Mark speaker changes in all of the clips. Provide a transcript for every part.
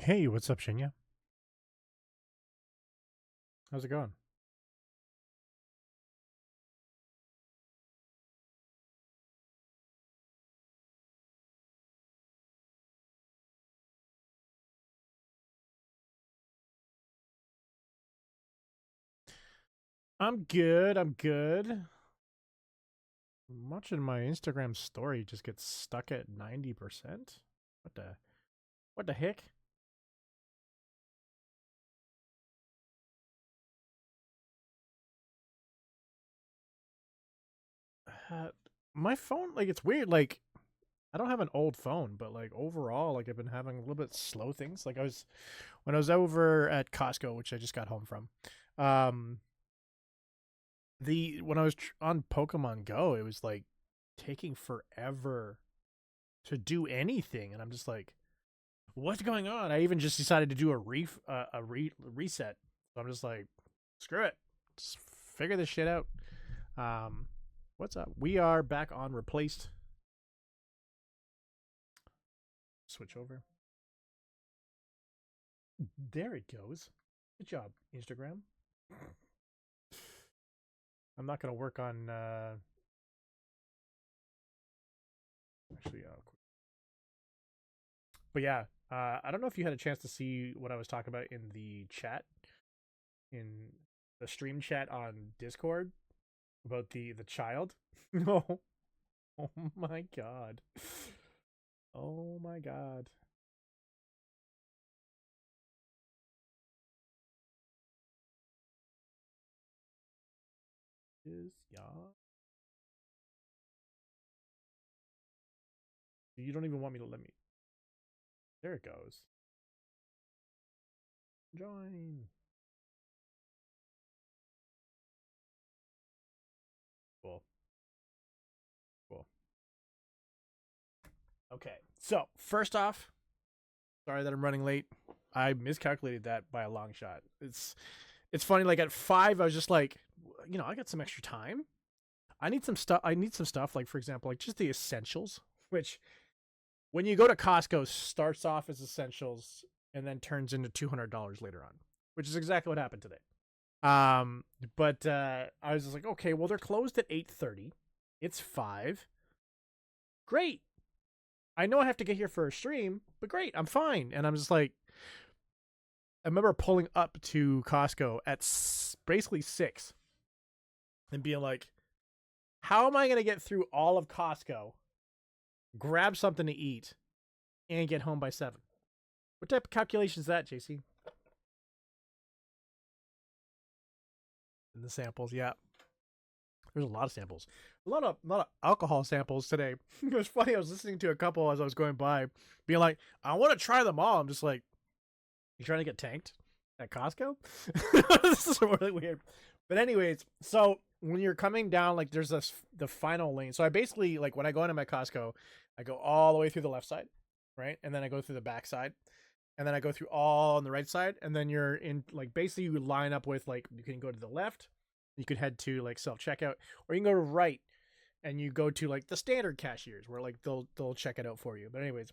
Speaker 1: Hey, what's up, Shinya? How's it going? I'm good. I'm good. I'm watching my Instagram story just get stuck at 90%. What the heck? Uh, my phone, like, it's weird. Like, I don't have an old phone, but like overall, like I've been having a little bit slow things. Like when I was over at Costco, which I just got home from, um, when I was on Pokemon Go, it was like taking forever to do anything, and I'm just like, what's going on? I even just decided to do reset. So I'm just like, screw it, just figure this shit out. Um, what's up? We are back on replaced. Switch over. There it goes. Good job, Instagram. I'm not gonna work on. Actually, but yeah, I don't know if you had a chance to see what I was talking about in the chat, in the stream chat on Discord about the child. No. Oh my god. Oh my god. Is yeah. You don't even want me to let me. There it goes. Join. Cool. Cool. Okay. So first off, sorry that I'm running late. I miscalculated that by a long shot. It's funny. Like at 5, I was just like, I got some extra time. I need some stuff. I need some stuff. Like for example, like just the essentials, which when you go to Costco starts off as essentials and then turns into $200 later on, which is exactly what happened today. But I was just like, okay, well they're closed at 8:30. It's 5. Great. I know I have to get here for a stream, but great, I'm fine. And I'm just like, I remember pulling up to Costco at basically 6 and being like, how am I going to get through all of Costco, grab something to eat, and get home by 7? What type of calculation is that, JC? In the samples, yeah. There's a lot of samples. A lot of alcohol samples today. It was funny. I was listening to a couple as I was going by, being like, I want to try them all. I'm just like, you trying to get tanked at Costco? This is really weird. But anyways, so when you're coming down, like there's the final lane. So I basically, like when I go into my Costco, I go all the way through the left side, right? And then I go through the back side. And then I go through all on the right side. And then you're in, like, basically you line up with, like, you can go to the left. You could head to, like, self-checkout. Or you can go to right. And you go to, like, the standard cashiers where, like, they'll check it out for you. But anyways,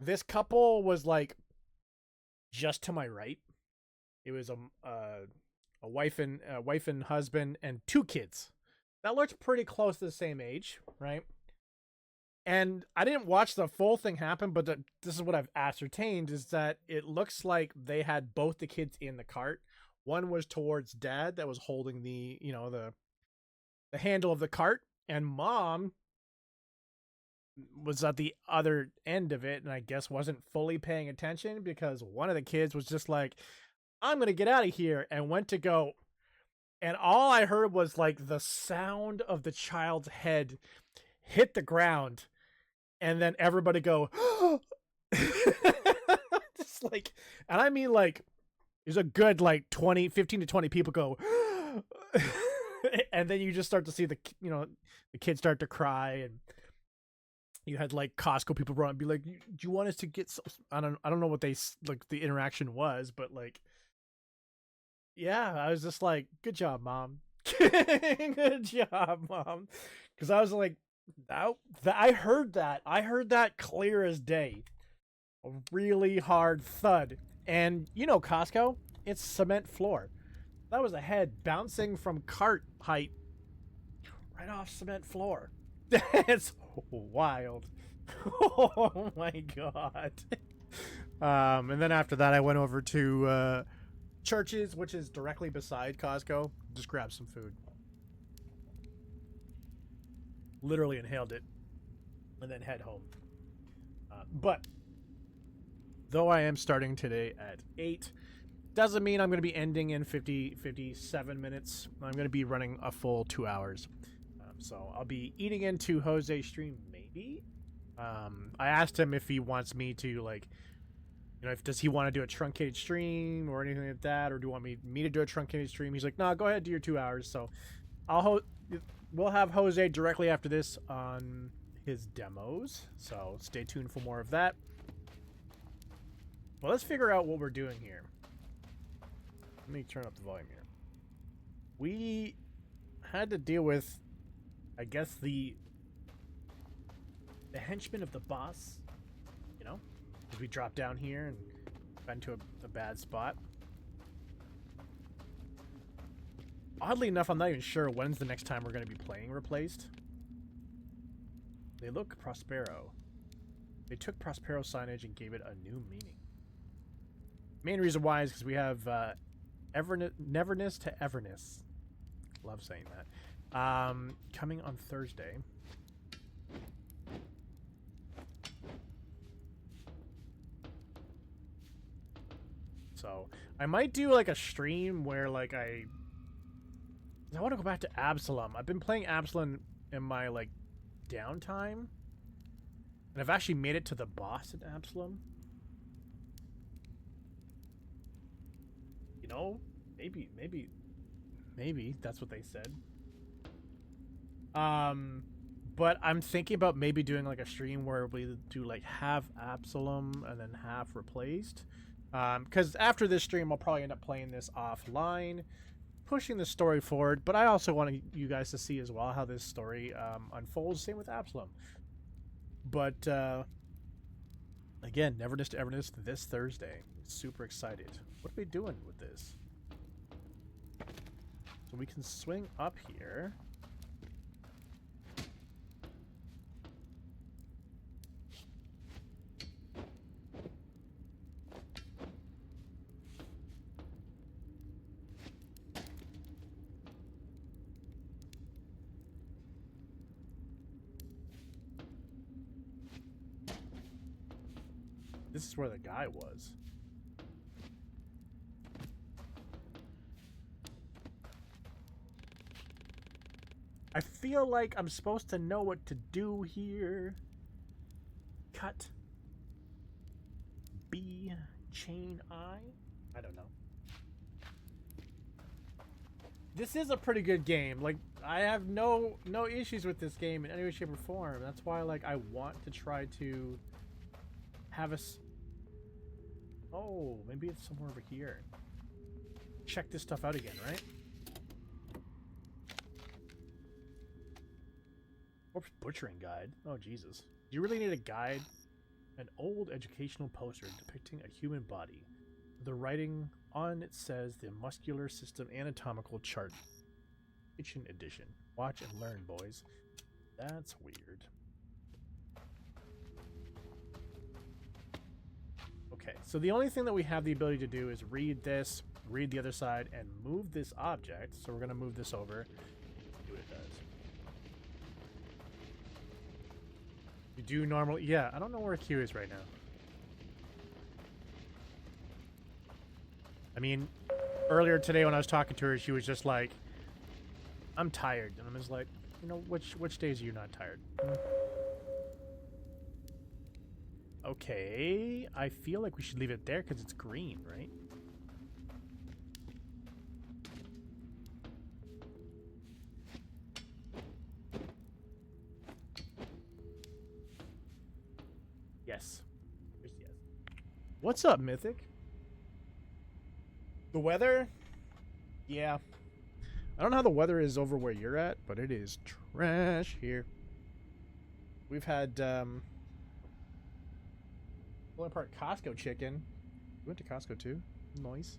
Speaker 1: this couple was, like, just to my right. It was a wife and husband and 2 kids. That looked pretty close to the same age, right? And I didn't watch the full thing happen, but this is what I've ascertained is that it looks like they had both the kids in the cart. One was towards dad that was holding the handle of the cart, and mom was at the other end of it, and I guess wasn't fully paying attention because one of the kids was just like, I'm going to get out of here, and went to go. And all I heard was like the sound of the child's head hit the ground, and then everybody go, just like, and I mean like, there's a good like 15 to 20 people go, and then you just start to see the kids start to cry, and you had like Costco people run and be like, do you want us to get some? I don't know what they like the interaction was, but like, yeah, I was just like, good job, mom. Good job, mom. Because I was like, I heard that clear as day. A really hard thud. And you know Costco, it's cement floor. That was a head bouncing from cart height right off cement floor. It's wild. Oh my god. And then after that I went over to Church's, which is directly beside Costco. Just grabbed some food. Literally inhaled it and then head home. But though I am starting today at 8, doesn't mean I'm going to be ending in 57 minutes. I'm going to be running a full 2 hours. So I'll be eating into Jose's stream, maybe. I asked him if he wants me to, like, you know, does he want to do a truncated stream or anything like that, or do you want me to do a truncated stream? He's like, no, go ahead, do your 2 hours. So we'll have Jose directly after this on his demos. So stay tuned for more of that. Well, let's figure out what we're doing here. Let me turn up the volume here. We had to deal with, I guess, the henchman of the boss, you know, as we dropped down here and got into a bad spot. Oddly enough, I'm not even sure when's the next time we're going to be playing Replaced. They look Prospero. They took Prospero signage and gave it a new meaning. Main reason why is because we have Neverness to Everness. Love saying that. Coming on Thursday. So I might do like a stream where like I want to go back to Absalom. I've been playing Absalom in my like downtime, and I've actually made it to the boss at Absalom. You know, maybe that's what they said. But I'm thinking about maybe doing like a stream where we do like half Absalom and then half Replaced. Because after this stream, I'll probably end up playing this offline, pushing the story forward. But I also want you guys to see as well how this story unfolds. Same with Absalom. But again, Neverness to Everness this Thursday. Super excited. What are we doing with this? So we can swing up here. This is where the guy was. I feel like I'm supposed to know what to do here. Cut. B. Chain I. I don't know. This is a pretty good game. Like, I have no issues with this game in any way, shape, or form. That's why, like, I want to try to have a... Oh, maybe it's somewhere over here. Check this stuff out again, right? Corpse butchering guide. Oh, Jesus. Do you really need a guide? An old educational poster depicting a human body. The writing on it says the muscular system anatomical chart. Kitchen edition. Watch and learn, boys. That's weird. Okay, so the only thing that we have the ability to do is read this, read the other side, and move this object. So we're going to move this over. See what it does. You do normally... Yeah, I don't know where Q is right now. I mean, earlier today when I was talking to her, she was just like, I'm tired. And I'm just like, you know, which days are you not tired? Okay, I feel like we should leave it there because it's green, right? Yes. Yes. What's up, Mythic? The weather? Yeah. I don't know how the weather is over where you're at, but it is trash here. We've had, well, Pulling apart Costco chicken. We went to Costco too. Nice.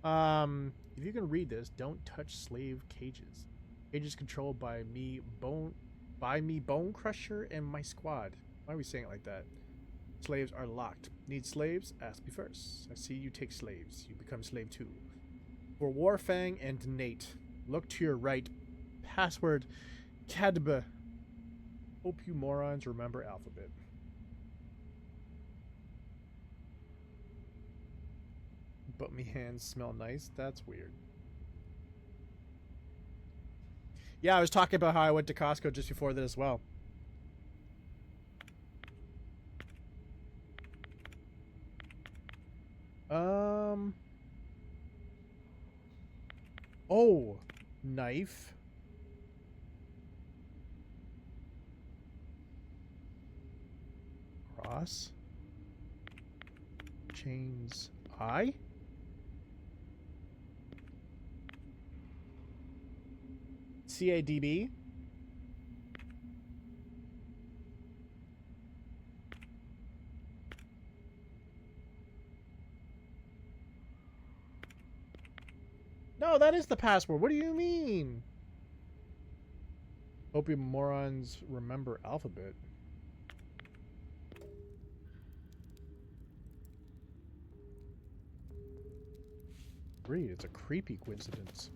Speaker 1: If you can read this, don't touch slave cages. Cages controlled by me, Bone Crusher, and my squad. Why are we saying it like that? Slaves are locked. Need slaves? Ask me first. I see you take slaves. You become slave too. For Warfang and Nate, look to your right. Password Cadba. Hope you morons remember alphabet. But me hands smell nice. That's weird. Yeah, I was talking about how I went to Costco just before that as well. Oh, knife. Cross. Chains. Eye. CADB. No, that is the password. What do you mean? Hope you morons remember alphabet. Agreed, it's a creepy coincidence.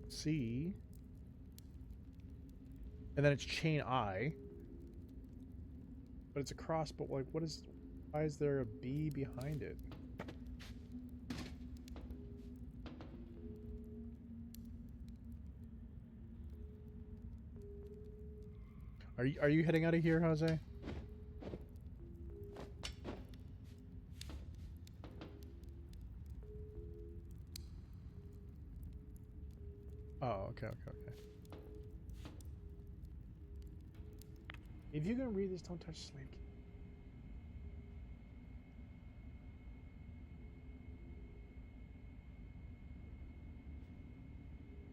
Speaker 1: C. And then it's chain I. But it's a cross, but like, what is... Why is there a B behind it? Are you heading out of here, Jose? Oh, okay. If you can read this, don't touch slave.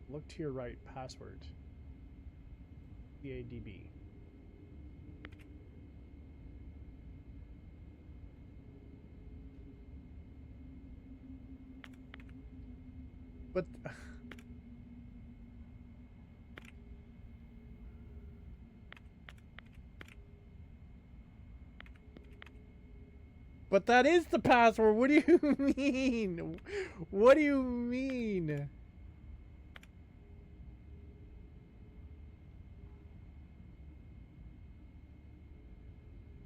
Speaker 1: Look to your right. Password. CADB. But... But that is the password. What do you mean? What do you mean?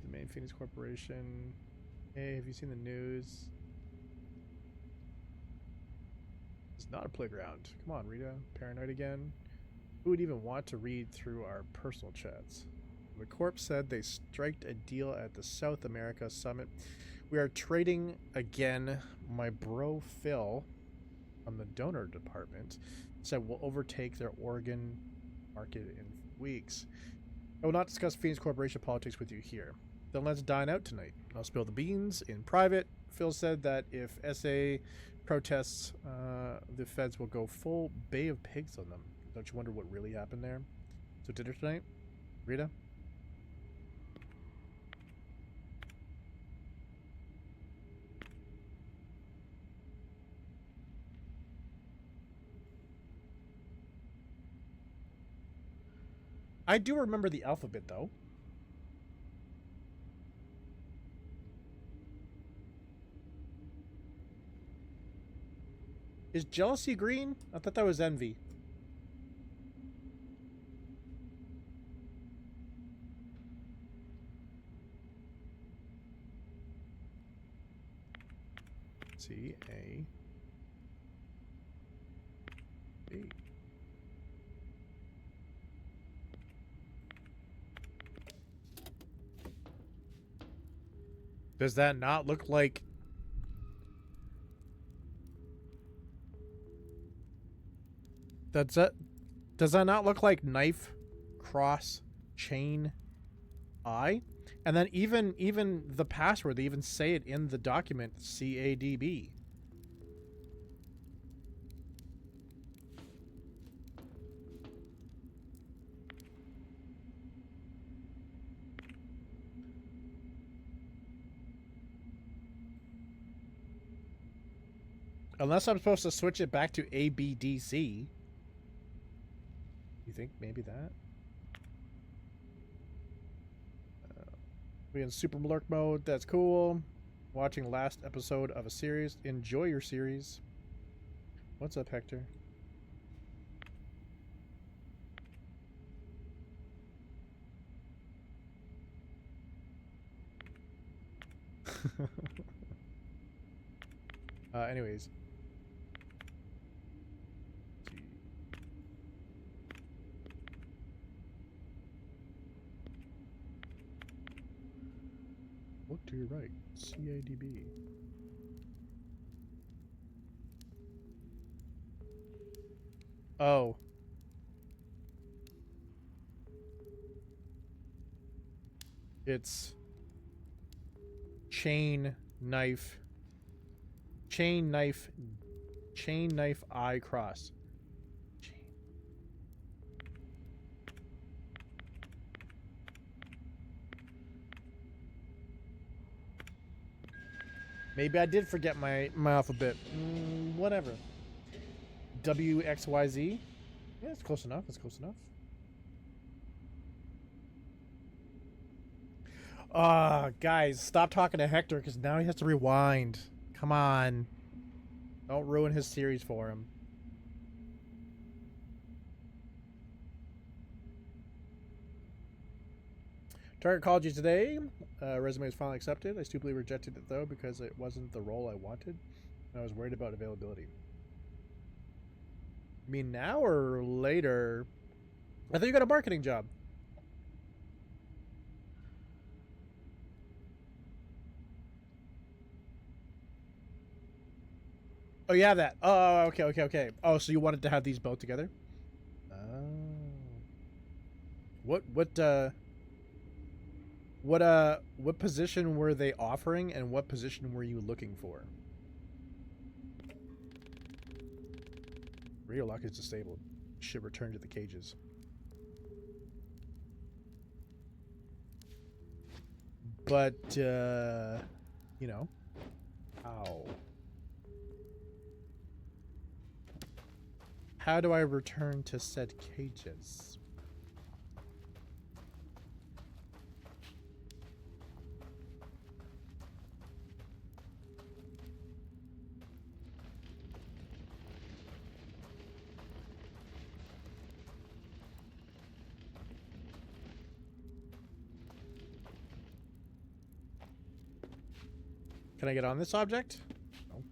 Speaker 1: The main Phoenix Corporation. Hey, have you seen the news? It's not a playground. Come on, Rita. Paranoid again? Who would even want to read through our personal chats? The Corp said they striked a deal at the South America Summit. We are trading again. My bro Phil from the donor department said we'll overtake their Oregon market in weeks. I will not discuss Phoenix Corporation politics with you here. Then let's dine out tonight. I'll spill the beans in private. Phil said that if SA protests, the feds will go full Bay of Pigs on them. Don't you wonder what really happened there? So dinner tonight? Rita? I do remember the alphabet, though. Is jealousy green? I thought that was envy. C-A-B. Does that not look like... Does that not look like knife, cross, chain, I? And then even the password, they even say it in the document, CADB. Unless I'm supposed to switch it back to ABDC. You think maybe that? We in Super Blurk mode. That's cool. Watching last episode of a series. Enjoy your series. What's up, Hector? Anyways. Look to your right. CADB. Oh. It's chain knife I cross. Maybe I did forget my alphabet. Whatever. WXYZ. Yeah, it's close enough. It's close enough. Guys, stop talking to Hector because now he has to rewind. Come on. Don't ruin his series for him. Target called you today. Resume was finally accepted. I stupidly rejected it though because it wasn't the role I wanted. I was worried about availability. I mean, now or later? I thought you got a marketing job. Oh, yeah, that. Oh, okay. Oh, so you wanted to have these both together? Oh. What position were they offering and what position were you looking for? Radio lock is disabled. Should return to the cages. But, you know. Ow. How do I return to said cages? Can I get on this object? No.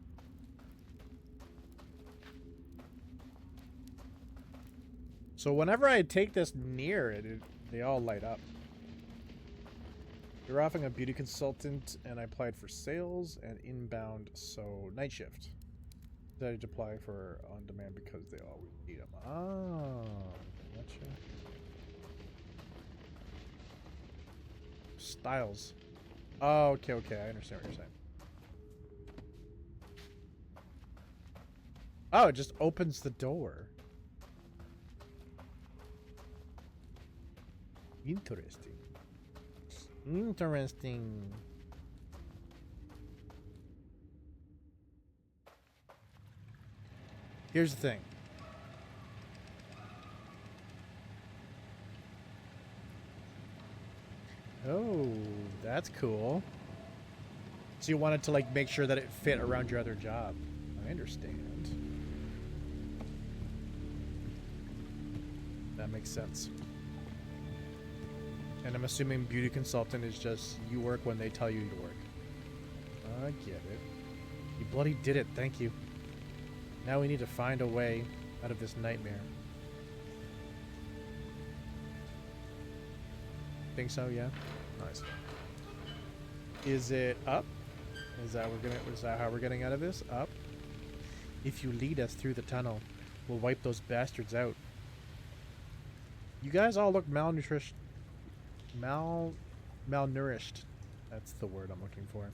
Speaker 1: So whenever I take this near it, they all light up. You're offering a beauty consultant, and I applied for sales and inbound, so night shift. Decided to apply for on demand because they always need them. Oh, gotcha. Styles. Oh, okay, I understand what you're saying. Oh, it just opens the door. Interesting. Here's the thing. Oh, that's cool. So you wanted to like make sure that it fit around your other job. I understand. That makes sense. And I'm assuming beauty consultant is just you work when they tell you to work. I get it. You bloody did it, thank you. Now we need to find a way out of this nightmare. Think so, yeah? Nice. Is it up? Is that how we're getting out of this? Up? If you lead us through the tunnel, we'll wipe those bastards out. You guys all look malnourished. Malnourished. That's the word I'm looking for.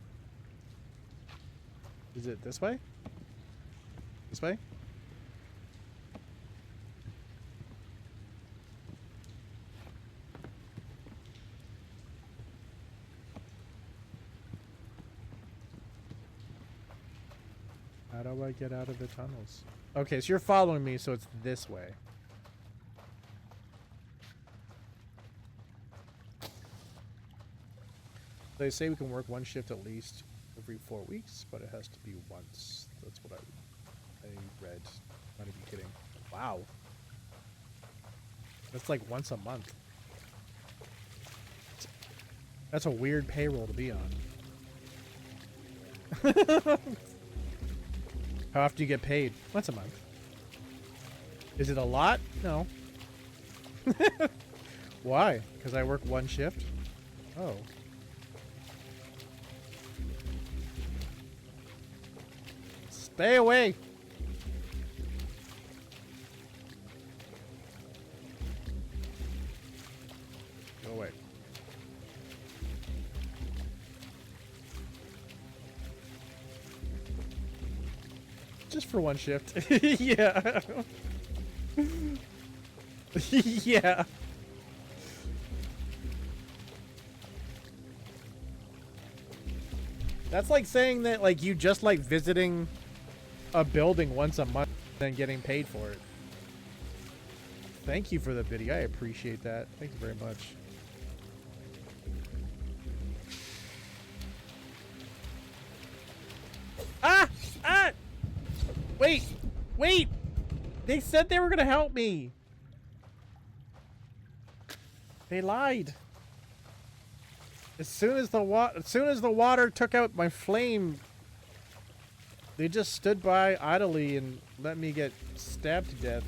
Speaker 1: Is it this way? This way? How do I get out of the tunnels? Okay, so you're following me, so it's this way. They say we can work one shift at least every 4 weeks, but it has to be once. That's what I read. Not even kidding. Wow. That's like once a month. That's a weird payroll to be on. How often do you get paid? Once a month. Is it a lot? No. Why? Because I work one shift? Oh. Stay away! Go away. Just for one shift. Yeah. Yeah. That's like saying that like you just like visiting a building once a month and getting paid for it. Thank you for the video. I appreciate that. Thank you very much. Ah! Ah! Wait! Wait! They said they were gonna help me. They lied. As soon as the water took out my flame, they just stood by idly and let me get stabbed to death.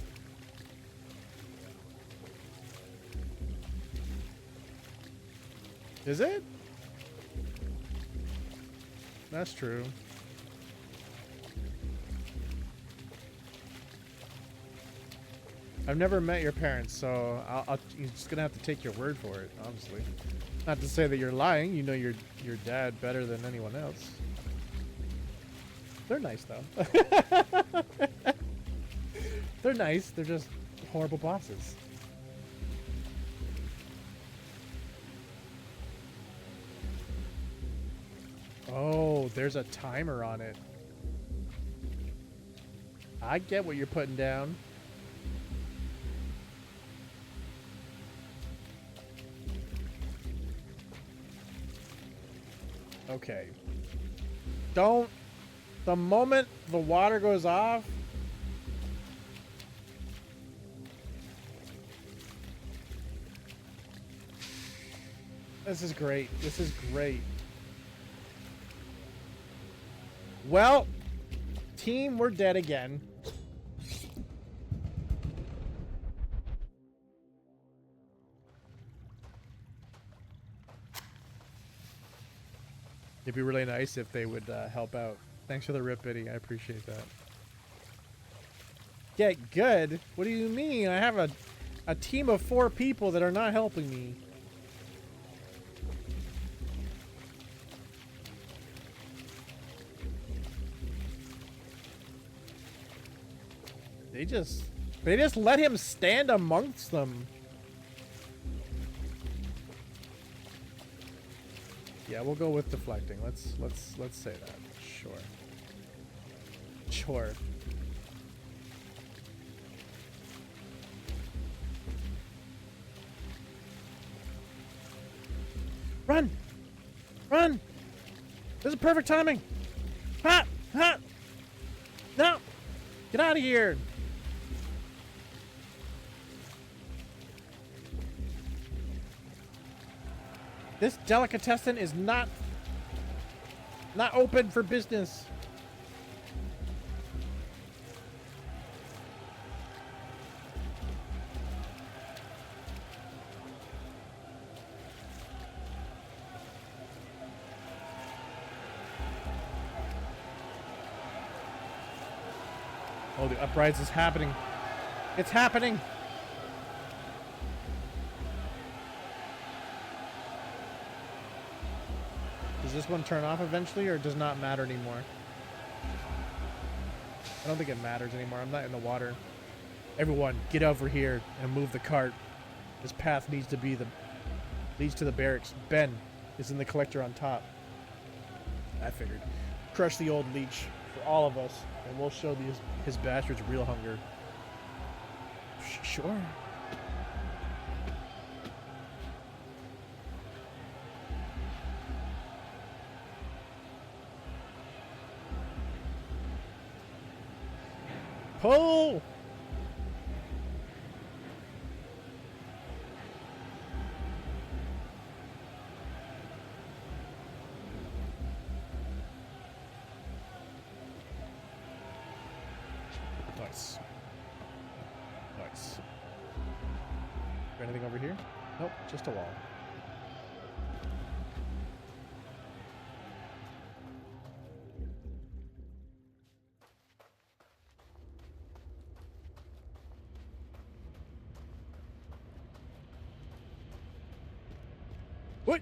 Speaker 1: Is it? That's true. I've never met your parents, so you're just gonna have to take your word for it, obviously. Not to say that you're lying. You know your dad better than anyone else. They're nice, though. They're nice. They're just horrible bosses. Oh, there's a timer on it. I get what you're putting down. Okay. Don't. The moment the water goes off. This is great. This is great. Well, team, we're dead again. It'd be really nice if they would help out. Thanks for the rip, Biddy. I appreciate that. Get good? What do you mean? I have a team of 4 people that are not helping me. They just let him stand amongst them. Yeah, we'll go with deflecting. Let's say that. Sure. Sure. Run! Run! This is perfect timing. Ha! Ha! No! Get out of here! This delicatessen is not open for business. Oh, the uprise is happening. It's happening. Does this one turn off eventually, or does not matter anymore? I don't think it matters anymore. I'm not in the water. Everyone, get over here and move the cart. This path leads to the barracks. Ben is in the collector on top. I figured. Crush the old leech for all of us. And we'll show his bastards real hunger. Sure. Pull! Nice. Nice. Anything over here? Nope, just a wall. What?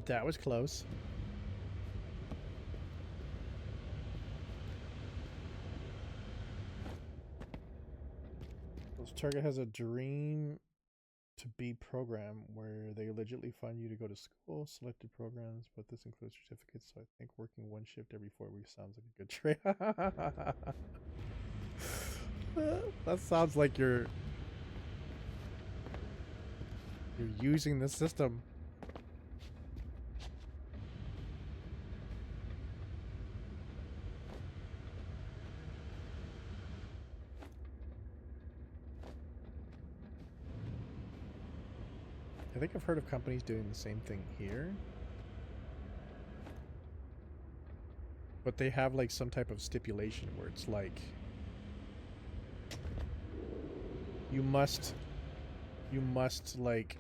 Speaker 1: That was close. This target has a dream to be program where they legitimately fund you to go to school, selected programs, but this includes certificates, so I think working one shift every 4 weeks sounds like a good trade. That sounds like you're using the system. I think I've heard of companies doing the same thing here. But they have like some type of stipulation where it's like you must like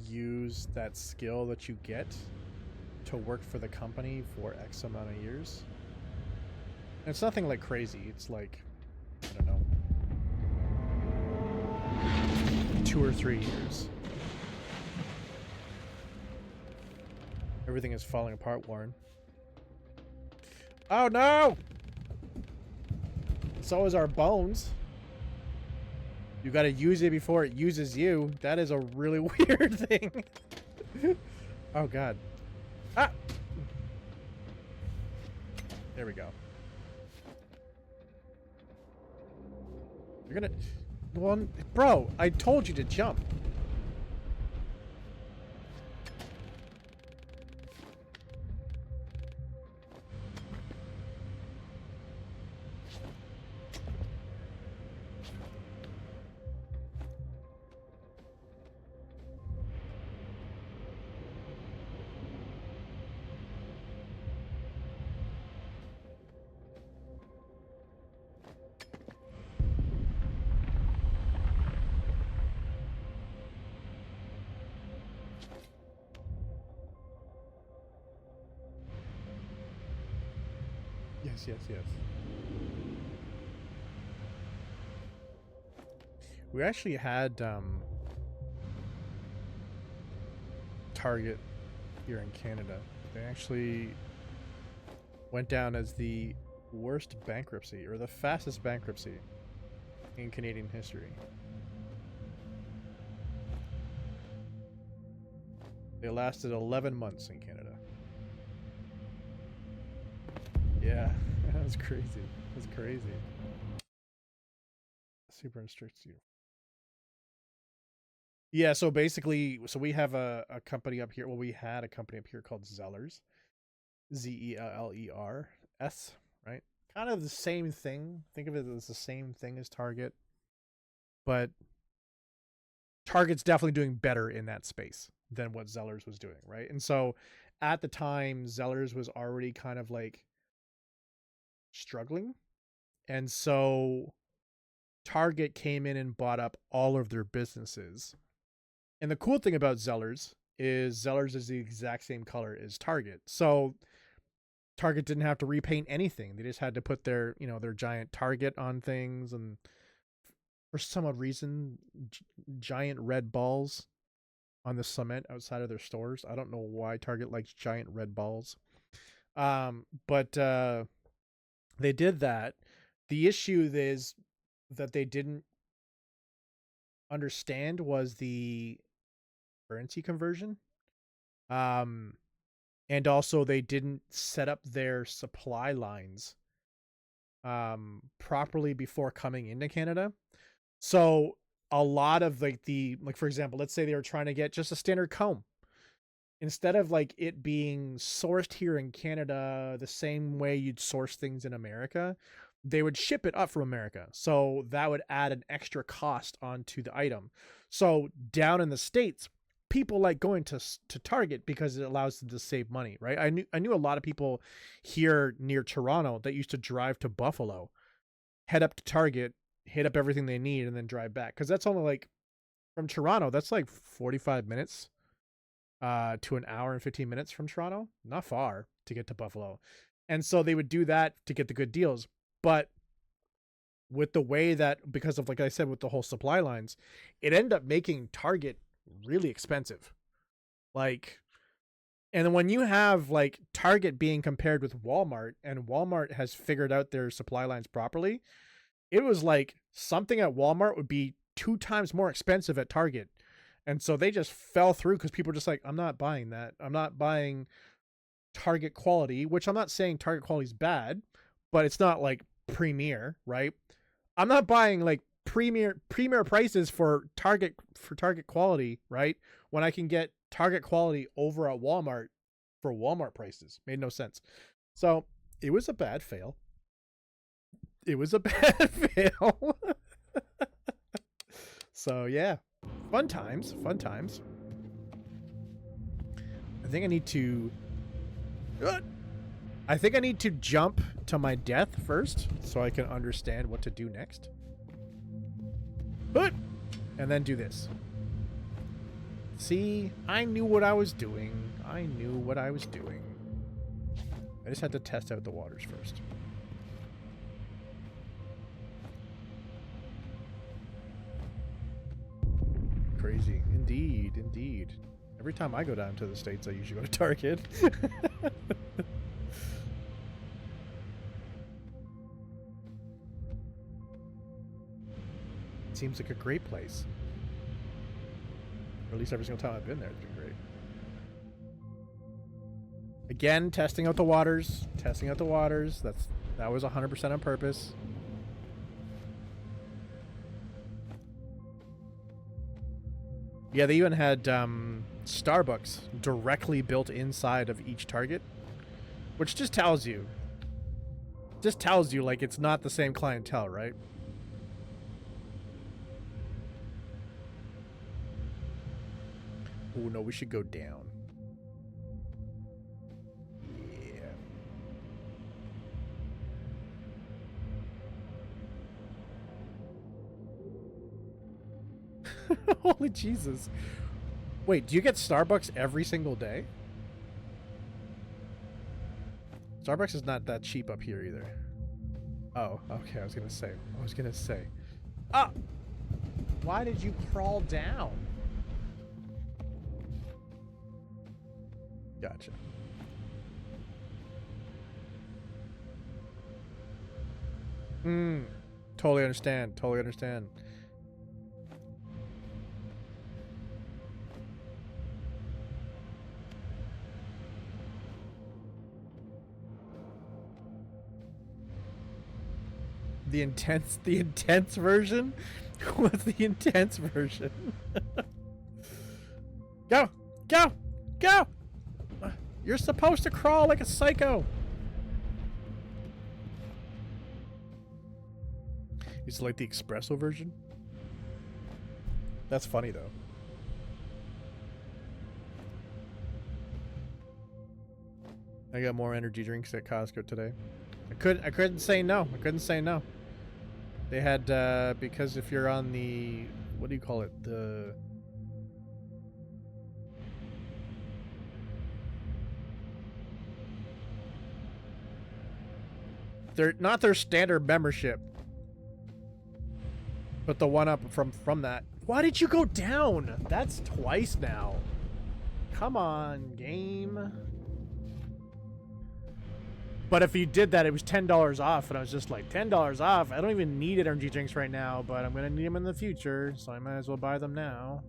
Speaker 1: use that skill that you get to work for the company for X amount of years. And it's nothing like crazy. It's like, I don't know, 2 or 3 years. Everything is falling apart, Warren. Oh no! So is our bones. You gotta use it before it uses you. That is a really weird thing. Oh god. Ah! There we go. You're gonna... Well, bro, I told you to jump. Yes, yes, yes. We actually had Target here in Canada. They actually went down as the worst bankruptcy, or the fastest bankruptcy in Canadian history. They lasted 11 months in Canada. Yeah, that was crazy. That's crazy. Super strict. Yeah, so basically, so we have a company up here. Well, we had a company up here called Zellers. Zellers, right? Kind of the same thing. Think of it as the same thing as Target. But Target's definitely doing better in that space than what Zellers was doing, right? And so at the time, Zellers was already kind of like struggling. And so Target came in and bought up all of their businesses. And the cool thing about Zellers is the exact same color as Target. So Target didn't have to repaint anything. They just had to put their, you know, their giant Target on things, and for some odd reason, giant red balls on the cement outside of their stores. I don't know why Target likes giant red balls. But they did that. The issue is that they didn't understand was the currency conversion. And also they didn't set up their supply lines properly before coming into Canada. So a lot of like for example, let's say they were trying to get just a standard comb. Instead of like it being sourced here in Canada the same way you'd source things in America, they would ship it up from America. So that would add an extra cost onto the item. So down in the States, people like going to Target because it allows them to save money, right? I knew a lot of people here near Toronto that used to drive to Buffalo, head up to Target, hit up everything they need, and then drive back. Because that's only like, from Toronto, that's like 45 minutes to an hour and 15 minutes from Toronto. Not far to get to Buffalo. And so they would do that to get the good deals. But with the way that, because of, like I said, with the whole supply lines, it ended up making Target really expensive. Like, and when you have like Target being compared with Walmart, and Walmart has figured out their supply lines properly, it was like something at Walmart would be 2 times more expensive at Target. And so they just fell through because people were just like, I'm not buying that. I'm not buying Target quality, which I'm not saying Target quality is bad, but it's not like premier, right? I'm not buying like premier prices for Target quality, right? When I can get Target quality over at Walmart for Walmart prices. Made no sense. So it was a bad fail. It was a bad fail. So yeah, fun times. I think I need to jump to my death first so I can understand what to do next. And then do this. See, I knew what I was doing. I just had to test out the waters first. Crazy. Indeed. Every time I go down to the States, I usually go to Target. It seems like a great place. Or at least every single time I've been there, it's been great. Again, testing out the waters. That was 100% on purpose. Yeah, they even had Starbucks directly built inside of each Target, which just tells you like it's not the same clientele, right? Oh no, we should go down. Yeah. Holy Jesus. Wait, do you get Starbucks every single day? Starbucks is not that cheap up here either. Oh, okay, I was gonna say. Ah! Why did you crawl down? Gotcha. Totally understand. The intense version? What's the intense version? Go! You're supposed to crawl like a psycho. Is it like the espresso version? That's funny though. I got more energy drinks at Costco today. I couldn't say no. They had because if you're on the, what do you call it? They're not their standard membership, but the one up from that. Why did you go down? That's twice now. Come on, game. But if you did that, it was $10 off, and I was just like, $10 off? I don't even need energy drinks right now, but I'm gonna need them in the future, so I might as well buy them now.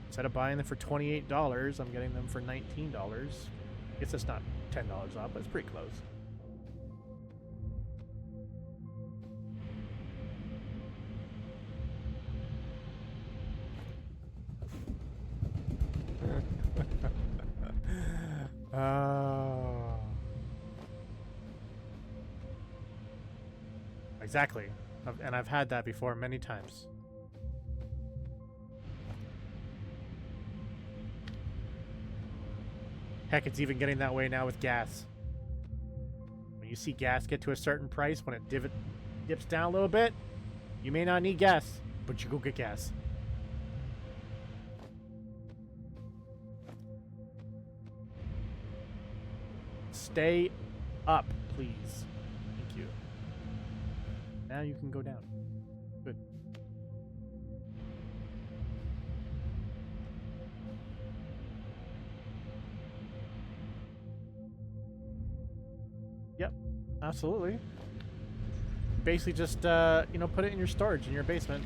Speaker 1: Instead of buying them for $28, I'm getting them for $19. Guess it's not $10 off, but it's pretty close. Exactly. And I've had that before many times. Heck, it's even getting that way now with gas. When you see gas get to a certain price, when it dips down a little bit, you may not need gas, but you go get gas. Stay up, please. Thank you. Now you can go down. Good. Yep, absolutely. Basically just, you know, put it in your storage in your basement.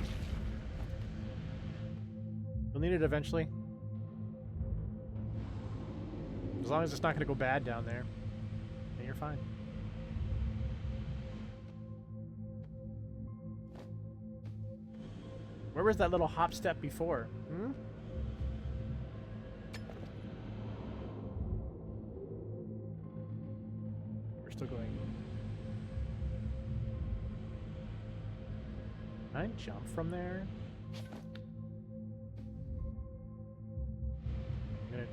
Speaker 1: You'll need it eventually. As long as it's not going to go bad down there, then you're fine. Where was that little hop step before? Hmm? We're still going. Can I jump from there? I'm gonna...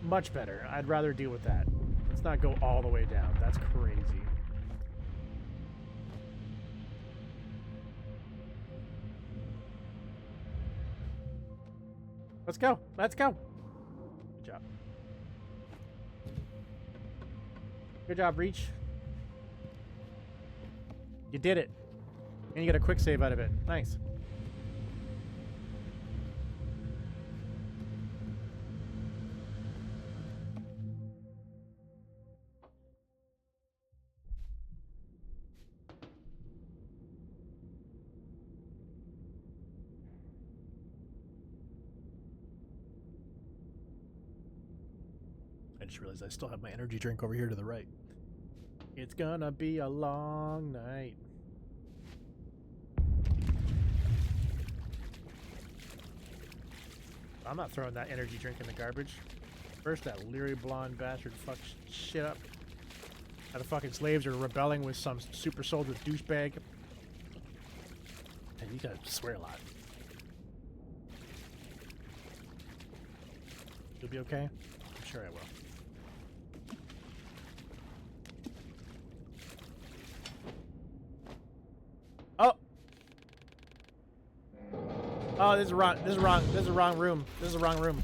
Speaker 1: Much better. I'd rather deal with that. Let's not go all the way down. That's crazy. Let's go. Let's go. Good job. Good job, Reach. You did it. And you get a quick save out of it. Nice. I just realized I still have my energy drink over here to the right. It's gonna be a long night. I'm not throwing that energy drink in the garbage. First, that leery blonde bastard fucks shit up. How the fucking slaves are rebelling with some super soldier douchebag. And you gotta swear a lot. You'll be okay? I'm sure I will. Oh! Oh, this is wrong. This is wrong. This is the wrong room. This is the wrong room.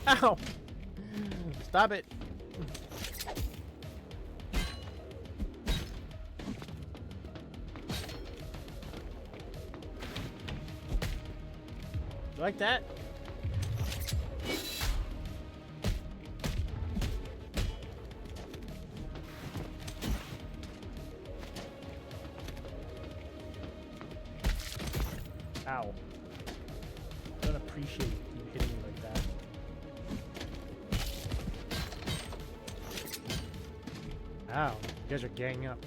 Speaker 1: Ow! Stop it. You like that? Ow. I don't appreciate you hitting me like that. Ow. You guys are ganging up.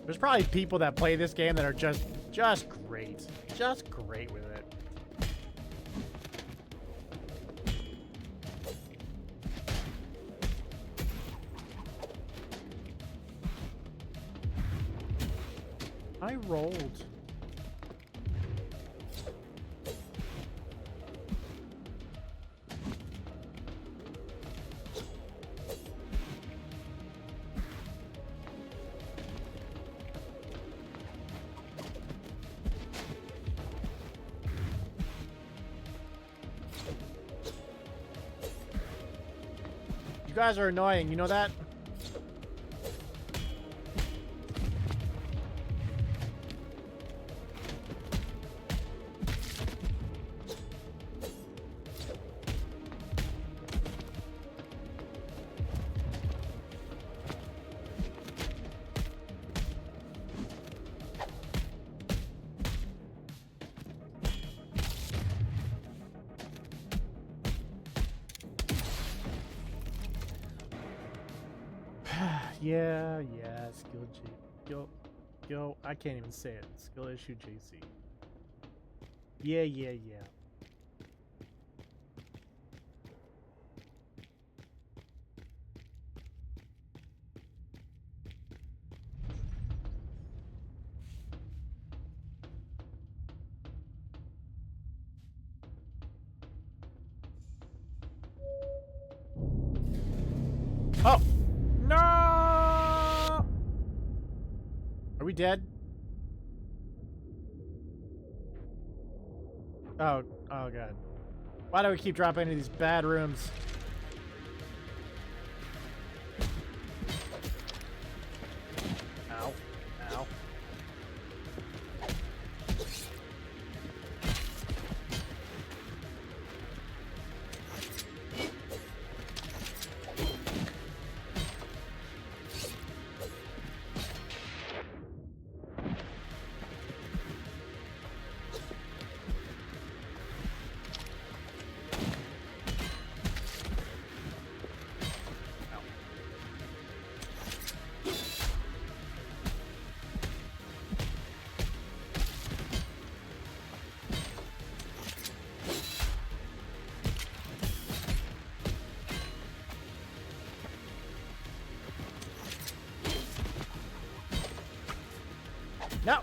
Speaker 1: There's probably people that play this game that are just great. Just great with it. I rolled. guys are annoying, you know that? Yeah, skill G. Yo, I can't even say it. Skill issue JC. Yeah. Oh! No! Are we dead? Oh god. Why do we keep dropping into these bad rooms? Ow. Ow. No!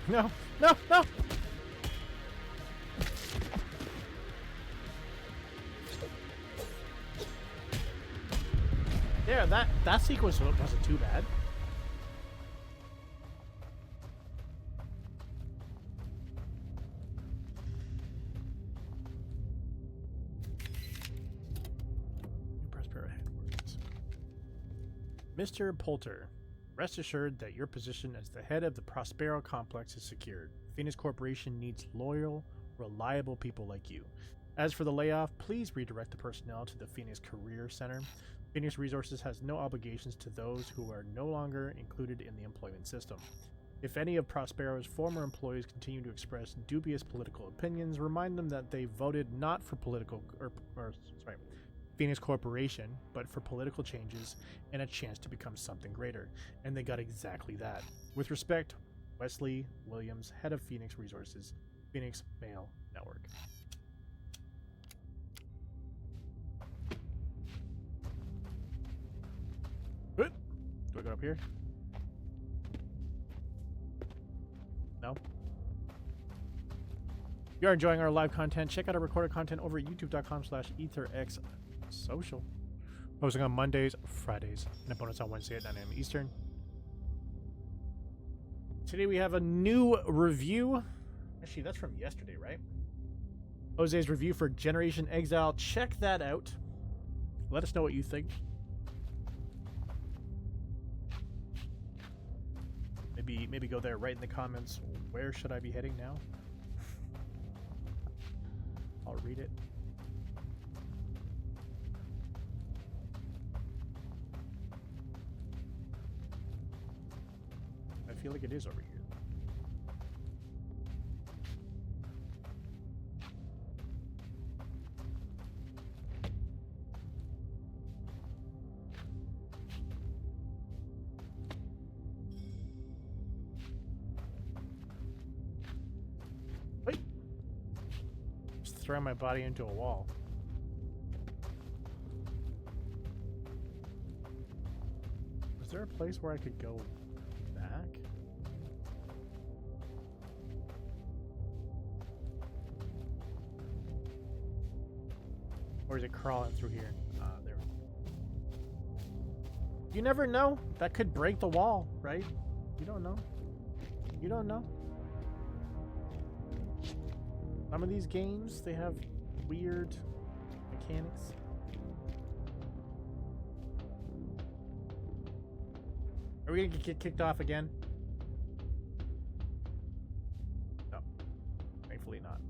Speaker 1: No! No! No! There, that sequence wasn't too bad. Prospero headquarters. Mr. Poulter, rest assured that your position as the head of the Prospero complex is secured. Phoenix Corporation needs loyal, reliable people like you. As for the layoff, please redirect the personnel to the Phoenix Career Center. Phoenix Resources has no obligations to those who are no longer included in the employment system. If any of Prospero's former employees continue to express dubious political opinions, remind them that they voted not for Phoenix Corporation, but for political changes and a chance to become something greater. And they got exactly that. With respect, Wesley Williams, head of Phoenix Resources, Phoenix Mail Network. Good. Do I go up here? No. If you are enjoying our live content, check out our recorded content over at youtube.com/ETHERxSOCIal. Posting on Mondays, Fridays, and a bonus on Wednesday at 9 a.m. Eastern. Today we have a new review. Actually, that's from yesterday, right? Jose's review for Generation Exile. Check that out. Let us know what you think. Maybe go there right in the comments. Where should I be heading now? I'll read it. I feel like it is over here. throwing my body into a wall. Is there a place where I could go back? Or is it crawling through here? There we go. You never know. That could break the wall, right? You don't know. You don't know. Some of these games, they have weird mechanics. Are we gonna get kicked off again? No. Thankfully not.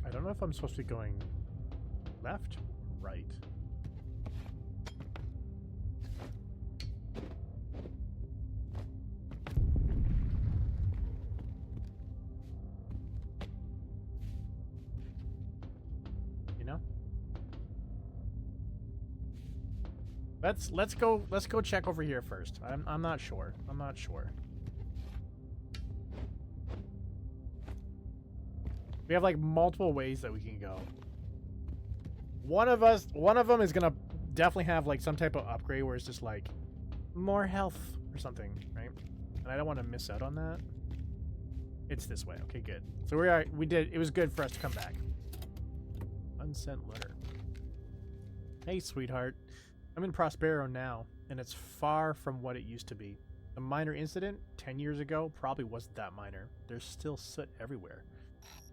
Speaker 1: I don't know if I'm supposed to be going left or right. You know? Let's go check over here first. I'm not sure. I'm not sure. We have like multiple ways that we can go. One of them is gonna definitely have like some type of upgrade where it's just like more health or something, right? And I don't want to miss out on that. It's this way. Okay, good. So it was good for us to come back. Unsent letter. Hey, sweetheart. I'm in Prospero now, and it's far from what it used to be. A minor incident 10 years ago probably wasn't that minor. There's still soot everywhere.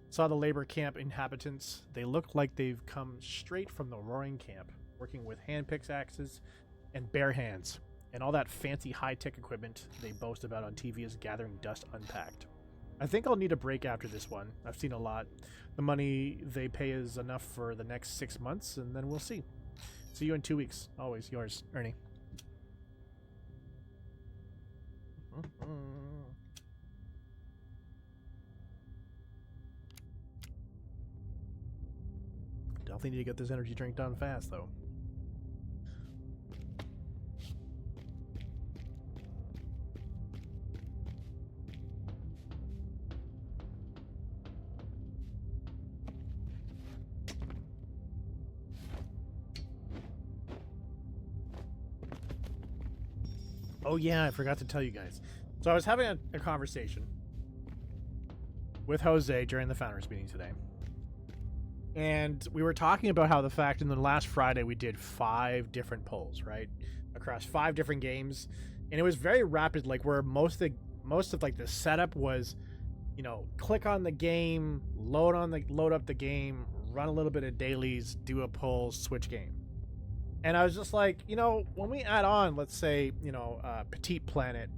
Speaker 1: Saw the labor camp inhabitants. They look like they've come straight from the roaring camp, working with hand pickaxes and bare hands, and all that fancy high-tech equipment they boast about on TV is gathering dust unpacked. I think I'll need a break after this one. I've seen a lot. The money they pay is enough for the next 6 months, and then we'll see. See you in 2 weeks. Always yours, Ernie. Definitely need to get this energy drink done fast, though. Oh yeah, I forgot to tell you guys. So I was having a conversation with Jose during the founders meeting today. And we were talking about how the fact in the last Friday we did 5 different polls, right? Across 5 different games. And it was very rapid, like where most of like the setup was, you know, click on the game, load up the game, run a little bit of dailies, do a poll, switch game. And I was just like, you know, when we add on, let's say, you know, Petite Planet,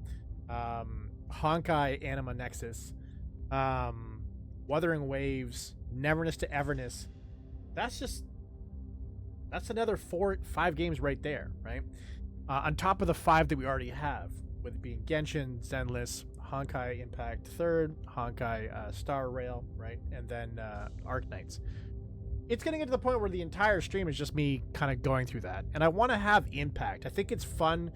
Speaker 1: Honkai Anima Nexus, Wuthering Waves, Neverness to Everness, that's another 5 games right there, right? On top of the 5 that we already have, with it being Genshin, Zenless, Honkai Impact 3rd, Honkai Star Rail, right? And then Arknights. It's getting to the point where the entire stream is just me kind of going through that. And I want to have impact. I think it's fun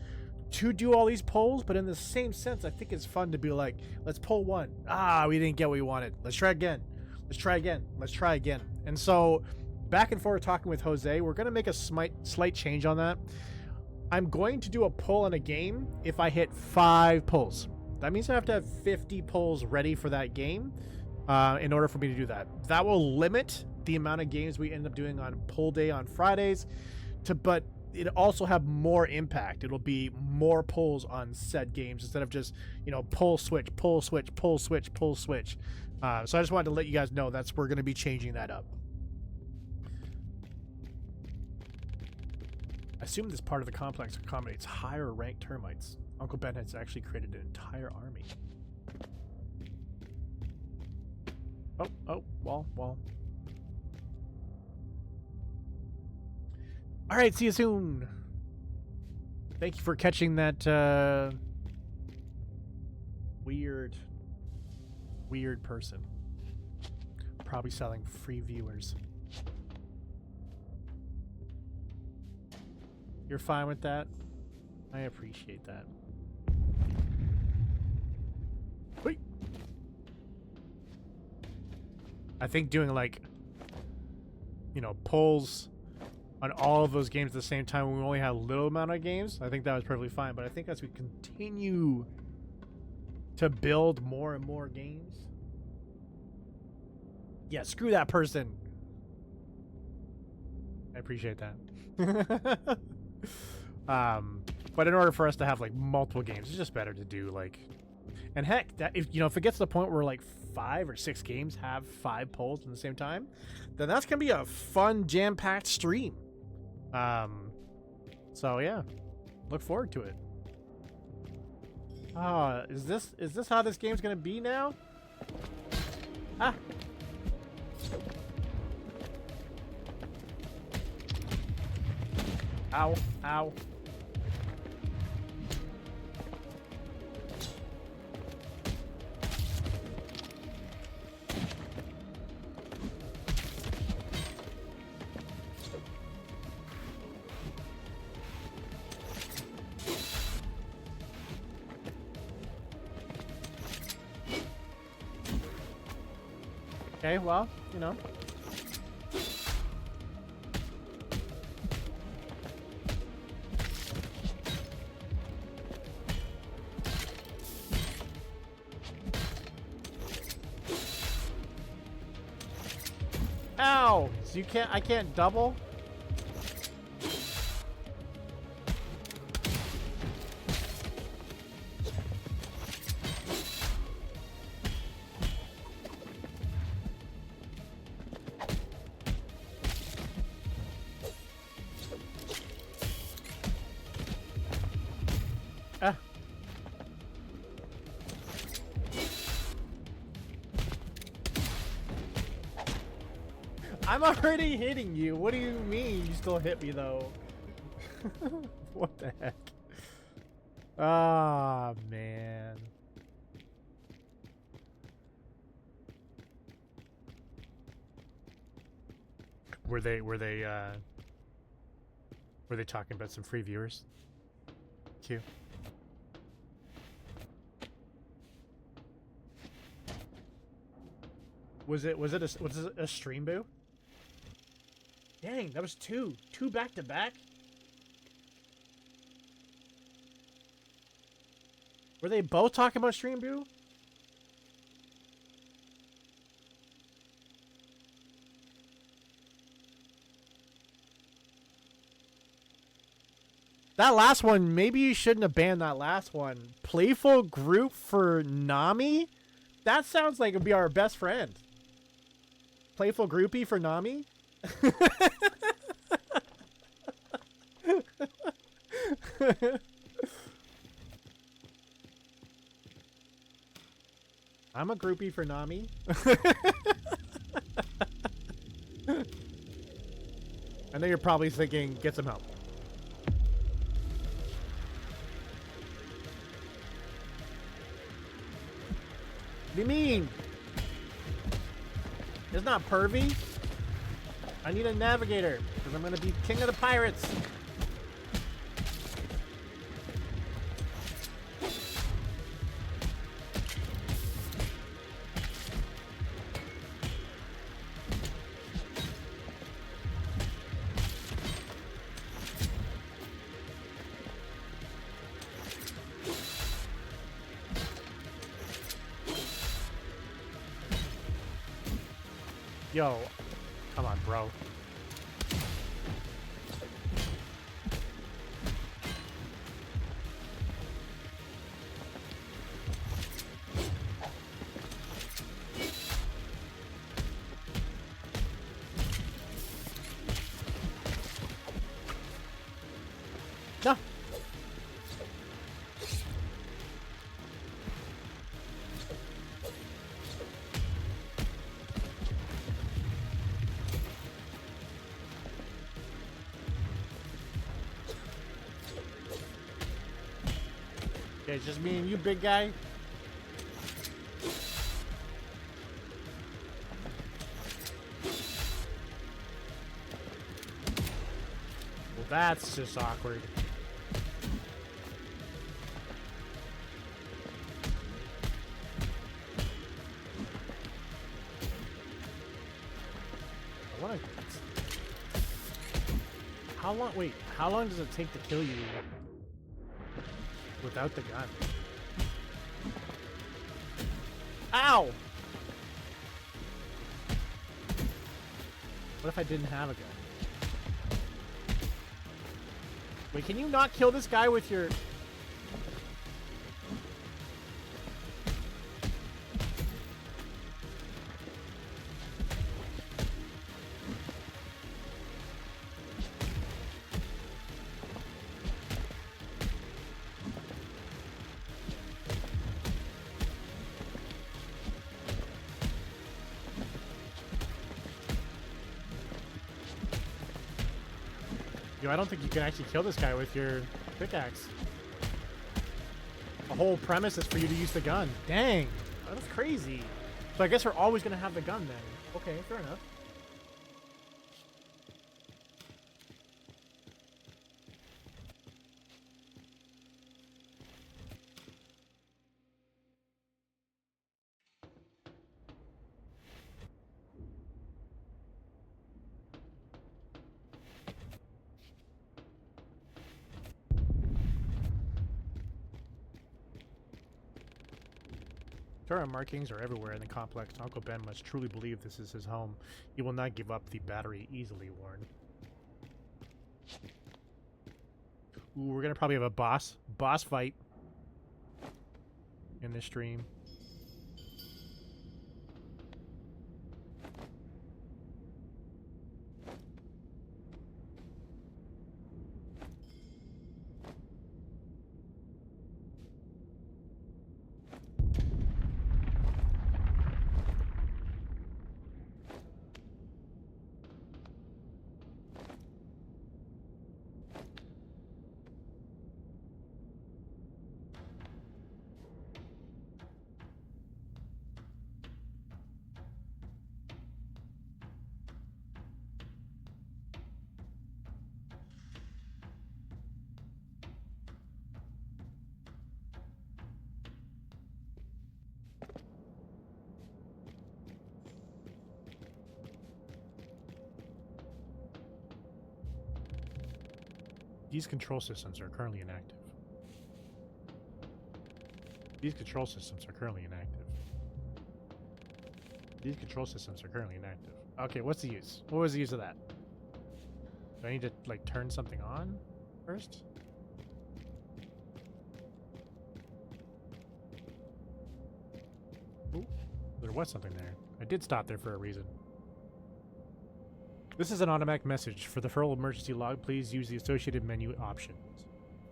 Speaker 1: to do all these polls, but in the same sense, I think it's fun to be like, let's poll 1. We didn't get what we wanted. Let's try again. Let's try again. Let's try again. And so back and forth talking with Jose, we're going to make a slight change on that. I'm going to do a poll in a game if I hit 5 polls. That means I have to have 50 polls ready for that game in order for me to do that. That will limit the amount of games we end up doing on poll day on Fridays, but it also have more impact. It'll be more polls on said games instead of just, you know, poll switch, poll switch, poll switch, poll switch. So I just wanted to let you guys know we're going to be changing that up. I assume this part of the complex accommodates higher ranked termites. Uncle Ben has actually created an entire army. Oh, wall. All right, see you soon. Thank you for catching that weird person. Probably selling free viewers. You're fine with that? I appreciate that. Wait. I think doing like, you know, polls on all of those games at the same time when we only had a little amount of games, I think that was perfectly fine. But I think as we continue to build more and more games, yeah, screw that person. I appreciate that. But in order for us to have like multiple games, it's just better to do like, and heck, that if you know if it gets to the point where like 5 or 6 games have 5 polls at the same time, then that's gonna be a fun jam-packed stream. So yeah, look forward to it. Is this how this game's gonna be now? Ah. Ow, ow. Okay, well, you know. Ow! So I can't double? Ah. I'm already hitting you. What do you mean you still hit me though? What the heck? Ah, man. Were they talking about some free viewers? Q. Was it a stream boo? Dang, that was two back to back. Were they both talking about stream boo? That last one, maybe you shouldn't have banned that last one. Playful group for Nami? That sounds like it'd be our best friend. Playful groupie for Nami? I'm a groupie for Nami. I know you're probably thinking, get some help. What do you mean? It's not pervy. I need a navigator, because I'm going to be king of the pirates. Yo, come on, bro. No. Okay, it's just me and you, big guy. Well, that's just awkward. I wanna... How long? Wait, how long does it take to kill you without the gun? Ow! What if I didn't have a gun? Wait, can you not kill this guy with your... Yo, I don't think you can actually kill this guy with your pickaxe. The whole premise is for you to use the gun. Dang, that's crazy. So I guess we're always gonna have the gun then. Okay, fair enough. Turret markings are everywhere in the complex. Uncle Ben must truly believe this is his home. He will not give up the battery easily, Warren. Ooh, we're gonna probably have a boss fight in this stream. These control systems are currently inactive. These control systems are currently inactive. These control systems are currently inactive. Okay, what's the use? What was the use of that? Do I need to, like, turn something on first? Ooh, there was something there. I did stop there for a reason. This is an automatic message. For the referral emergency log, please use the associated menu options.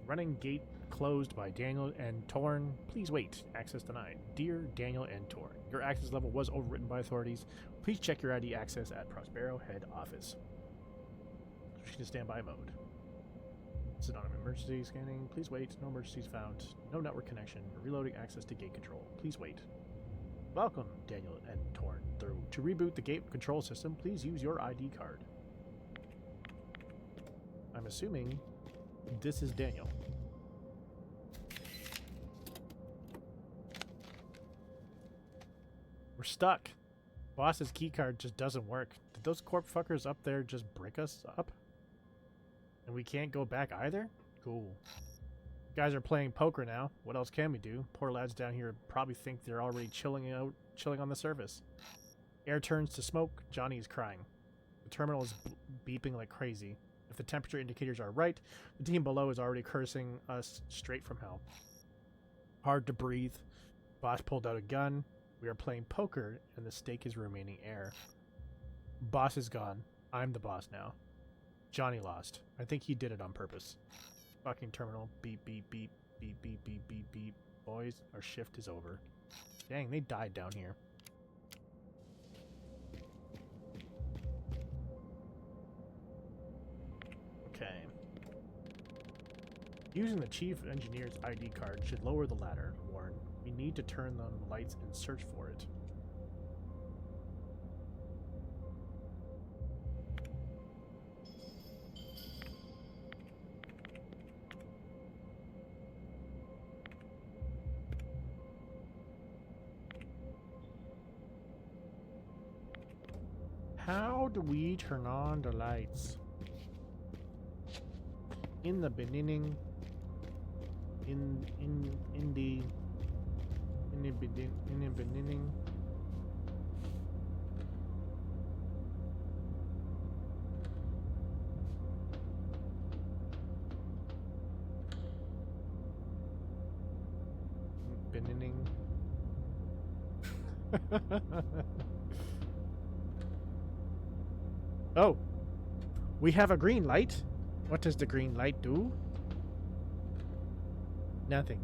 Speaker 1: Running gate closed by Daniel and Torn. Please wait. Access denied. Dear Daniel and Torn, your access level was overwritten by authorities. Please check your ID access at Prospero head office. Switching to standby mode. This is an automatic emergency scanning. Please wait. No emergencies found. No network connection. Reloading access to gate control. Please wait. Welcome, Daniel and Torn. To reboot the gate control system, please use your ID card. I'm assuming this is Daniel. We're stuck. Boss's keycard just doesn't work. Did those corp fuckers up there just brick us up? And we can't go back either? Cool. Guys are playing poker now. What else can we do? Poor lads down here probably think they're already chilling on the surface. Air turns to smoke. Johnny is crying. The terminal is beeping like crazy. If the temperature indicators are right, the team below is already cursing us straight from hell. Hard to breathe. Boss pulled out a gun. We are playing poker, and the stake is remaining air. Boss is gone. I'm the boss now. Johnny lost. I think he did it on purpose. Fucking terminal. Beep, beep, beep, beep, beep, beep, beep, beep. Boys, our shift is over. Dang, they died down here. Okay. Using the chief engineer's ID card should lower the ladder, Warren. We need to turn on the lights and search for it. How do we turn on the lights? In the beginning, in the beginning. Beginning. Oh, we have a green light. What does the green light do? Nothing.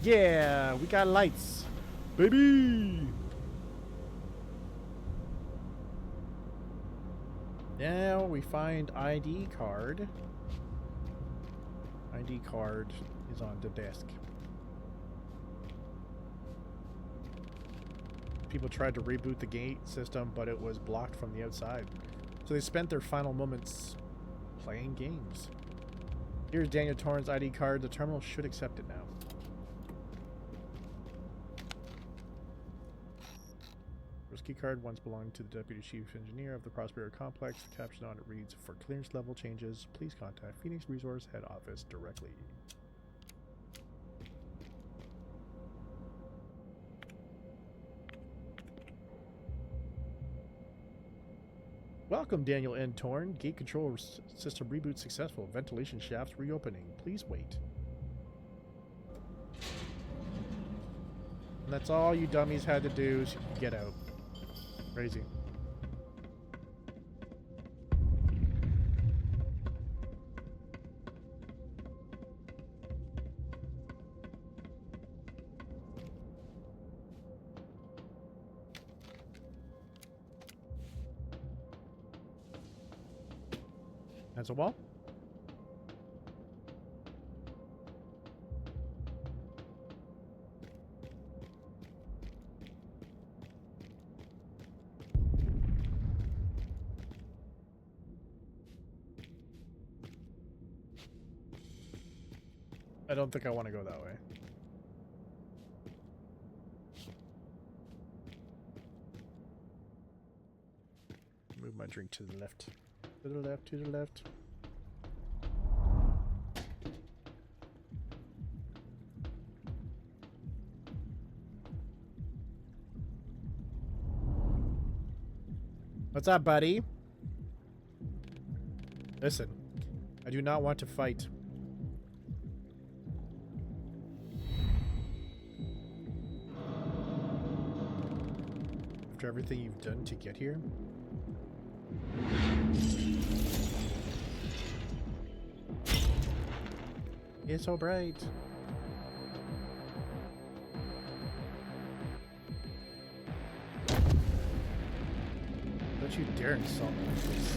Speaker 1: Yeah, we got lights, baby. Now we find ID card. ID card is on the desk. People tried to reboot the gate system, but it was blocked from the outside. So they spent their final moments playing games. Here's Daniel Torrance ID card. The terminal should accept it now. Key card once belonged to the Deputy Chief Engineer of the Prospero Complex. The caption on it reads, "For clearance level changes, please contact Phoenix Resource Head Office directly." Welcome, Daniel N. Torn. Gate control system reboot successful. Ventilation shafts reopening. Please wait. And that's all you dummies had to do is get out. Crazy. That's a wall. I don't think I want to go that way. Move my drink to the left. To the left, to the left. What's up, buddy? Listen, I do not want to fight. After everything you've done to get here? It's so bright. Don't you dare insult me, please.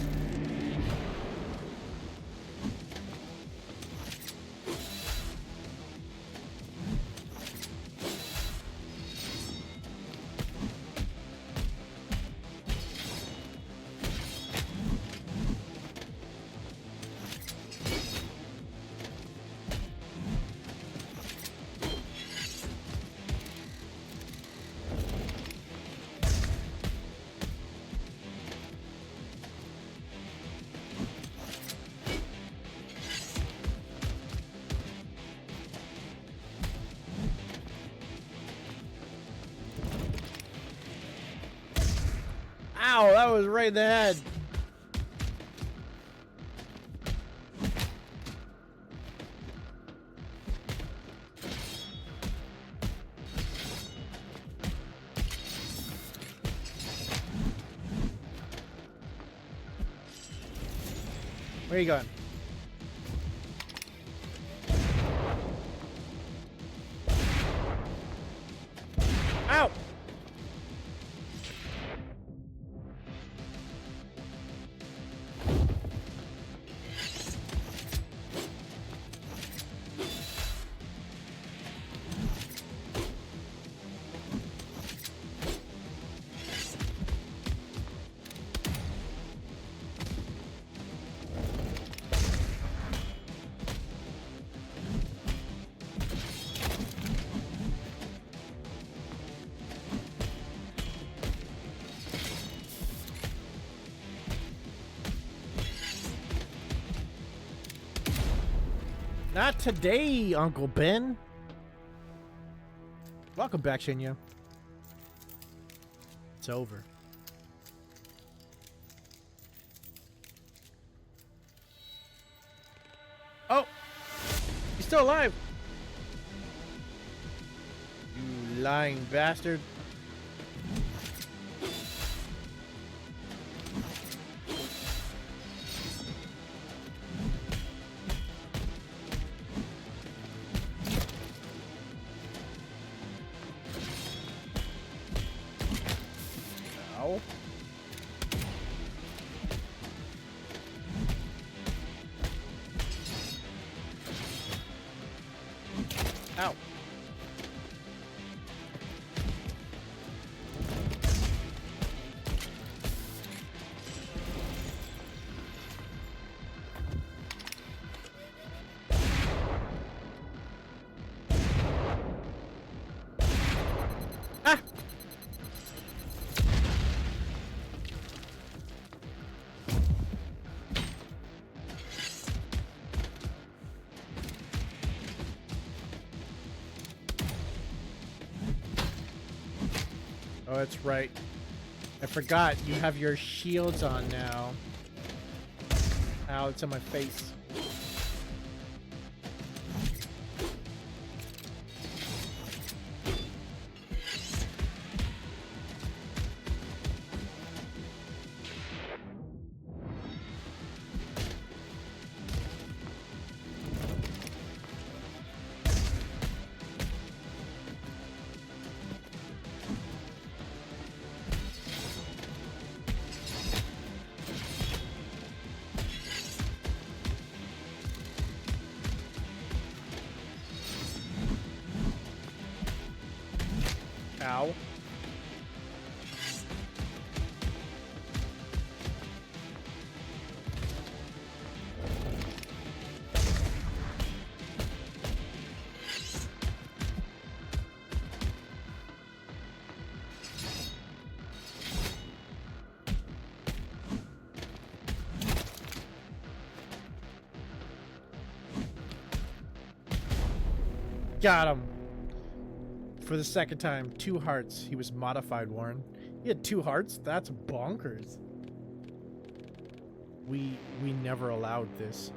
Speaker 1: Ow, that was right in the head. Where are you going? Ow! Not today, Uncle Ben. Welcome back, Shinya. It's over. Oh! He's still alive! You lying bastard. Ow. Ow. Ah! Oh, that's right. I forgot you have your shields on now. Ow, it's on my face. Ow. Got him. For the second time, 2 hearts. He was modified, Warren. He had 2 hearts? That's bonkers. We never allowed this.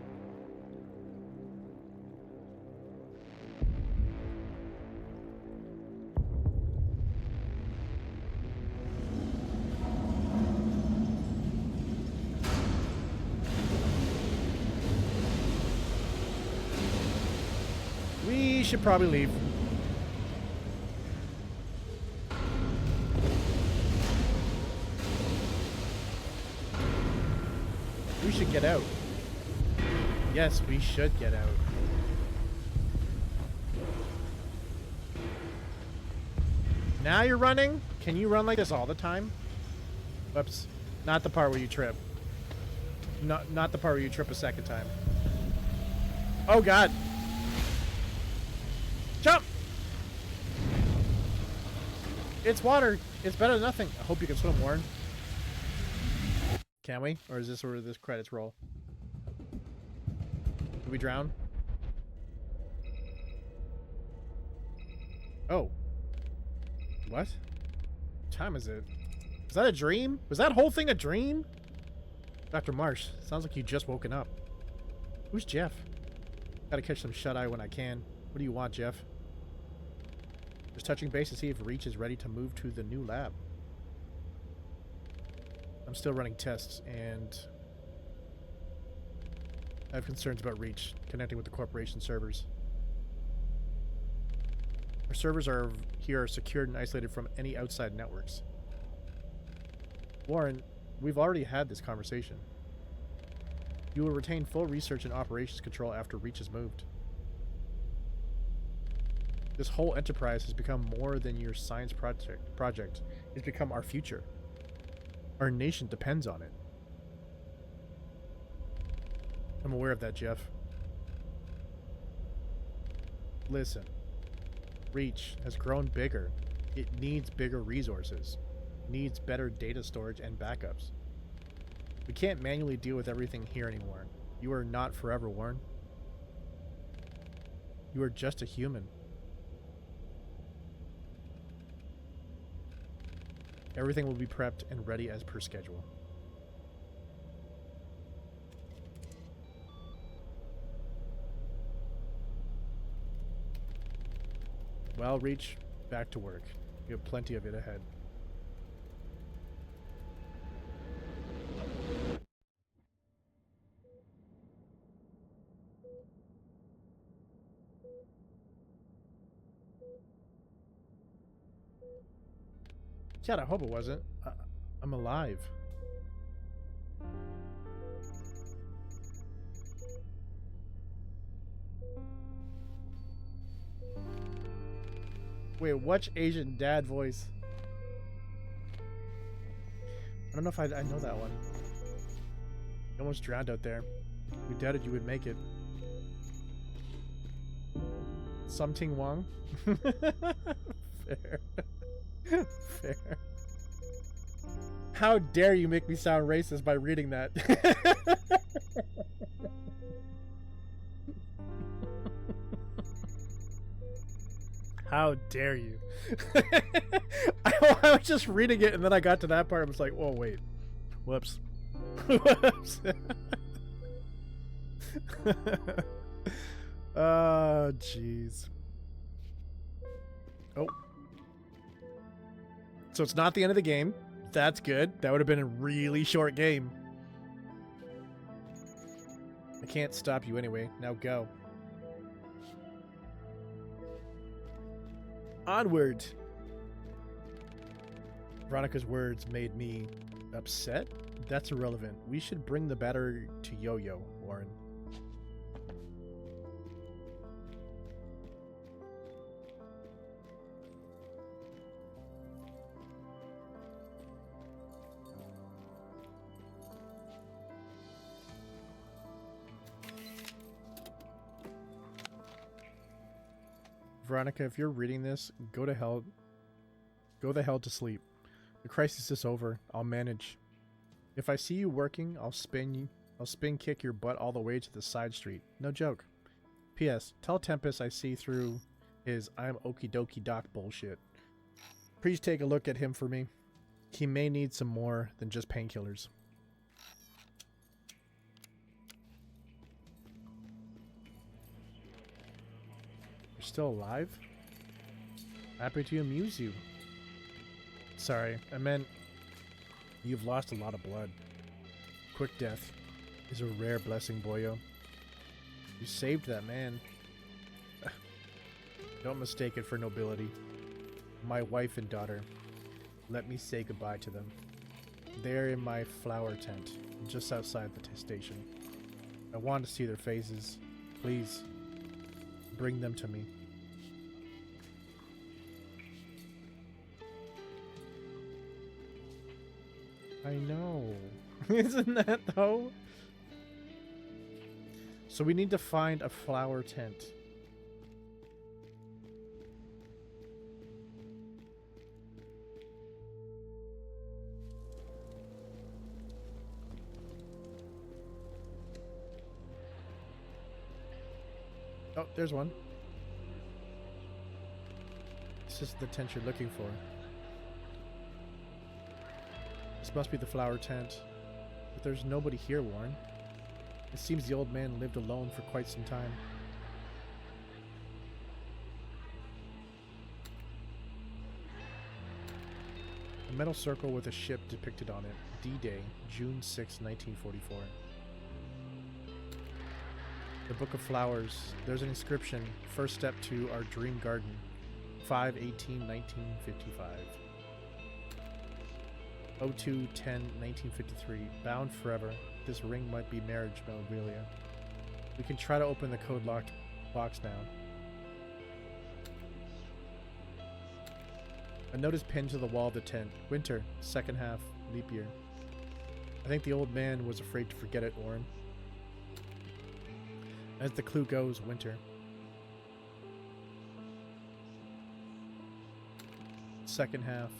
Speaker 1: We should probably leave. We should get out. Yes, we should get out. Now you're running? Can you run like this all the time? Whoops. Not the part where you trip. Not the part where you trip a second time. Oh god. Jump! It's water. It's better than nothing. I hope you can swim, Warren. Can we? Or is this where this credits roll? Did we drown? Oh. What? What time is it? Was that a dream? Was that whole thing a dream? Dr. Marsh, sounds like you just woken up. Who's Jeff? Gotta catch some shut-eye when I can. What do you want, Jeff? Just touching base to see if Reach is ready to move to the new lab. I'm still running tests, and I have concerns about Reach connecting with the corporation servers. Our servers here are secured and isolated from any outside networks. Warren, we've already had this conversation. You will retain full research and operations control after Reach is moved. This whole enterprise has become more than your science project. It's become our future. Our nation depends on it. I'm aware of that, Jeff. Listen. Reach has grown bigger. It needs bigger resources. It needs better data storage and backups. We can't manually deal with everything here anymore. You are not forever, Warren. You are just a human. Everything will be prepped and ready as per schedule. Well, Reach, back to work. You have plenty of it ahead. God, I hope it wasn't. I'm alive. Wait, watch Asian dad voice. I don't know if I know that one. You almost drowned out there. We doubted you would make it. Something Wong? Fair. Fair. How dare you make me sound racist by reading that? How dare you? I was just reading it and then I got to that part and was like, oh wait. Whoops. Whoops. Oh, jeez. Oh. So it's not the end of the game. That's good. That would have been a really short game. I can't stop you anyway. Now go. Onward. Veronica's words made me upset. That's irrelevant. We should bring the battery to Yo-Yo, Warren. Veronica, if you're reading this, go to hell. Go the hell to sleep. The crisis is over. I'll manage. If I see you working, I'll spin kick your butt all the way to the side street. No joke. P.S. Tell Tempest I see through his I'm okie dokie doc bullshit. Please take a look at him for me. He may need some more than just painkillers. You're still alive? Happy to amuse you. Sorry, I meant you've lost a lot of blood. Quick death is a rare blessing, boyo. You saved that man. Don't mistake it for nobility. My wife and daughter. Let me say goodbye to them. They're in my flower tent, just outside the station. I want to see their faces. Please, bring them to me. I know. Isn't that though? So we need to find a flower tent. Oh, there's one. This is the tent you're looking for. This must be the flower tent. But there's nobody here, Warren. It seems the old man lived alone for quite some time. A metal circle with a ship depicted on it. D-Day, June 6, 1944. The Book of Flowers. There's an inscription. First step to our dream garden. 5/18/1955. 02/10/1953. Bound forever. This ring might be marriage memorabilia. We can try to open the code locked box now. A note is pinned to the wall of the tent. Winter, second half, leap year. I think the old man was afraid to forget it, Warren. As the clue goes, winter. Second half.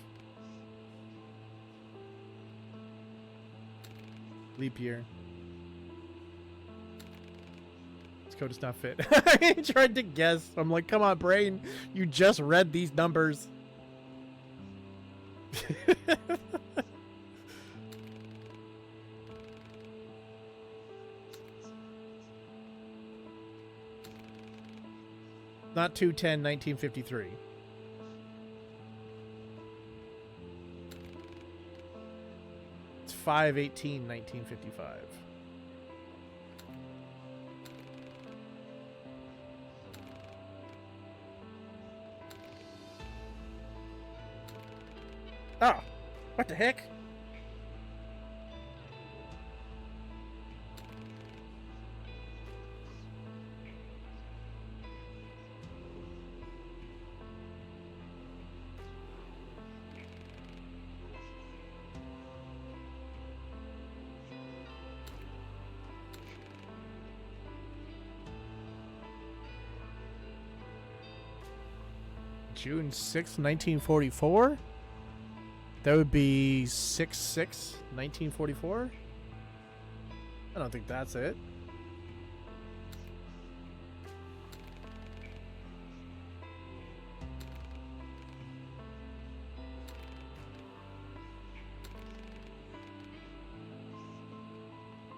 Speaker 1: Leap year. This code does not fit. I tried to guess. I'm like, come on, brain. You just read these numbers. Not 2/10/1953. It's 5/18/1955. Oh, what the heck? June 6th, 1944? That would be 6/6/1944? I don't think that's it.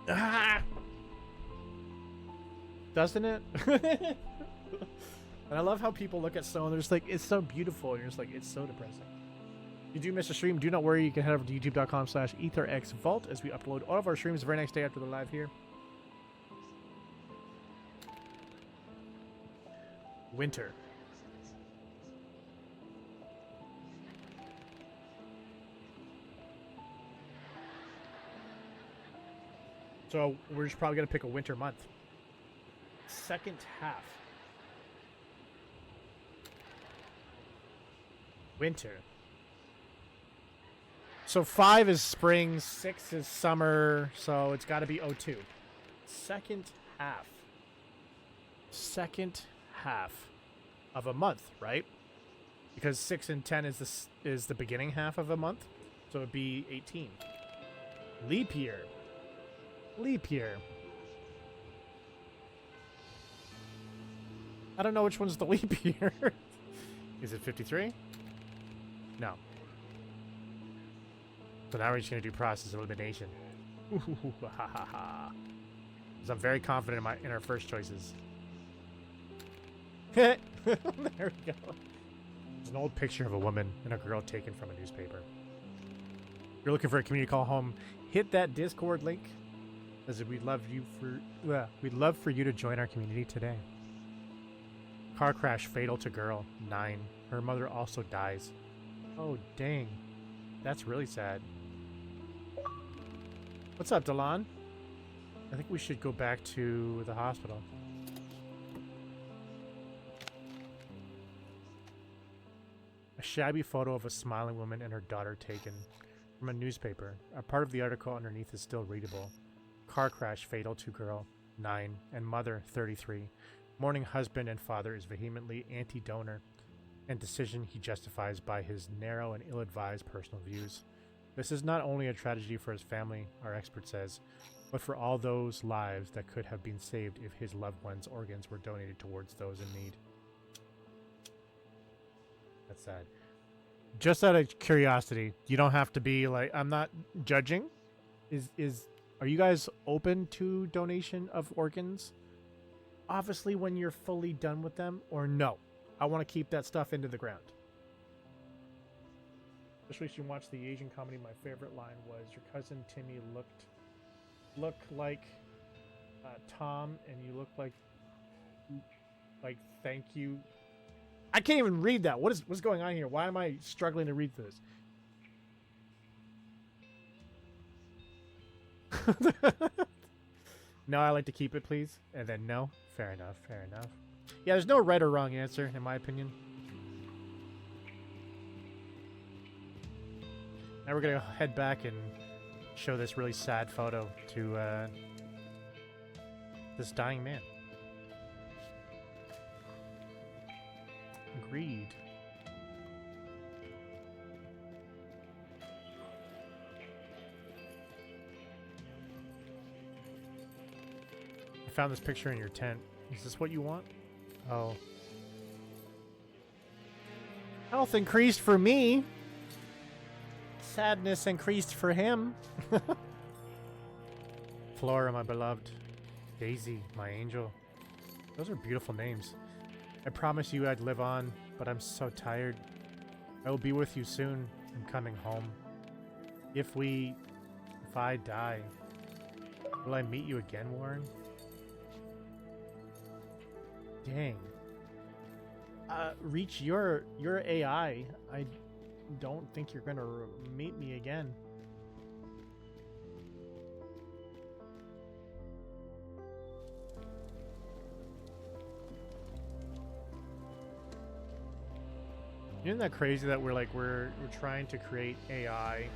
Speaker 1: Ah! Doesn't it? And I love how people look at snow and they're just like, it's so beautiful. And you're just like, it's so depressing. If you do miss a stream, do not worry. You can head over to youtube.com/ETHERxVault as we upload all of our streams the very next day after the live here. Winter. So we're just probably going to pick a winter month. Second half. Winter. So 5 is spring, 6 is summer, so it's got to be 02. Second half. Second half of a month, right? Because 6 and 10 is the beginning half of a month, so it'd be 18. Leap year. Leap year. I don't know which one's the leap year. Is it 53? No. So now we're just going to do process elimination. Because I'm very confident in our first choices. There we go. There's an old picture of a woman and a girl taken from a newspaper. If you're looking for a community call home, hit that Discord link. As we'd love for you to join our community today. Car crash fatal to girl, 9. Her mother also dies. Oh, dang. That's really sad. What's up, Delon? I think we should go back to the hospital. A shabby photo of a smiling woman and her daughter taken from a newspaper. A part of the article underneath is still readable. Car crash fatal to girl, 9, and mother, 33. Mourning husband and father is vehemently anti-donor, and decision he justifies by his narrow and ill-advised personal views. This is not only a tragedy for his family, our expert says, but for all those lives that could have been saved if his loved ones' organs were donated towards those in need. That's sad. Just out of curiosity, you don't have to be like, I'm not judging. Are you guys open to donation of organs? Obviously when you're fully done with them, or no? I want to keep that stuff into the ground. Especially if you watch the Asian comedy, my favorite line was, your cousin Timmy looked like Tom, and you look like thank you. I can't even read that. What's going on here? Why am I struggling to read this? No, I like to keep it, please. And then no. Fair enough. Fair enough. Yeah, there's no right or wrong answer, in my opinion. Now we're going to head back and show this really sad photo to this dying man. Agreed. I found this picture in your tent. Is this what you want? Oh. Health increased for me. Sadness increased for him. Flora, my beloved. Daisy, my angel. Those are beautiful names. I promised you I'd live on, but I'm so tired. I will be with you soon. I'm coming home. If I die, will I meet you again, Warren? Dang. Reach your AI. I don't think you're gonna meet me again. Isn't that crazy that we're trying to create AI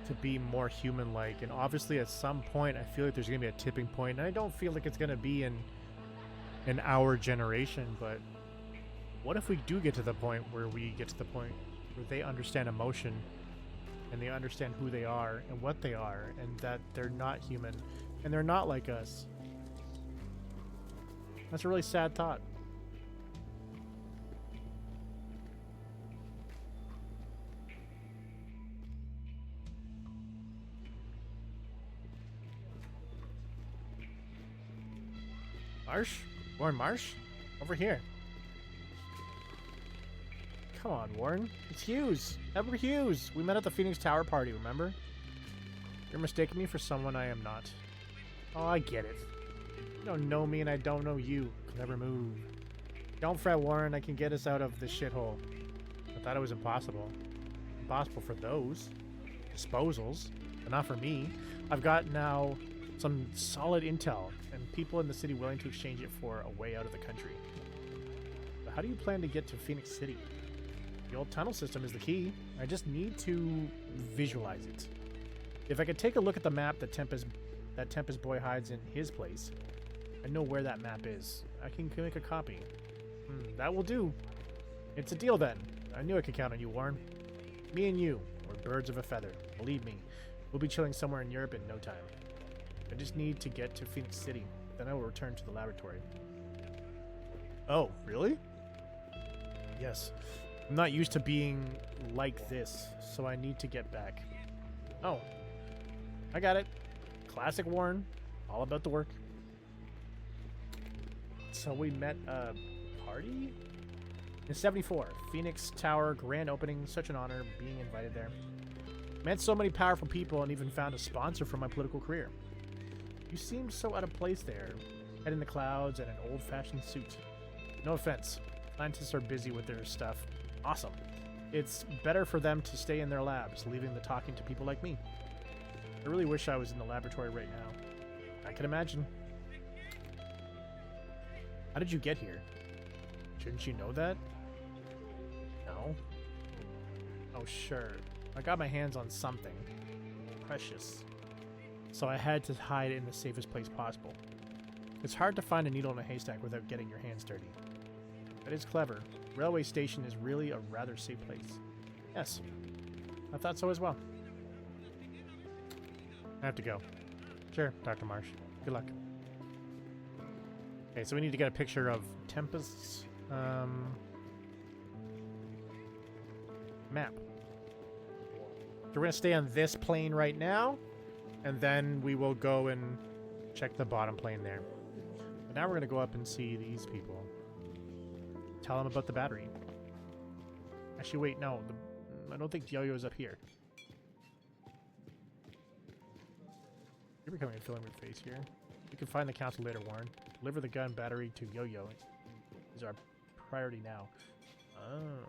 Speaker 1: to be more human-like, and obviously at some point I feel like there's gonna be a tipping point, and I don't feel like it's gonna be in our generation, but what if we do get to the point where they understand emotion and they understand who they are and what they are, and that they're not human and they're not like us? That's a really sad thought. Marsh? Warren Marsh? Over here. Come on, Warren. It's Hughes. Edward Hughes. We met at the Phoenix Tower party, remember? You're mistaking me for someone I am not. Oh, I get it. You don't know me and I don't know you. Clever move. Don't fret, Warren. I can get us out of this shithole. I thought it was impossible. Impossible for those disposals, but not for me. I've got now some solid intel and people in the city willing to exchange it for a way out of the country. But how do you plan to get to Phoenix City? The old tunnel system is the key. I just need to visualize it. If I could take a look at the map that Tempest boy hides in his place, I know where that map is. I can make a copy. That will do. It's a deal then. I knew I could count on you, Warren. Me and you, we're birds of a feather. Believe me, we'll be chilling somewhere in Europe in no time. I just need to get to Phoenix City. Then I will return to the laboratory. Oh, really? Yes. I'm not used to being like this, so I need to get back. Oh. I got it. Classic Warren. All about the work. So we met a party? In 74. Phoenix Tower grand opening. Such an honor being invited there. Met so many powerful people and even found a sponsor for my political career. You seemed so out of place there, head in the clouds and an old-fashioned suit. No offense, scientists are busy with their stuff. Awesome. It's better for them to stay in their labs, leaving the talking to people like me. I really wish I was in the laboratory right now. I can imagine. How did you get here? Shouldn't you know that? No. Oh, sure. I got my hands on something. Precious. So I had to hide in the safest place possible. It's hard to find a needle in a haystack without getting your hands dirty. That is clever. Railway station is really a rather safe place. Yes, I thought so as well. I have to go. Sure, Dr. Marsh. Good luck. Okay, so we need to get a picture of Tempest's map. So we're going to stay on this plane right now, and then we will go and check the bottom plane there. But now we're going to go up and see these people. Tell them about the battery. Actually, wait, no. I don't think Yo-Yo is up here. You're becoming a filling your face here. You can find the council later, Warren. Deliver the gun battery to Yo-Yo. Is our priority now. Oh.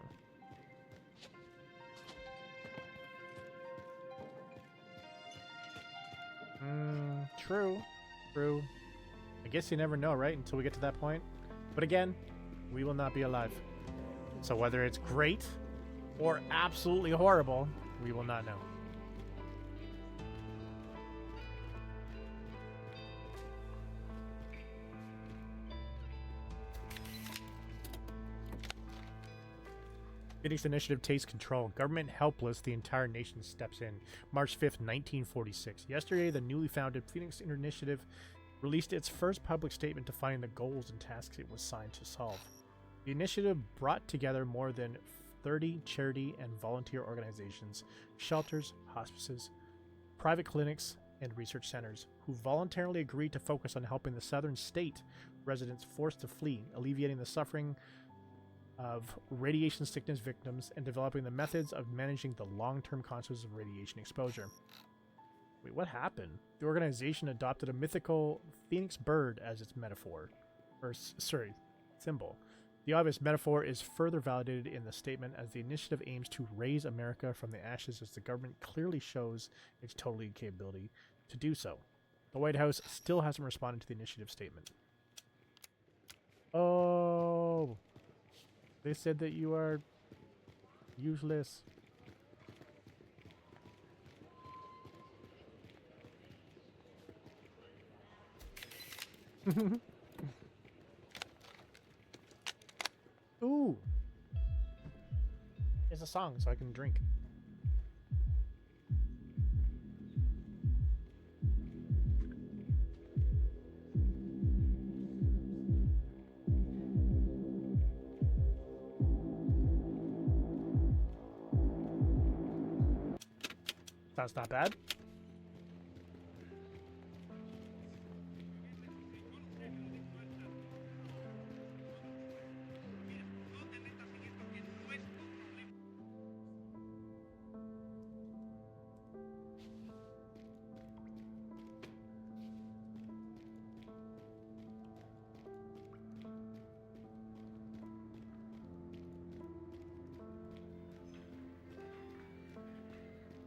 Speaker 1: True. True. I guess you never know, right? Until we get to that point. But again, we will not be alive. So whether it's great or absolutely horrible, we will not know. Phoenix Initiative takes control. Government helpless, the entire nation steps in. March 5th, 1946. Yesterday, the newly founded Phoenix Initiative released its first public statement defining the goals and tasks it was signed to solve. The initiative brought together more than 30 charity and volunteer organizations, shelters, hospices, private clinics, and research centers, who voluntarily agreed to focus on helping the southern state residents forced to flee, alleviating the suffering of radiation sickness victims, and developing the methods of managing the long-term consequences of radiation exposure. Wait, what happened? The organization adopted a mythical phoenix bird as its metaphor. Symbol. The obvious metaphor is further validated in the statement as the initiative aims to raise America from the ashes as the government clearly shows its total incapability to do so. The White House still hasn't responded to the initiative statement. Oh... They said that you are useless. Ooh. It's a song, so I can drink. That's not bad.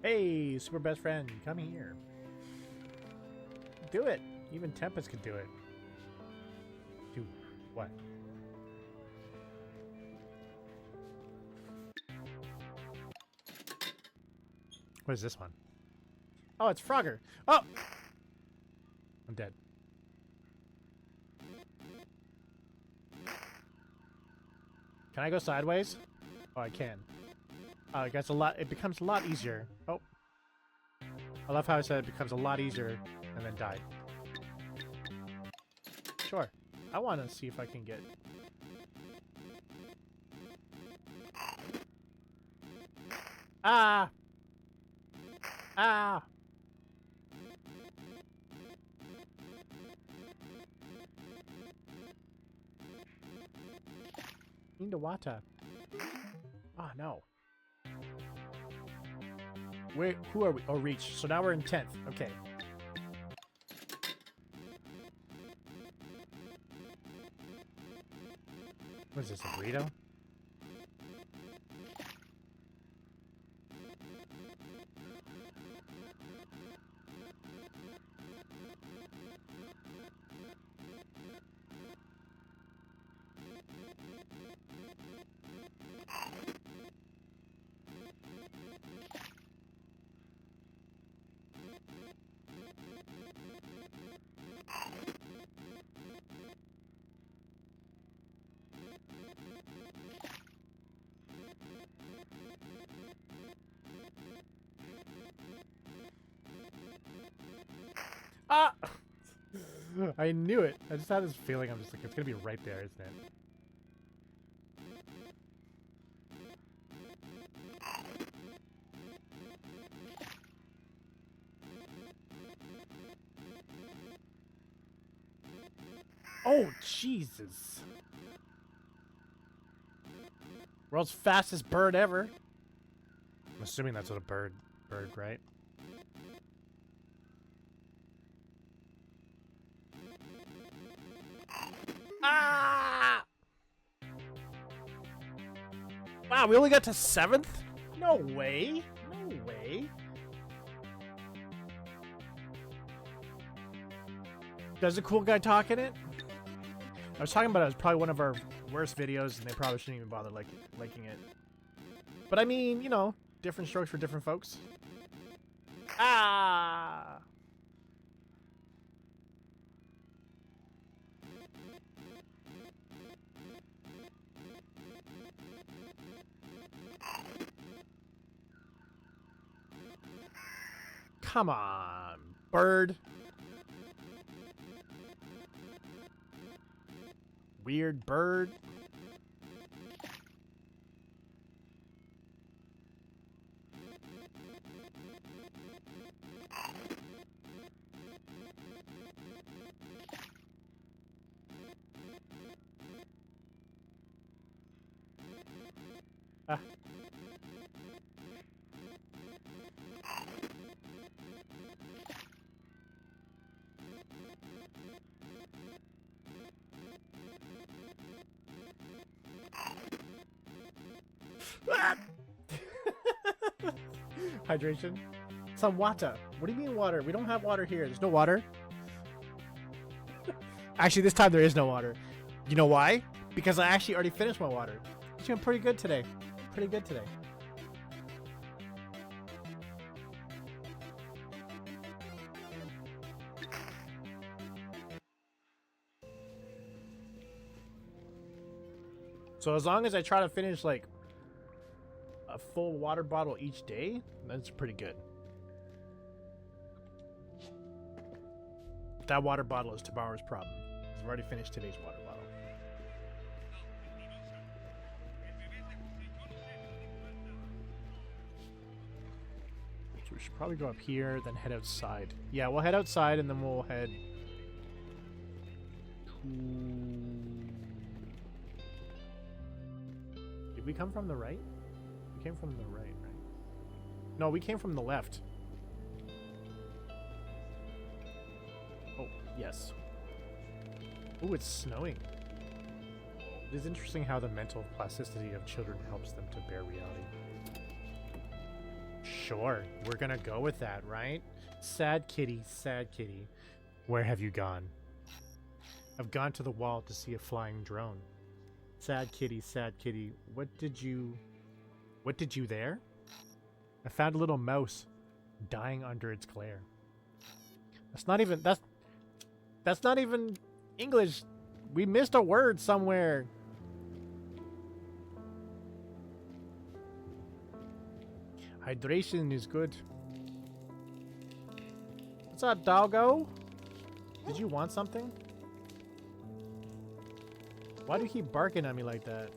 Speaker 1: Hey, super best friend, come here. Do it. Even Tempest could do it. Do what? What is this one? Oh, it's Frogger. Oh! I'm dead. Can I go sideways? Oh, I can. Oh, it gets a lot. It becomes a lot easier. Oh, I love how I said it becomes a lot easier, and then died. Sure, I want to see if I can get. Ah! Ah! Into water. Ah, no. Wait, who are we? Oh, reach. So now we're in 10th. Okay. What is this, a burrito? Ah! I knew it. I just had this feeling. I'm just like, it's gonna be right there, isn't it? Oh, Jesus. World's fastest bird ever. I'm assuming that's what a bird, right? Ah! Wow, we only got to 7th? No way. No way. There's a cool guy talking it? I was talking about it was probably one of our worst videos, and they probably shouldn't even bother liking it. But I mean, you know, different strokes for different folks. Ah! Come on, bird. Weird bird. Ah. Ah! Hydration. Some water. What do you mean water? We don't have water here. There's no water. Actually, this time there is no water. You know why? Because I actually already finished my water. It's been pretty good today. Pretty good today. So as long as I try to finish like a full water bottle each day, that's pretty good. That water bottle is tomorrow's problem. I've already finished today's water bottle. So we should probably go up here, then head outside. Yeah, we'll head outside and then we'll head to... Did we come from the right? We came from the right, right? No, we came from the left. Oh, yes. Ooh, it's snowing. It is interesting how the mental plasticity of children helps them to bear reality. Sure, we're gonna go with that, right? Sad kitty, sad kitty. Where have you gone? I've gone to the wall to see a flying drone. Sad kitty, what did you there? I found a little mouse dying under its glare. That's not even English. We missed a word somewhere. Hydration is good. What's up, doggo? Did you want something? Why do you keep barking at me like that?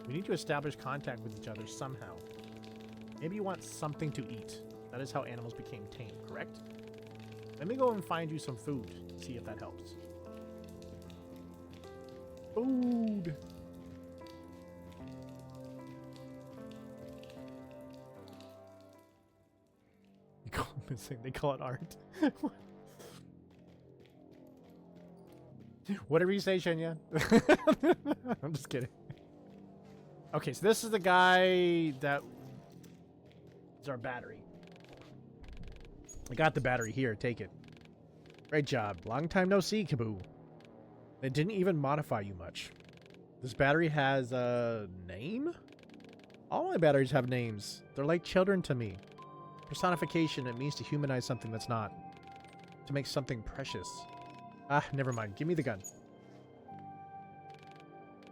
Speaker 1: We need to establish contact with each other somehow. Maybe you want something to eat. That is how animals became tame, correct? Let me go and find you some food. See if that helps. Food! You call it missing. They call it art. Whatever you say, Shenya. I'm just kidding. Okay, so this is the guy that is our battery. I got the battery here. Take it. Great job. Long time no see, Kaboo. It didn't even modify you much. This battery has a name? All my batteries have names. They're like children to me. Personification, it means to humanize something that's not. To make something precious. Ah, never mind. Give me the gun.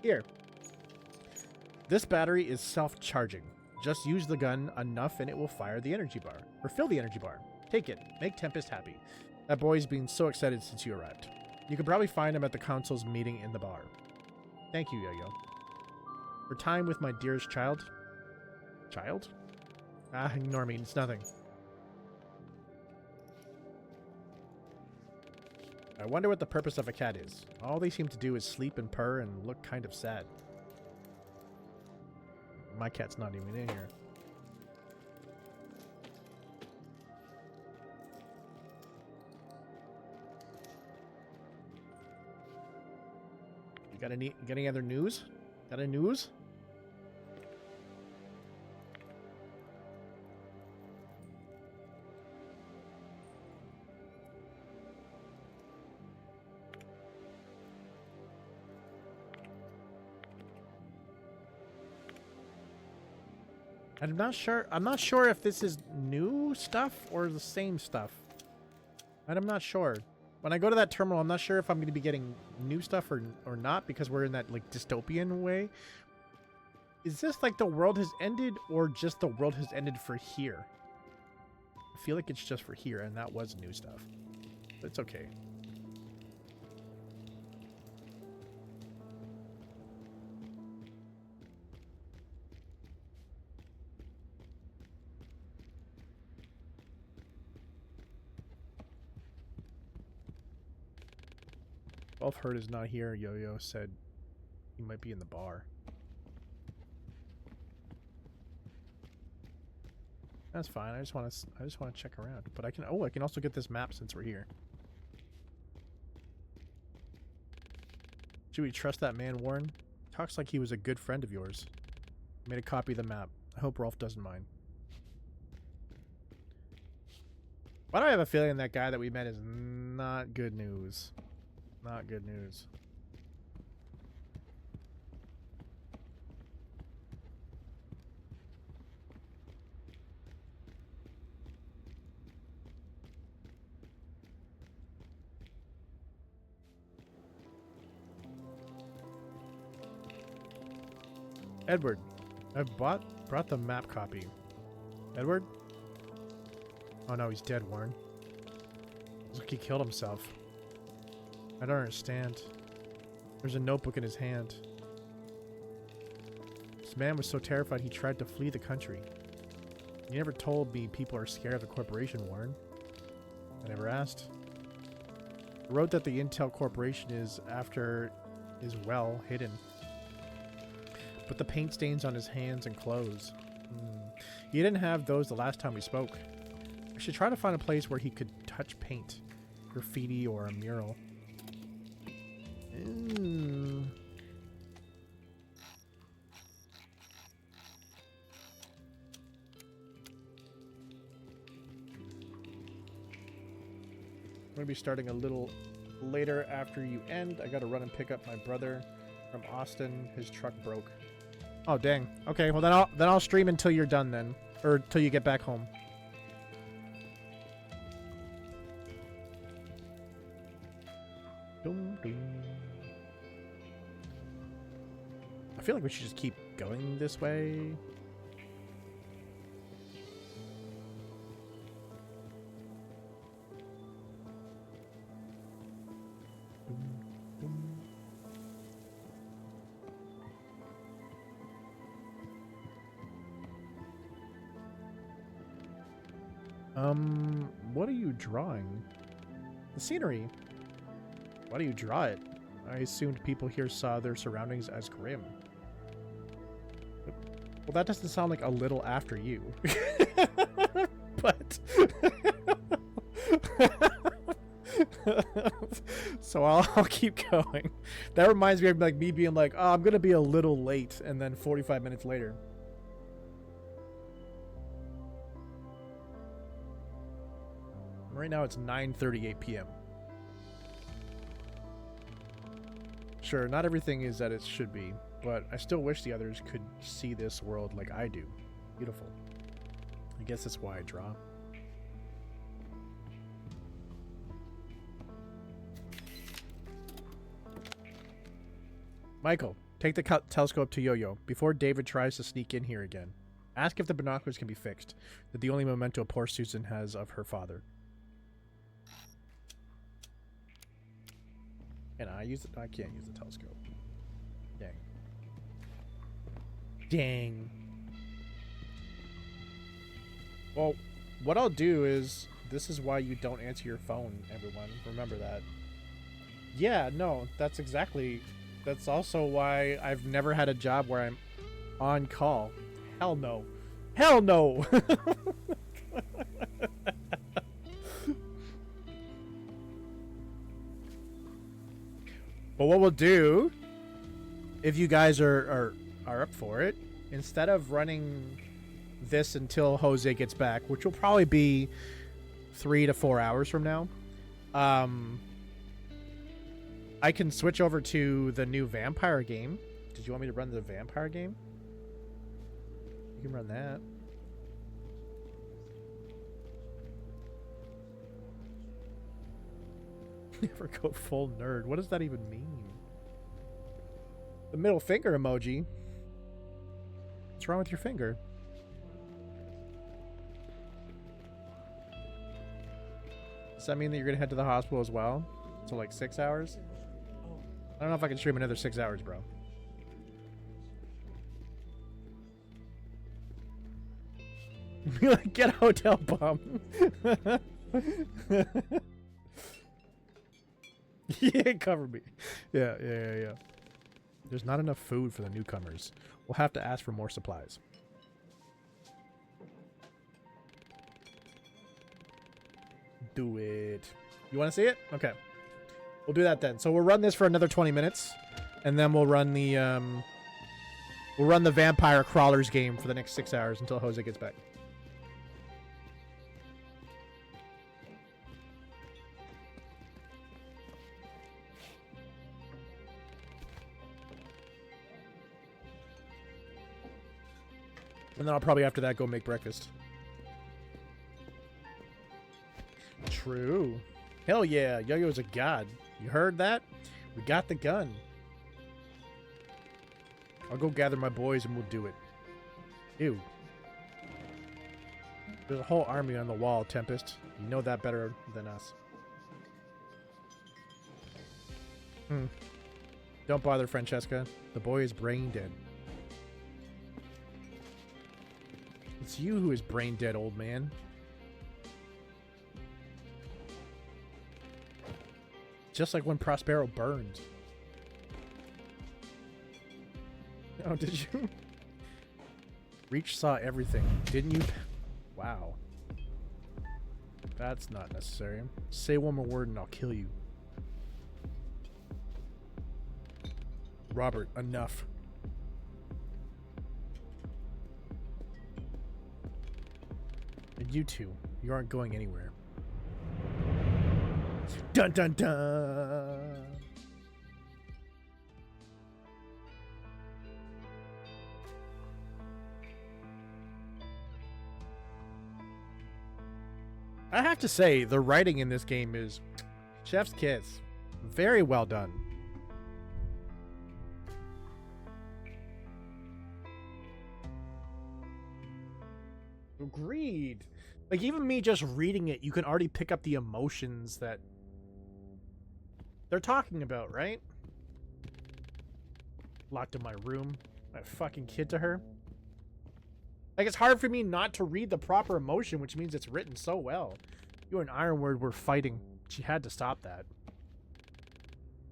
Speaker 1: Here. This battery is self-charging. Just use the gun enough and it will fire the energy bar. Or fill the energy bar. Take it. Make Tempest happy. That boy's been so excited since you arrived. You could probably find him at the council's meeting in the bar. Thank you, Yo-Yo. For time with my dearest child. Child? Ah, ignore me. It's nothing. I wonder what the purpose of a cat is. All they seem to do is sleep and purr and look kind of sad. My cat's not even in here. You got any other news? Got any news? I'm not sure if this is new stuff or the same stuff. I'm not sure. When I go to that terminal, I'm not sure if I'm going to be getting new stuff or not, because we're in that like dystopian way. Is this like the world has ended, or just the world has ended for here? I feel like it's just for here, and that was new stuff. But it's okay. Both Hurt is not here. Yo-Yo said he might be in the bar. That's fine. I just want to check around. But I can also get this map since we're here. Should we trust that man, Warren? Talks like he was a good friend of yours. I made a copy of the map. I hope Rolf doesn't mind. Why do I have a feeling that guy that we met is not good news? Not good news. Edward, I've brought the map copy. Edward? Oh no, he's dead, Warren. Looks like he killed himself. I don't understand. There's a notebook in his hand. This man was so terrified he tried to flee the country. You never told me people are scared of the corporation, Warren. I never asked. I wrote that the Intel Corporation is well hidden. But the paint stains on his hands and clothes. He didn't have those the last time we spoke. I should try to find a place where he could touch paint. Graffiti or a mural. I'm going to be starting a little later after you end. I got to run and pick up my brother from Austin. His truck broke. Oh, dang. Okay, well then I'll stream until you're done then. Or until you get back home. Dum, dum. I feel like we should just keep going this way. What are you drawing? The scenery. Why do you draw it? I assumed people here saw their surroundings as grim. Well, that doesn't sound like a little after you. But... so I'll keep going. That reminds me of like me being like, oh, I'm going to be a little late, and then 45 minutes later. Right now it's 9:38 p.m. Sure, not everything is that it should be, but I still wish the others could see this world like I do. Beautiful. I guess that's why I draw. Michael, take the telescope to Yo-Yo before David tries to sneak in here again. Ask if the binoculars can be fixed. They're the only memento poor Susan has of her father. Can I use it? I can't use the telescope. Dang. Dang. Well, what I'll do is... This is why you don't answer your phone, everyone. Remember that. Yeah, no, that's also why I've never had a job where I'm on call. Hell no. Hell no! But what we'll do, if you guys are up for it, instead of running this until Jose gets back, which will probably be 3 to 4 hours from now, I can switch over to the new vampire game. Did you want me to run the vampire game? You can run that. Never go full nerd. What does that even mean? The middle finger emoji. What's wrong with your finger? Does that mean that you're gonna head to the hospital as well? So like 6 hours? I don't know if I can stream another 6 hours, bro. Get a hotel bum. Yeah, cover me. Yeah. There's not enough food for the newcomers. We'll have to ask for more supplies. Do it. You want to see it? Okay. We'll do that then. So we'll run this for another 20 minutes, and then we'll run the vampire crawlers game for the next 6 hours until Jose gets back. And then I'll probably after that go make breakfast. True. Hell yeah, Yo-Yo's a god. You heard that? We got the gun. I'll go gather my boys and we'll do it. Ew. There's a whole army on the wall, Tempest. You know that better than us. Don't bother, Francesca. The boy is brain dead. It's you who is brain dead, old man. Just like when Prospero burned. Oh, did you? Reach saw everything, didn't you? Wow. That's not necessary. Say one more word and I'll kill you. Robert, enough. And you two, you aren't going anywhere. Dun dun dun! I have to say, the writing in this game is chef's kiss. Very well done. Agreed. Like, even me just reading it, you can already pick up the emotions that they're talking about, right? Locked in my room. My fucking kid to her. Like, it's hard for me not to read the proper emotion, which means it's written so well. You and Ironward were fighting. She had to stop that.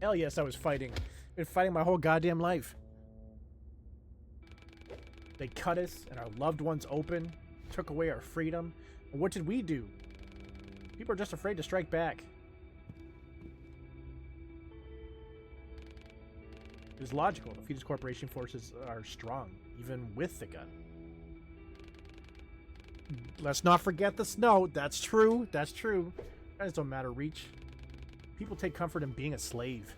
Speaker 1: Hell yes, I was fighting. I've been fighting my whole goddamn life. They cut us and our loved ones open, took away our freedom. And what did we do? People are just afraid to strike back. It was logical. The Fetus Corporation forces are strong, even with the gun. Let's not forget the snow. That's true. That's true. Guys don't matter, Reach. People take comfort in being a slave.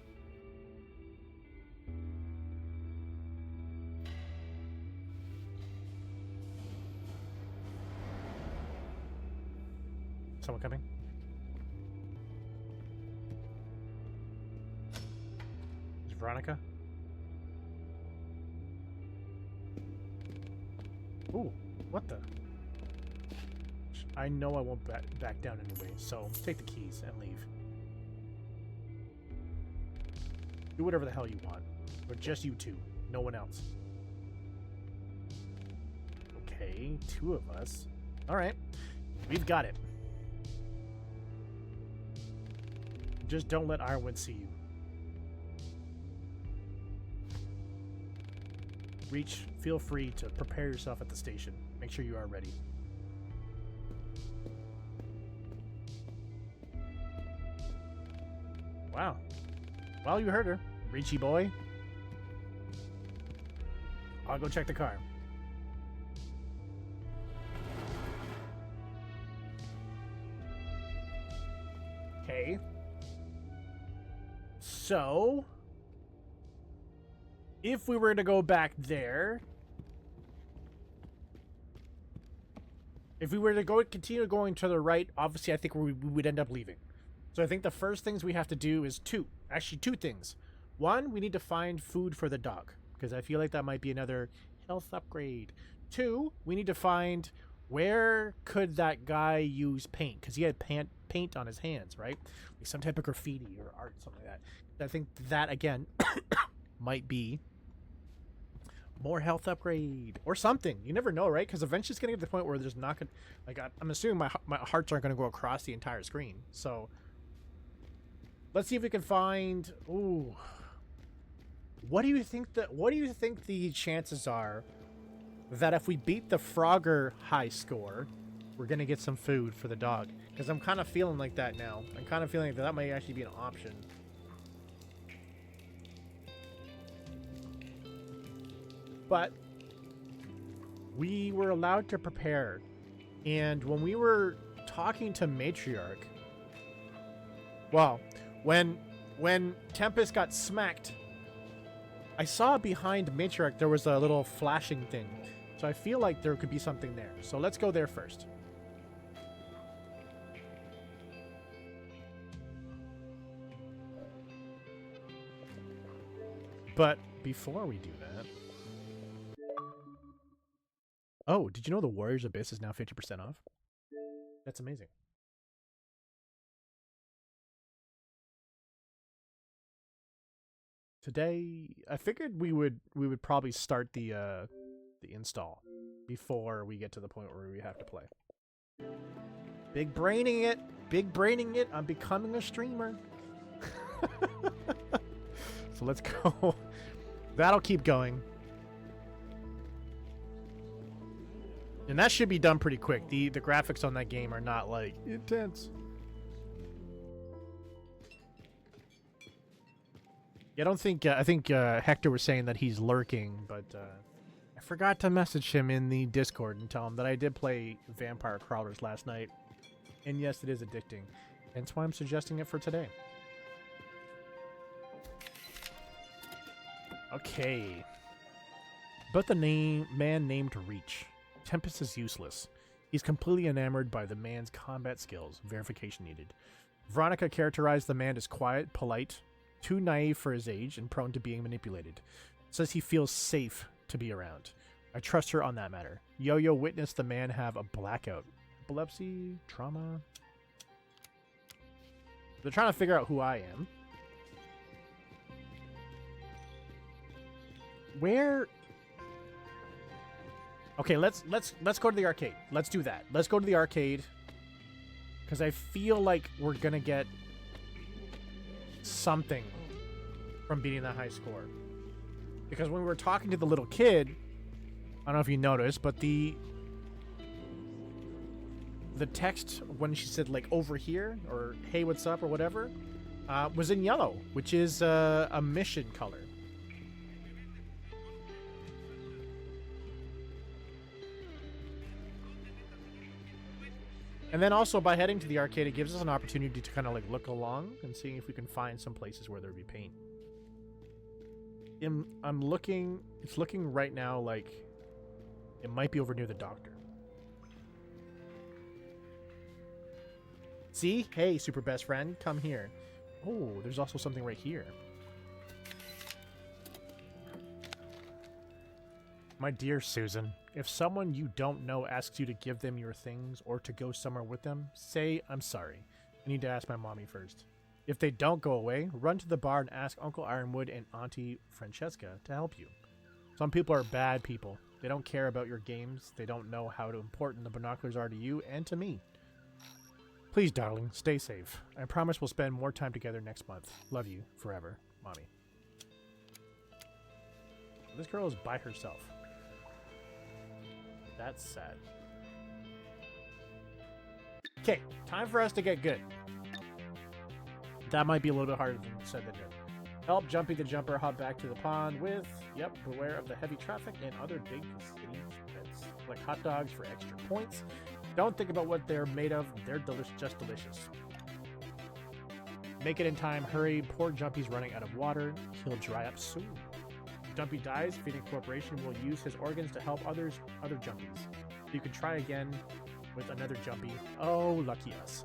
Speaker 1: Someone coming? Is Veronica? Ooh, what the? I know I won't back down anyway, so take the keys and leave. Do whatever the hell you want. But just you two. No one else. Okay, 2 of us. Alright. We've got it. Just don't let Ironwind see you. Reach, feel free to prepare yourself at the station. Make sure you are ready. Wow. Well, you heard her. Reachy boy. I'll go check the car. Okay. So, if we were to go back there, if we were to continue going to the right, obviously I think we would end up leaving. So I think the first things we have to do is two things. One, we need to find food for the dog, because I feel like that might be another health upgrade. Two, we need to find where could that guy use paint, because he had paint on his hands, right? Like some type of graffiti or art, something like that. I think that, again, might be more health upgrade or something. You never know, right? Because eventually it's going to get to the point where there's not going to... Like, I'm assuming my hearts aren't going to go across the entire screen. So, let's see if we can find... Ooh. What do you think the chances are that if we beat the Frogger high score, we're going to get some food for the dog? Because I'm kind of feeling like that now. I'm kind of feeling like that might actually be an option. But we were allowed to prepare. And when we were talking to Matriarch, well, when Tempest got smacked, I saw behind Matriarch there was a little flashing thing. So I feel like there could be something there. So let's go there first. But before we do that... Oh, did you know the Warriors Abyss is now 50% off? That's amazing. Today, I figured we would probably start the install before we get to the point where we have to play. Big braining it. I'm becoming a streamer. So let's go. That'll keep going. And that should be done pretty quick. The graphics on that game are not, like, intense. Yeah, I don't think... I think Hector was saying that he's lurking, but I forgot to message him in the Discord and tell him that I did play Vampire Crawlers last night. And yes, it is addicting. Hence why I'm suggesting it for today. Okay. But the man named Reach. Tempest is useless. He's completely enamored by the man's combat skills. Verification needed. Veronica characterized the man as quiet, polite, too naive for his age, and prone to being manipulated. Says he feels safe to be around. I trust her on that matter. Yo-Yo witnessed the man have a blackout. Epilepsy? Trauma? They're trying to figure out who I am. Where... Okay, let's go to the arcade. Let's do that. Let's go to the arcade. Because I feel like we're going to get something from beating that high score. Because when we were talking to the little kid, I don't know if you noticed, but the text when she said, like, over here, or hey, what's up, or whatever, was in yellow, which is a mission color. And then also, by heading to the arcade, it gives us an opportunity to kind of, like, look along and seeing if we can find some places where there would be paint. I'm looking... It's looking right now like it might be over near the doctor. See? Hey, super best friend, come here. Oh, there's also something right here. My dear Susan, if someone you don't know asks you to give them your things or to go somewhere with them, say, I'm sorry. I need to ask my mommy first. If they don't go away, run to the bar and ask Uncle Ironwood and Auntie Francesca to help you. Some people are bad people. They don't care about your games. They don't know how important the binoculars are to you and to me. Please, darling, stay safe. I promise we'll spend more time together next month. Love you forever, Mommy. This girl is by herself. That's sad. Okay, time for us to get good. That might be a little bit harder than said than done. Help Jumpy the Jumper hop back to the pond with, yep, beware of the heavy traffic and other big city events, like hot dogs for extra points. Don't think about what they're made of. They're just delicious. Make it in time. Hurry. Poor Jumpy's running out of water. He'll dry up soon. If Jumpy dies, Feeding Corporation will use his organs to help other Jumpies. You can try again with another Jumpy. Oh, lucky us.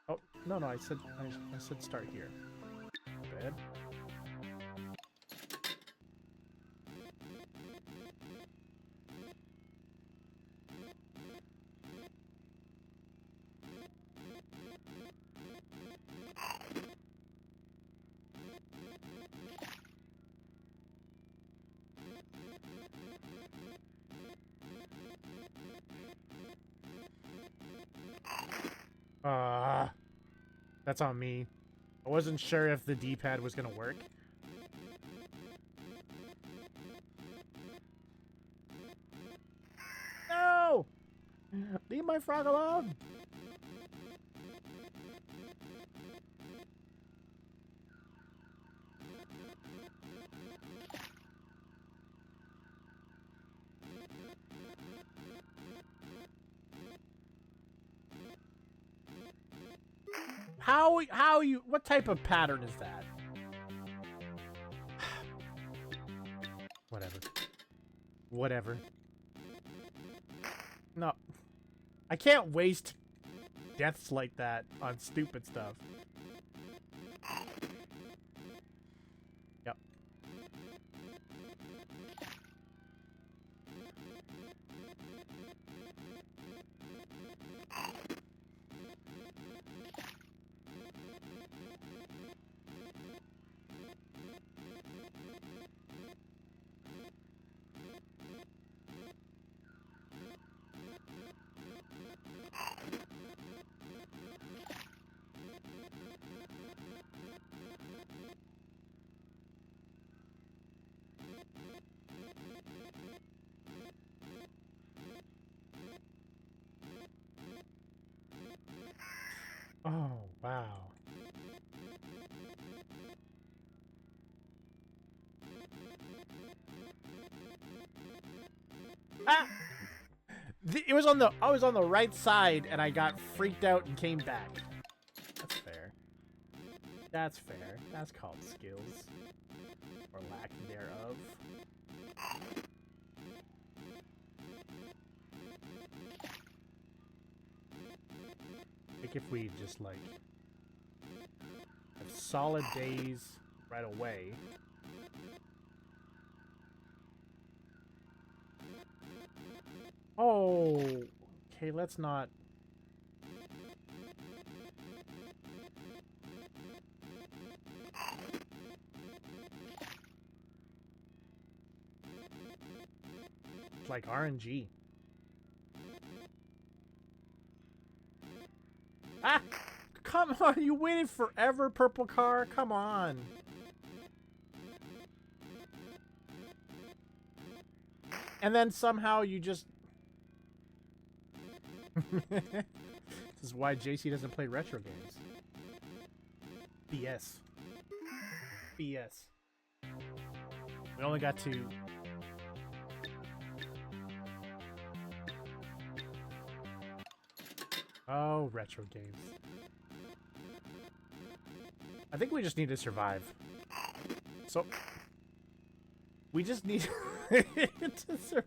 Speaker 1: Oh, no, I said start here. Bad. That's on me. I wasn't sure if the D-pad was gonna work. No! Leave my frog alone! What type of pattern is that? Whatever. No. I can't waste deaths like that on stupid stuff. Yep. Oh, wow. Ah! I was on the right side and I got freaked out and came back. That's fair. That's fair. That's called skills. Or lack thereof. Like if we just like have solid days right away. Oh, okay, let's not. It's like RNG. Ah! Come on, you waited forever, purple car. Come on. And then somehow you just... This is why JC doesn't play retro games. BS. BS. We only got to... Oh, retro games. I think we just need to survive. So... We just need to survive.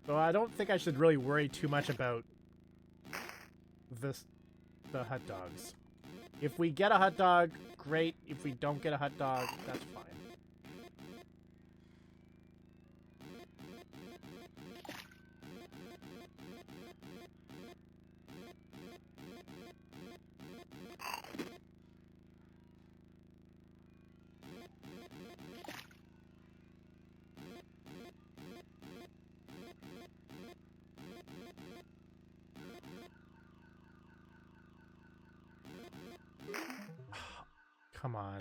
Speaker 1: So I don't think I should really worry too much about the hot dogs. If we get a hot dog, great. If we don't get a hot dog, that's fine. Come on.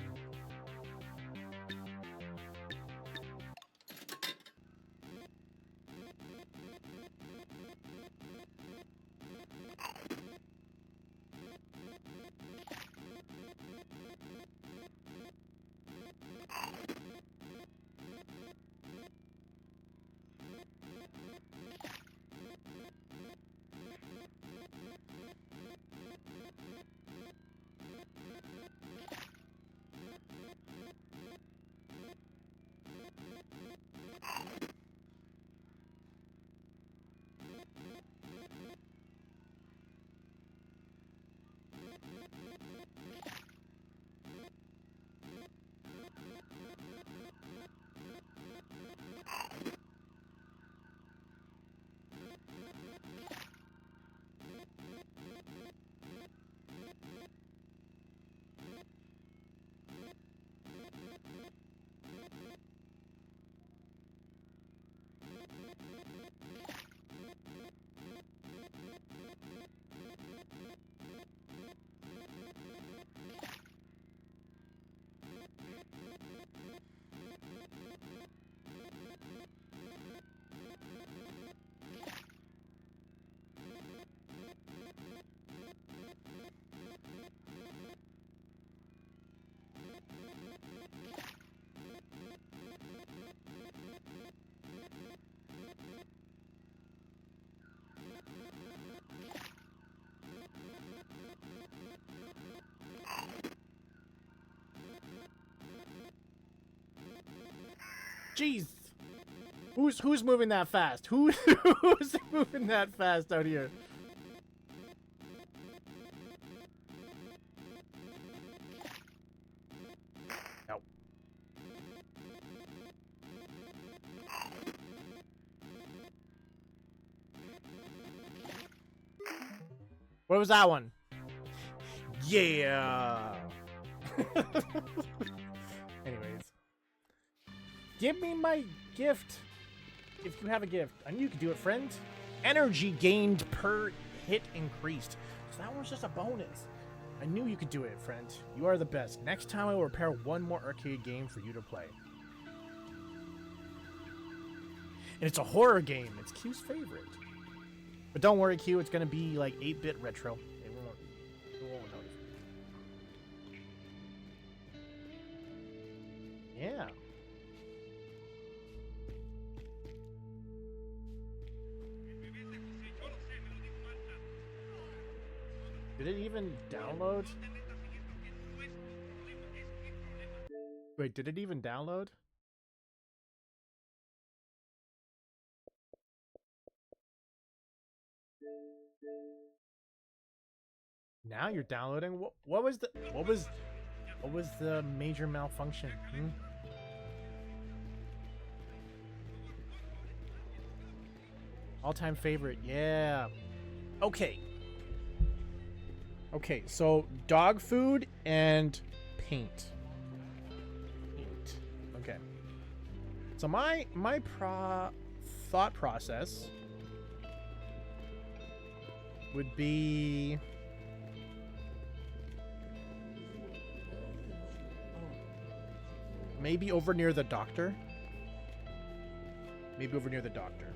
Speaker 1: Jeez. Who's moving that fast? Who's moving that fast out here? No. What was that one? Yeah. Anyways. Give me my gift. If you have a gift. I knew you could do it, friend. Energy gained per hit increased. So that one's just a bonus. I knew you could do it, friend. You are the best. Next time I will prepare one more arcade game for you to play. And it's a horror game. It's Q's favorite. But don't worry, Q. It's going to be like 8-bit retro. It won't notice. Yeah. Did it even download? Wait, did it even download? Now you're downloading. What was the major malfunction? All-time favorite. Yeah. Okay. Okay, so dog food and paint. Okay. So my thought process would be maybe over near the doctor. Maybe over near the doctor.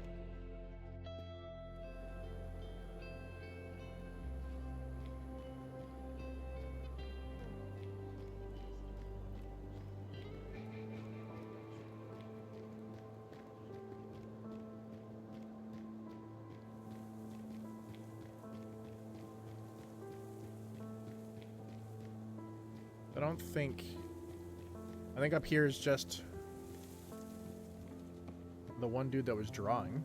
Speaker 1: I think up here is just the one dude that was drawing.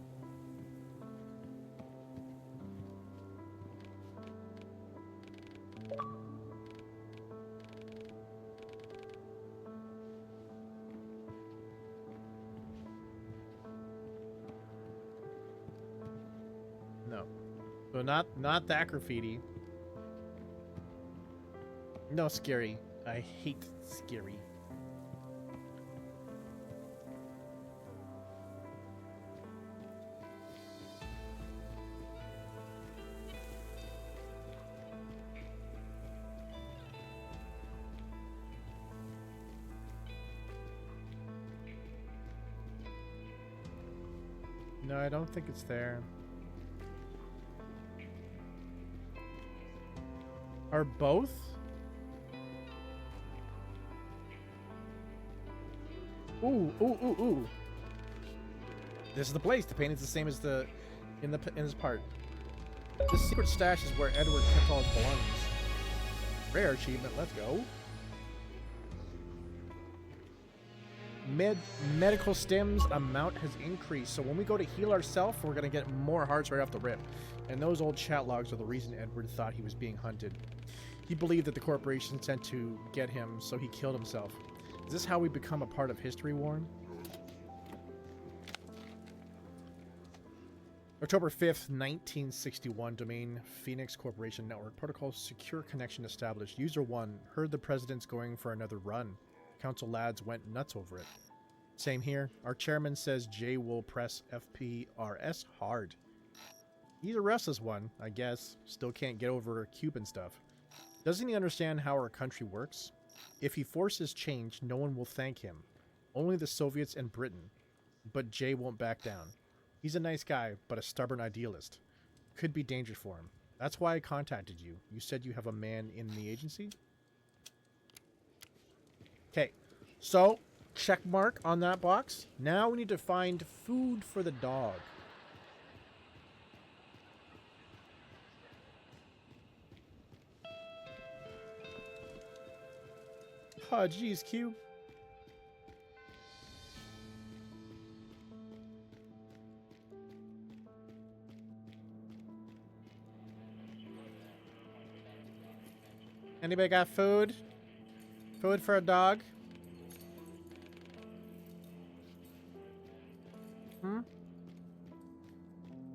Speaker 1: No. So not that graffiti. No, scary. I hate scary. No, I don't think it's there. Are both? Ooh, ooh, ooh, ooh. This is the place. The painting's the same as the in this part. This secret stash is where Edward kept all his belongings. Rare achievement. Let's go. Medical stims amount has increased, so when we go to heal ourselves, we're gonna get more hearts right off the rip. And those old chat logs are the reason Edward thought he was being hunted. He believed that the corporation sent to get him, so he killed himself. Is this how we become a part of history, Warren? October 5th, 1961, domain Phoenix Corporation Network. Protocol secure connection established. User 1 heard the president's going for another run. Council lads went nuts over it. Same here. Our chairman says Jay will press FPRS hard. He's a restless one, I guess. Still can't get over Cuban stuff. Doesn't he understand how our country works? If he forces change, no one will thank him. Only the Soviets and Britain. But Jay won't back down. He's a nice guy, but a stubborn idealist. Could be dangerous for him. That's why I contacted you. You said you have a man in the agency? Okay, so check mark on that box. Now we need to find food for the dog. Oh, geez, Q. Anybody got food? Food for a dog?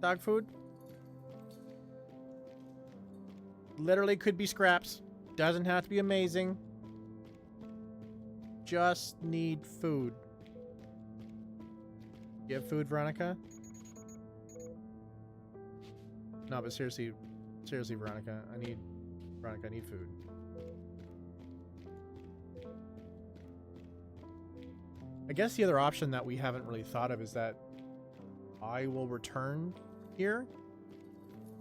Speaker 1: Dog food? Literally could be scraps. Doesn't have to be amazing. Just need food. You have food, Veronica? No, but seriously, Veronica, I need food. I guess the other option that we haven't really thought of is that I will return here.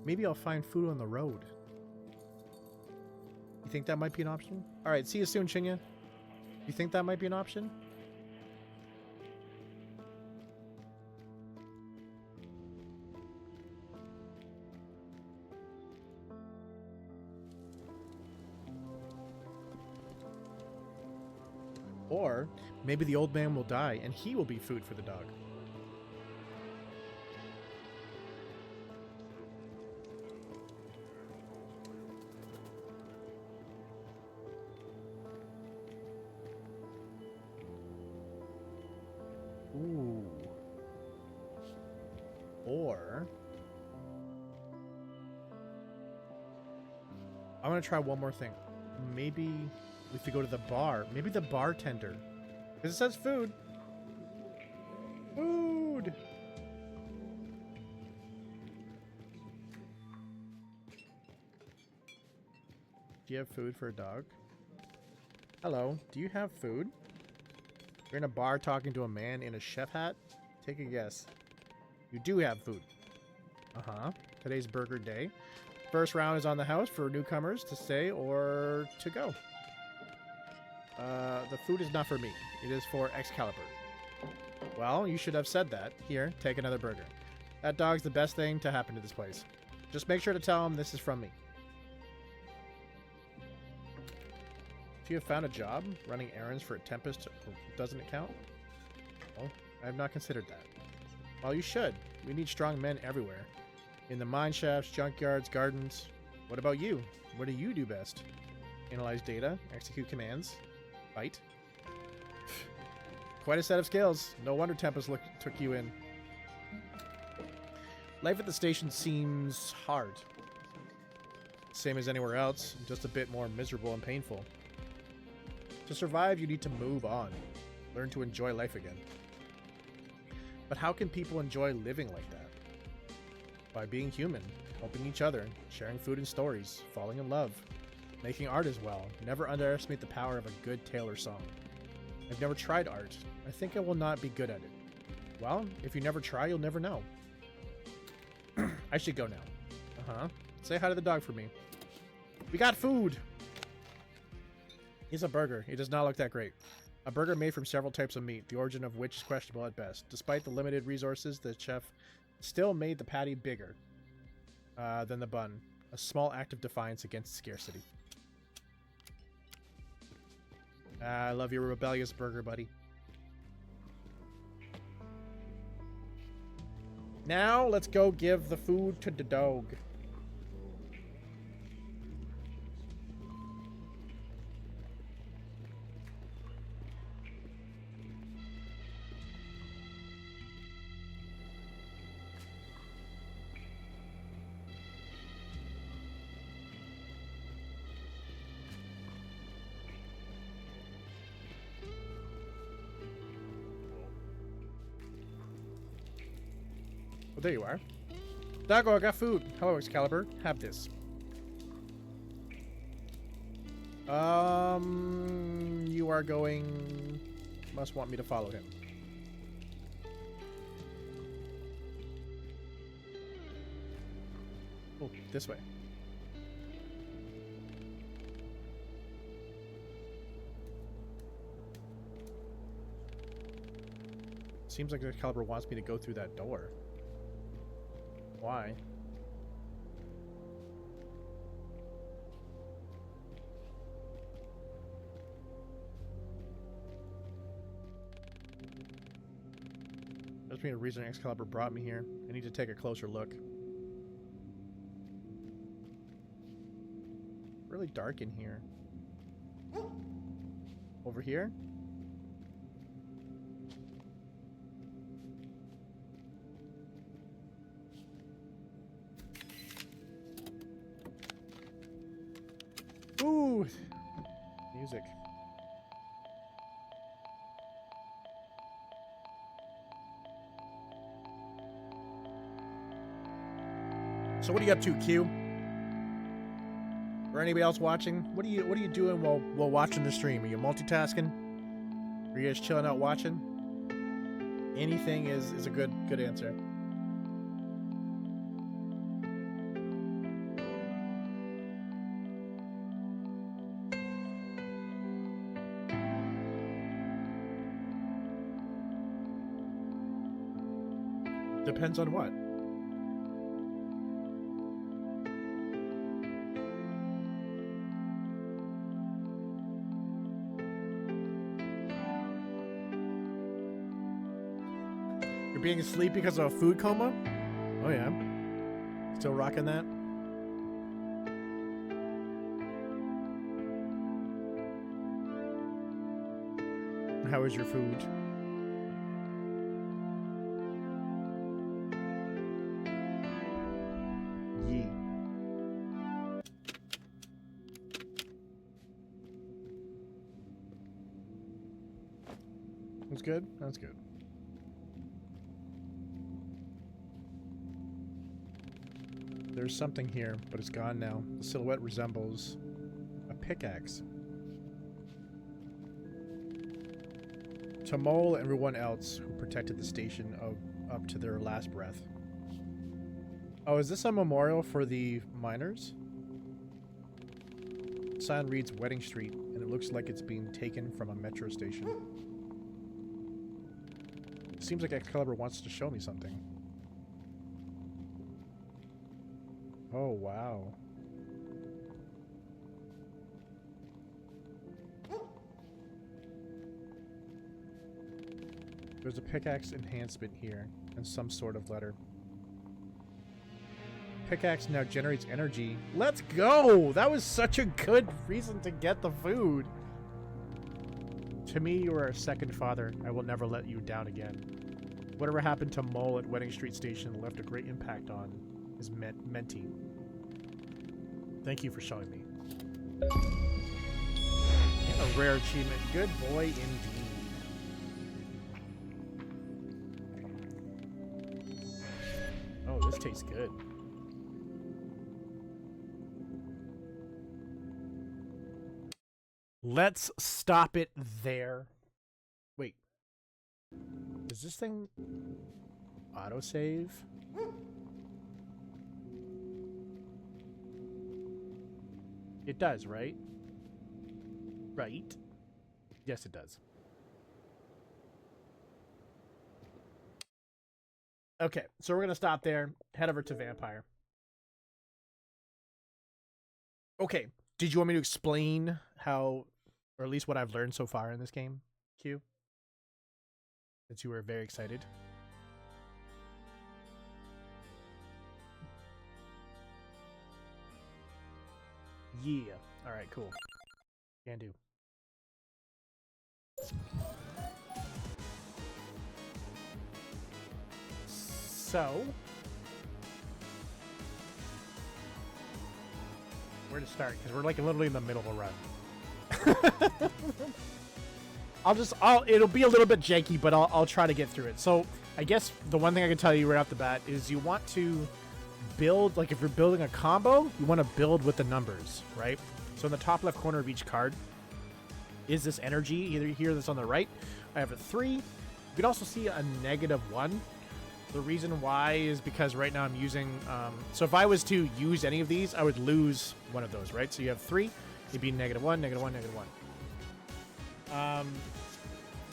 Speaker 1: Maybe I'll find food on the road. You think that might be an option? Alright, see you soon, Chinya. You think that might be an option? Or maybe the old man will die and he will be food for the dog. Ooh. Or I'm gonna try one more thing. Maybe we have to go to the bar. Maybe the bartender. Because it says food. Food! Do you have food for a dog? Hello, do you have food? You're in a bar talking to a man in a chef hat? Take a guess. You do have food. Uh-huh. Today's burger day. First round is on the house for newcomers to stay or to go. The food is not for me. It is for Excalibur. Well, you should have said that. Here, take another burger. That dog's the best thing to happen to this place. Just make sure to tell him this is from me. If you have found a job, running errands for a Tempest, doesn't it count? Well, I have not considered that. Well, you should. We need strong men everywhere. In the mine shafts, junkyards, gardens. What about you? What do you do best? Analyze data, execute commands, fight. Quite a set of skills. No wonder Tempest took you in. Life at the station seems hard. Same as anywhere else, just a bit more miserable and painful. To survive, you need to move on. Learn to enjoy life again. But how can people enjoy living like that? By being human, helping each other, sharing food and stories, falling in love, making art as well. Never underestimate the power of a good Taylor song. I've never tried art. I think I will not be good at it. Well, if you never try, you'll never know. I should go now. Uh-huh. Say hi to the dog for me. We got food! He's a burger. It does not look that great. A burger made from several types of meat, the origin of which is questionable at best. Despite the limited resources, the chef still made the patty bigger than the bun. A small act of defiance against scarcity. I love your rebellious burger, buddy. Now, let's go give the food to the dog. There you are. Doggo, I got food. Hello, Excalibur. Have this. You are going... Must want me to follow him. Oh, this way. Seems like Excalibur wants me to go through that door. Why? Must be a reason Excalibur brought me here. I need to take a closer look. Really dark in here. Over here? Ooh! Music. So what are you up to, Q? Or anybody else watching? What are you doing while watching the stream? Are you multitasking? Are you just chilling out watching? Anything is a good answer. Depends on what? You're being asleep because of a food coma? Oh yeah. Still rocking that? How is your food? That's good? That's good. There's something here, but it's gone now. The silhouette resembles a pickaxe. To Mole and everyone else who protected the station up to their last breath. Oh, is this a memorial for the miners? The sign reads Wedding Street, and it looks like it's being taken from a metro station. Seems like Excalibur wants to show me something. Oh, wow. There's a pickaxe enhancement here, and some sort of letter. Pickaxe now generates energy. Let's go! That was such a good reason to get the food. To me, you are a second father. I will never let you down again. Whatever happened to Mole at Wedding Street Station left a great impact on his mentee. Thank you for showing me. And a rare achievement. Good boy indeed. Oh, this tastes good. Let's stop it there. Wait. Is this thing autosave? It does, right? Right. Yes, it does. Okay, so we're going to stop there. Head over to Vampire. Okay, did you want me to explain how, or at least what I've learned so far in this game, Q? Since you were very excited. Yeah. All right, cool. Can do. So, where to start? Because we're like literally in the middle of a run. It'll be a little bit janky, but I'll try to get through it. So, I guess the one thing I can tell you right off the bat is you want to build, like if you're building a combo, you want to build with the numbers, right? So in the top left corner of each card is this energy, either here that's on the right. I have a 3. You can also see a -1. The reason why is because right now I'm using, so if I was to use any of these, I would lose one of those, right? So you have 3, it'd be -1, -1, -1.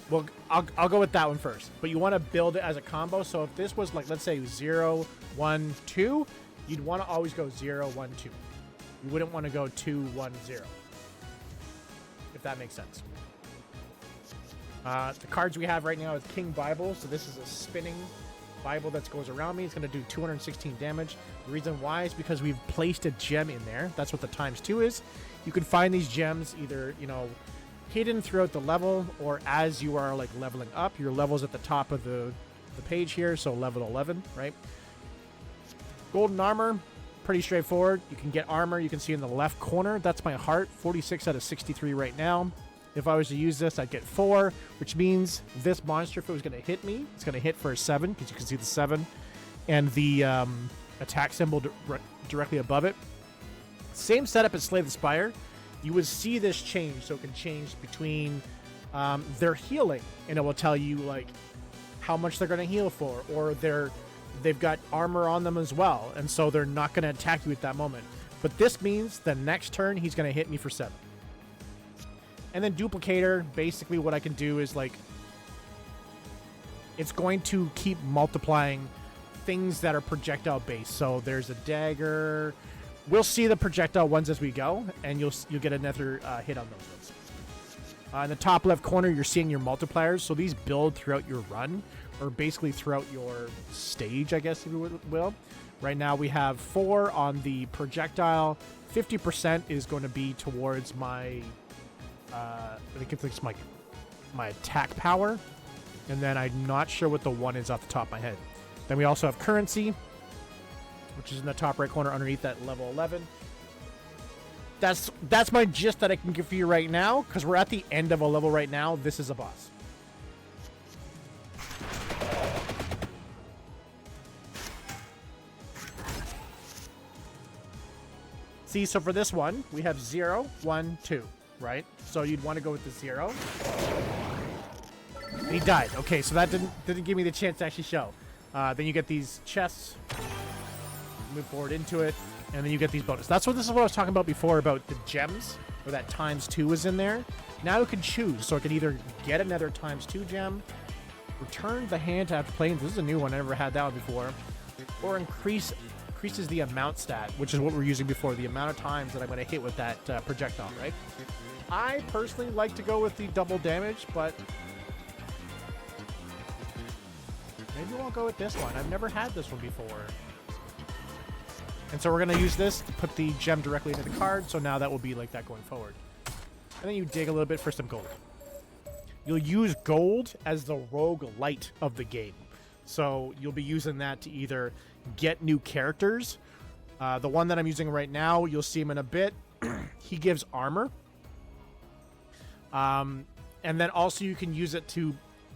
Speaker 1: Well, I'll go with that one first, but you want to build it as a combo. So if this was like, let's say 0, 1, 2, you'd want to always go 0, 1, 2. You wouldn't want to go 2, 1, 0. If that makes sense. The cards we have right now is King Bible. So this is a spinning Bible that goes around me. It's going to do 216 damage. The reason why is because we've placed a gem in there. That's what the ×2 is. You can find these gems either, you know, hidden throughout the level or as you are like leveling up. Your level's at the top of the page here, so level 11, right? Golden armor, pretty straightforward. You can get armor. You can see in the left corner, that's my heart, 46 out of 63 right now. If I was to use this, I'd get 4, which means this monster, if it was going to hit me, it's going to hit for a 7, because you can see the 7 and the attack symbol directly above it. Same setup as Slay the Spire. You would see this change, so it can change between their healing, and it will tell you like how much they're going to heal for, or they've got armor on them as well, and so they're not going to attack you at that moment. But this means the next turn he's going to hit me for 7. And then Duplicator, basically what I can do is like, it's going to keep multiplying things that are projectile based. So there's a dagger. We'll see the projectile ones as we go, and you'll get another hit on those ones. In the top left corner, you're seeing your multipliers. So these build throughout your run, or basically throughout your stage, I guess, if you will. Right now we have 4 on the projectile. 50% is going to be towards my, I think it's my attack power. And then I'm not sure what the 1 is off the top of my head. Then we also have currency, which is in the top right corner underneath that level 11. That's my gist that I can give for you right now, because we're at the end of a level right now. This is a boss. See, so for this one, we have 0, 1, 2, right? So you'd want to go with the 0. And he died. Okay, so that didn't give me the chance to actually show. Then you get these chests. Move forward into it, and then you get these bonus. This is what I was talking about before about the gems, where that ×2 is in there. Now you can choose, so I could either get another ×2 gem, return the hand after playing. This is a new one. I never had that one before. Or increases the amount stat, which is what we're using before, the amount of times that I'm going to hit with that projectile, right? I personally like to go with the double damage, but maybe we'll go with this one. I've never had this one before. And so we're going to use this to put the gem directly into the card, so now that will be like that going forward. And then you dig a little bit for some gold. You'll use gold as the rogue light of the game. So you'll be using that to either get new characters. The one that I'm using right now, you'll see him in a bit. He gives armor. And then also you can use it to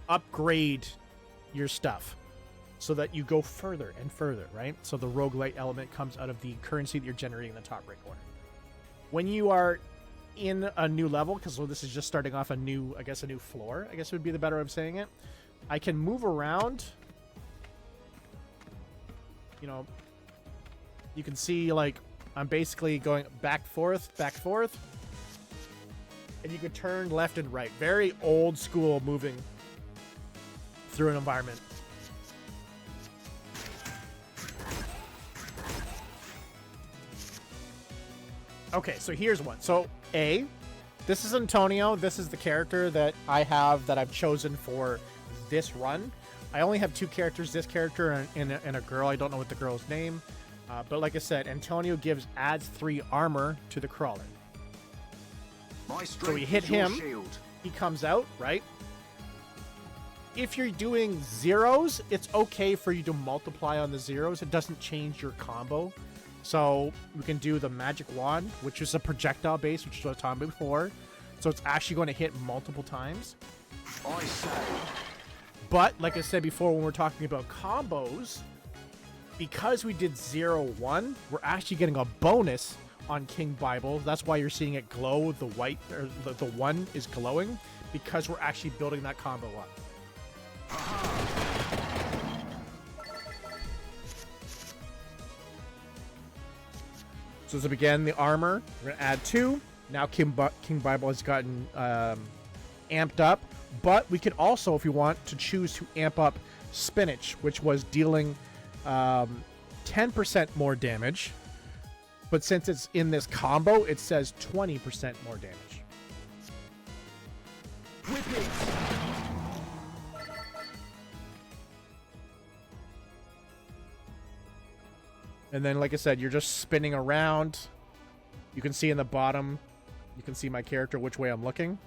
Speaker 1: upgrade your stuff, so that you go further and further, right? So the roguelite element comes out of the currency that you're generating in the top right corner. When you are in a new level, because this is just starting off a new floor, I guess would be the better way of saying it. I can move around. You know, you can see like I'm basically going back, forth, and you can turn left and right. Very old school moving through an environment. Okay, so here's one. So this is Antonio. This is the character that I have that I've chosen for this run. I only have 2 characters, this character and a girl. I don't know what the girl's name. But like I said, Antonio adds 3 armor to the crawler. So we hit him, he comes out, right? If you're doing zeros, it's okay for you to multiply on the zeros. It doesn't change your combo. So we can do the magic wand, which is a projectile base, which is what I was talking about before. So it's actually going to hit multiple times. But like I said before, when we're talking about combos, because we did 0-1, we're actually getting a bonus on King Bible. That's why you're seeing it glow. The white, or the 1 is glowing, because we're actually building that combo up. So as we begin the armor, we're going to add 2. Now King Bible has gotten amped up. But we could also, if you want, to choose to amp up Spinach, which was dealing 10% more damage. But since it's in this combo, it says 20% more damage. Whip it. And then, like I said, you're just spinning around. You can see in the bottom, you can see my character, which way I'm looking.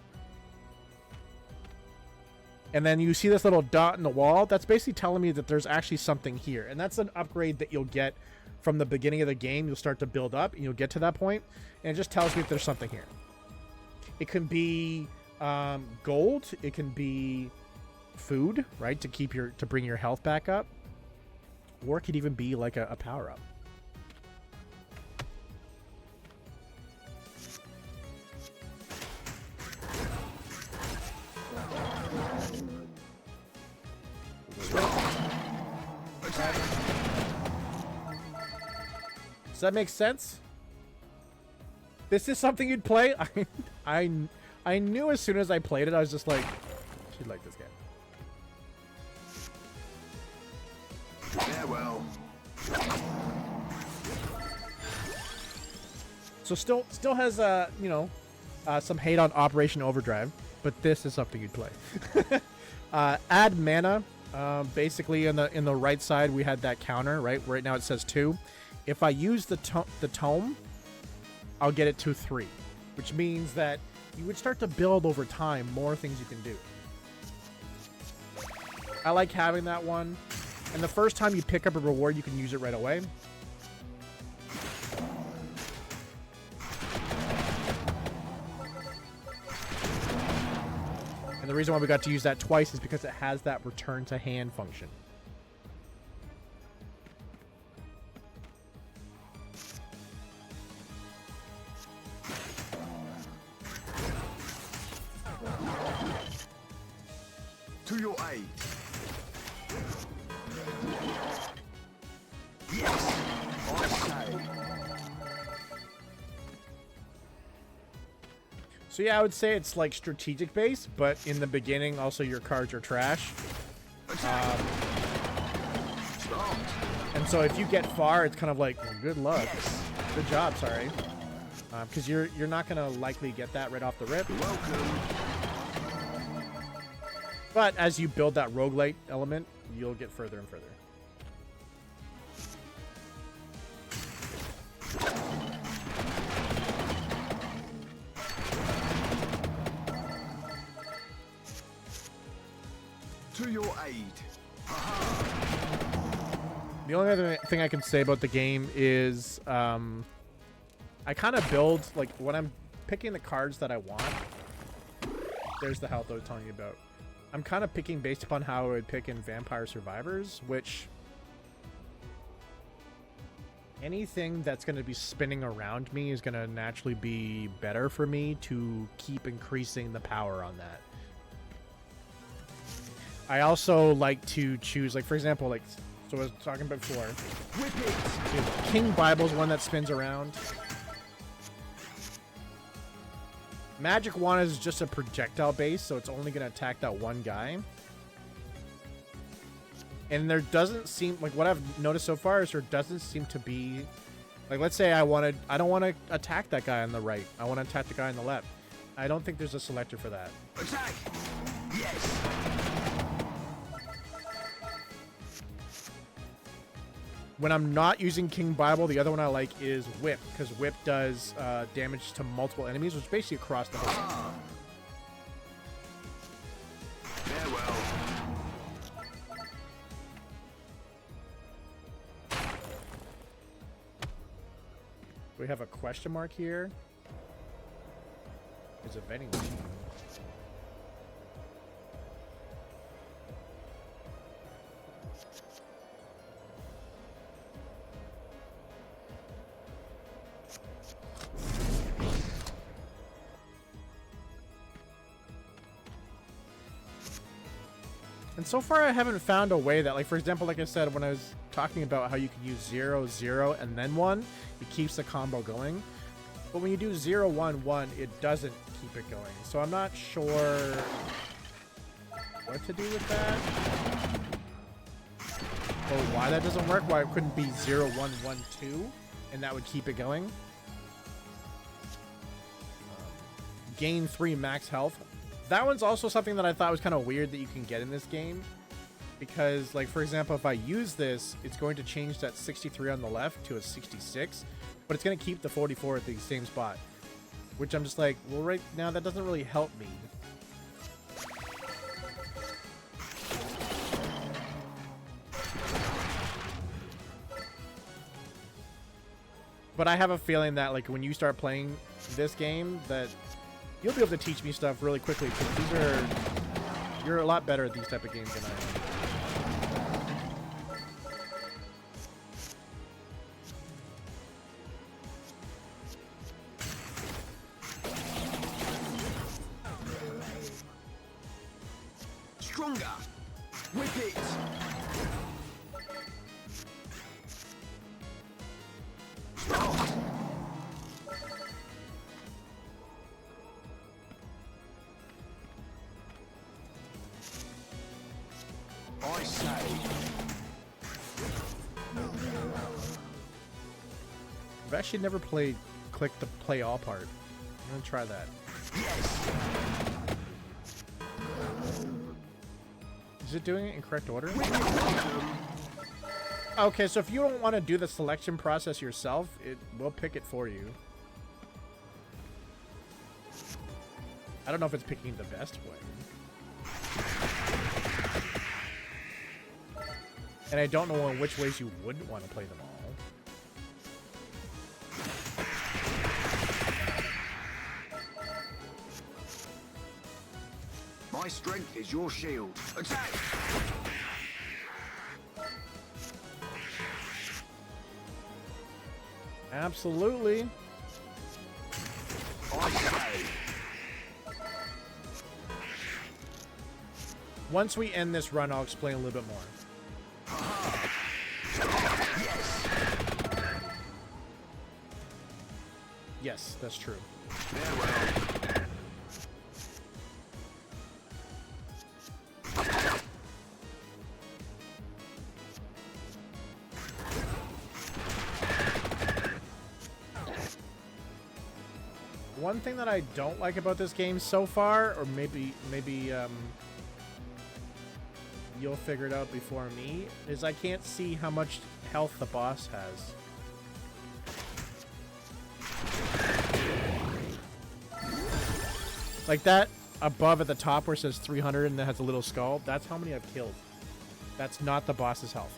Speaker 1: And then you see this little dot in the wall. That's basically telling me that there's actually something here. And that's an upgrade that you'll get from the beginning of the game. You'll start to build up, and you'll get to that point. And it just tells me if there's something here. It can be gold. It can be food, right, to bring your health back up. Or it could even be like a power-up. Does that make sense? This is something you'd play? I knew as soon as I played it, I was just like, she'd like this game.
Speaker 2: Yeah, well.
Speaker 1: So still has some hate on Operation Overdrive, but this is something you'd play. Add mana. Basically in the right side we had that counter, right? Right now it says 2. If I use the tome, I'll get it to 3, which means that you would start to build over time more things you can do. I like having that one. And the first time you pick up a reward, you can use it right away. And the reason why we got to use that twice is because it has that return to hand function.
Speaker 2: To your aid. Yes, I say.
Speaker 1: So yeah, I would say it's like strategic based, but in the beginning, also your cards are trash. And so if you get far, it's kind of like, well, good luck.
Speaker 2: Yes.
Speaker 1: Good job, sorry. Because you're not going to likely get that right off the rip.
Speaker 2: Welcome.
Speaker 1: But as you build that roguelite element, you'll get further and further.
Speaker 2: To your aid.
Speaker 1: The only other thing I can say about the game is I kind of build, like, when I'm picking the cards that I want, there's the health I was telling you about. I'm kind of picking based upon how I would pick in Vampire Survivors, which anything that's going to be spinning around me is going to naturally be better for me to keep increasing the power on that. I also like to choose, like, for example, like So I was talking before.
Speaker 2: Whip it.
Speaker 1: King Bible's one that spins around. Magic Wand is just a projectile base, so it's only going to attack that one guy. And there doesn't seem, like what I've noticed so far is there doesn't seem to be, like let's say I don't want to attack that guy on the right. I want to attack the guy on the left. I don't think there's a selector for that.
Speaker 2: Attack. Yes.
Speaker 1: When I'm not using King Bible, the other one I like is Whip, because Whip does damage to multiple enemies, which is basically across the whole game.
Speaker 2: Farewell.
Speaker 1: We have a question mark here. It's a vending machine. And so far I haven't found a way that, like, for example, like I said, when I was talking about how you can use 0, 0, and then 1, it keeps the combo going. But when you do 0, 1, 1, it doesn't keep it going. So I'm not sure what to do with that. Or why that doesn't work, why it couldn't be 0, 1, 1, 2, and that would keep it going. Gain 3 max health. That one's also something that I thought was kind of weird that you can get in this game. Because, like, for example, if I use this, it's going to change that 63 on the left to a 66. But it's going to keep the 44 at the same spot. Which I'm just like, well, right now, that doesn't really help me. But I have a feeling that, like, when you start playing this game, that you'll be able to teach me stuff really quickly, because you're a lot better at these type of games than I am.
Speaker 2: Stronger. Whip it. I say.
Speaker 1: I've actually never clicked the play all part. I'm gonna try that.
Speaker 2: Yes.
Speaker 1: Is it doing it in correct order? Okay, so if you don't want to do the selection process yourself, it will pick it for you. I don't know if it's picking the best way. And I don't know in which ways you wouldn't want to play them all.
Speaker 2: My strength is your shield. Attack!
Speaker 1: Absolutely.
Speaker 2: I say.
Speaker 1: Once we end this run, I'll explain a little bit more. Yes, that's true. One thing that I don't like about this game so far, or maybe you'll figure it out before me, is I can't see how much health the boss has. Like that above at the top where it says 300 and that has a little skull, that's how many I've killed. That's not the boss's health.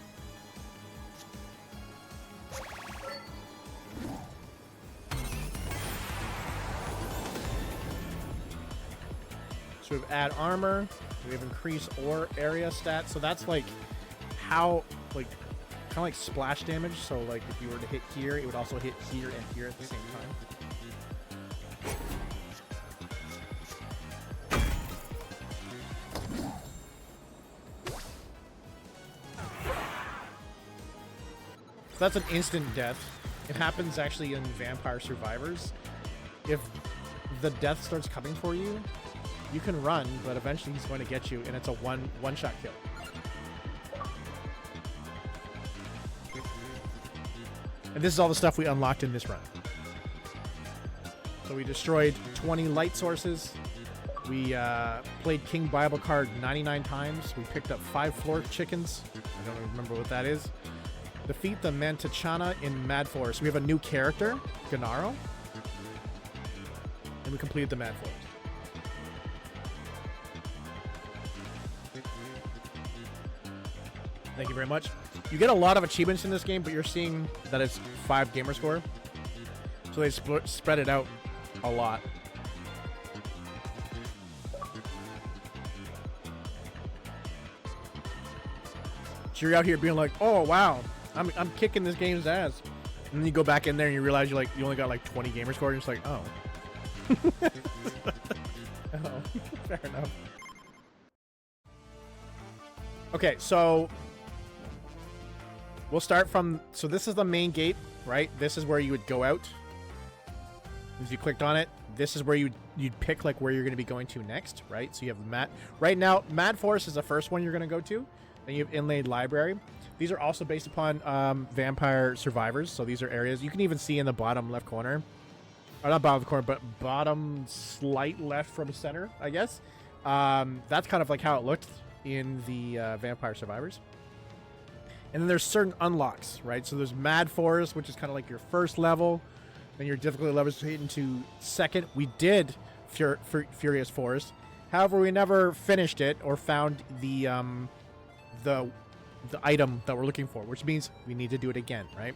Speaker 1: So we have add armor, we have increase or area stats, so that's like how, like, kind of like splash damage, so like if you were to hit here, it would also hit here and here at the same time. that's an instant death. It happens actually in Vampire Survivors. If the death starts coming for you, you can run, but eventually he's going to get you, and it's a one-shot kill. And this is all the stuff we unlocked in this run. So we destroyed 20 light sources. We played King Bible card 99 times. We picked up 5 floor chickens. I don't remember what that is. Defeat the Mantachana in Mad Forest. We have a new character, Gennaro. And we completed the Mad Forest. Thank you very much. You get a lot of achievements in this game, but you're seeing that it's 5 gamer score. So they spread it out a lot. So you're out here being like, oh wow, I'm kicking this game's ass. And then you go back in there and you realize you only got like 20 gamer score, and it's like, oh. Oh, fair enough. Okay, so we'll start from, so this is the main gate, right? This is where you would go out. If you clicked on it, this is where you'd pick like where you're going to be going to next, right? So you have right now, Mad Forest is the first one you're going to go to. Then you have Inlaid Library. These are also based upon Vampire Survivors. So these are areas you can even see in the bottom left corner. Or not bottom corner, but bottom slight left from center, I guess. That's kind of like how it looked in the Vampire Survivors. And then there's certain unlocks, right? So there's Mad Forest, which is kind of like your first level. Then your difficulty levels into second. We did Furious Forest. However, we never finished it or found the item that we're looking for, which means we need to do it again, right?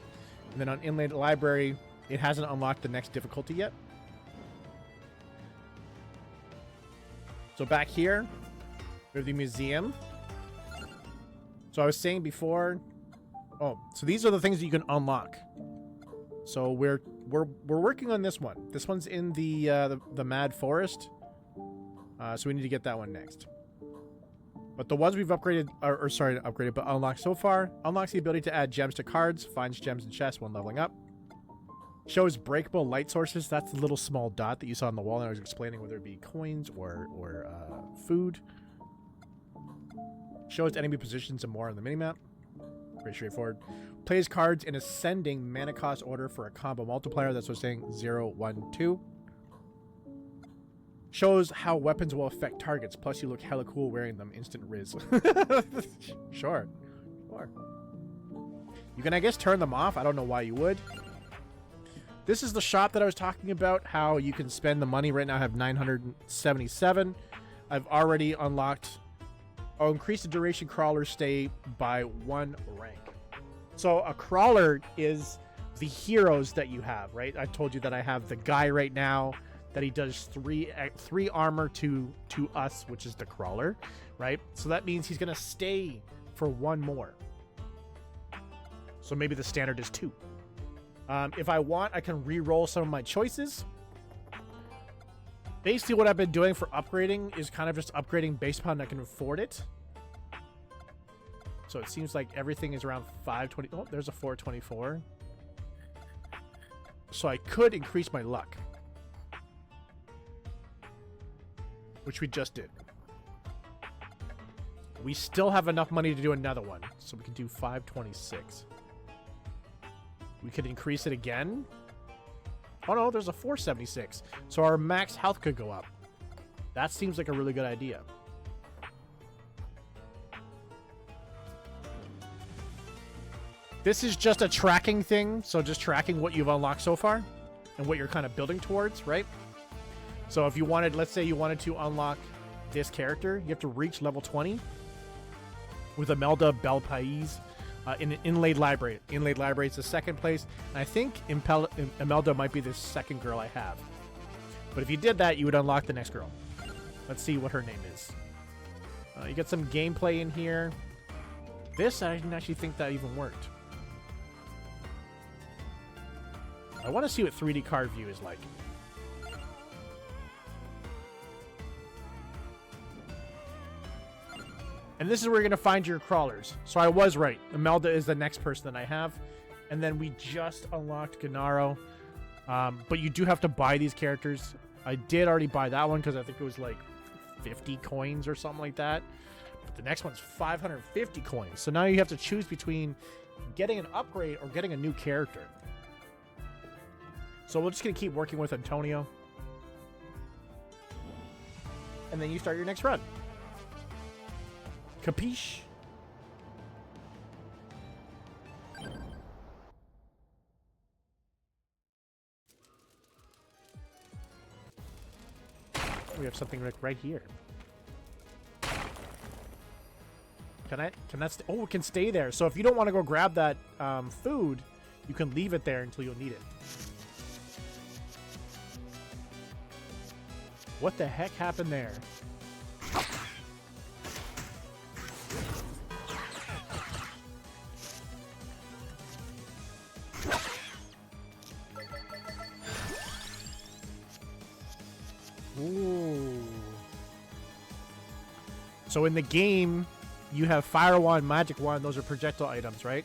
Speaker 1: And then on Inlaid Library, it hasn't unlocked the next difficulty yet. So back here, we have the museum. So I was saying before, oh, so these are the things that you can unlock. So we're working on this one. This one's in the Mad Forest. So we need to get that one next. But the ones we've upgraded, or sorry, not upgraded, but unlocked so far, unlocks the ability to add gems to cards, finds gems in chests when leveling up. Shows breakable light sources. That's the little small dot that you saw on the wall, and I was explaining whether it be coins or food. Shows enemy positions and more on the minimap. Pretty straightforward. Plays cards in ascending mana cost order for a combo multiplier. That's what I'm saying, 0, 1, 2. Shows how weapons will affect targets. Plus, you look hella cool wearing them. Instant Riz. Sure. You can, I guess, turn them off. I don't know why you would. This is the shop that I was talking about. How you can spend the money. Right now I have 977. I've already unlocked... I'll increase the duration crawler stay by 1 rank. So a crawler is the heroes that you have, right? I told you that I have the guy right now that he does 3 armor to us, which is the crawler, right? So that means he's gonna stay for 1 more. So maybe the standard is 2. If I want, I can re-roll some of my choices. Basically, what I've been doing for upgrading is kind of just upgrading based upon I can afford it. So it seems like everything is around 520. Oh, there's a 424. So I could increase my luck, which we just did. We still have enough money to do another one, so we can do 526. We could increase it again. Oh no, there's a 476. So our max health could go up. That seems like a really good idea. This is just a tracking thing, so just tracking what you've unlocked so far and what you're kind of building towards, right? So if you wanted, let's say you wanted to unlock this character, you have to reach level 20 with Imelda Belpais in Inlaid Library. Inlaid Library is the second place, and I think Imelda might be the second girl I have. But if you did that, you would unlock the next girl. Let's see what her name is. You get some gameplay in here. This, I didn't actually think that even worked. I want to see what 3D card view is like. And this is where you're going to find your crawlers. So I was right. Imelda is the next person that I have. And then we just unlocked Gennaro. But you do have to buy these characters. I did already buy that one because I think it was like 50 coins or something like that. But the next one's 550 coins. So now you have to choose between getting an upgrade or getting a new character. So we're just going to keep working with Antonio. And then you start your next run. Capiche? We have something like right here. Can that oh, it can stay there. So if you don't want to go grab that food, you can leave it there until you'll need it. What the heck happened there? Ooh. So in the game, you have Fire Wand, Magic Wand. Those are projectile items, right?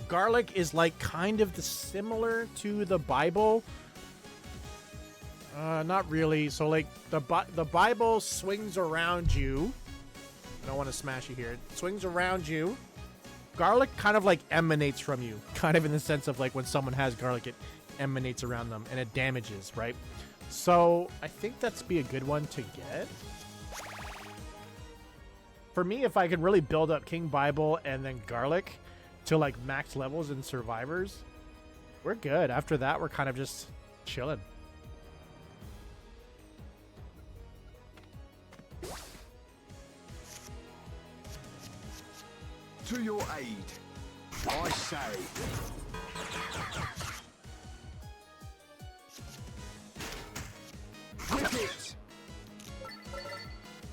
Speaker 1: Garlic is like kind of similar to the Bible. Not really. So like the Bible swings around you. I don't want to smash you here. It swings around you. Garlic kind of like emanates from you. Kind of in the sense of like when someone has garlic, it emanates around them and it damages, right? So I think that's be a good one to get. For me, if I can really build up King Bible and then Garlic to like max levels in Survivors, we're good. After that, we're kind of just chilling.
Speaker 2: To your aid, I say. Whip it!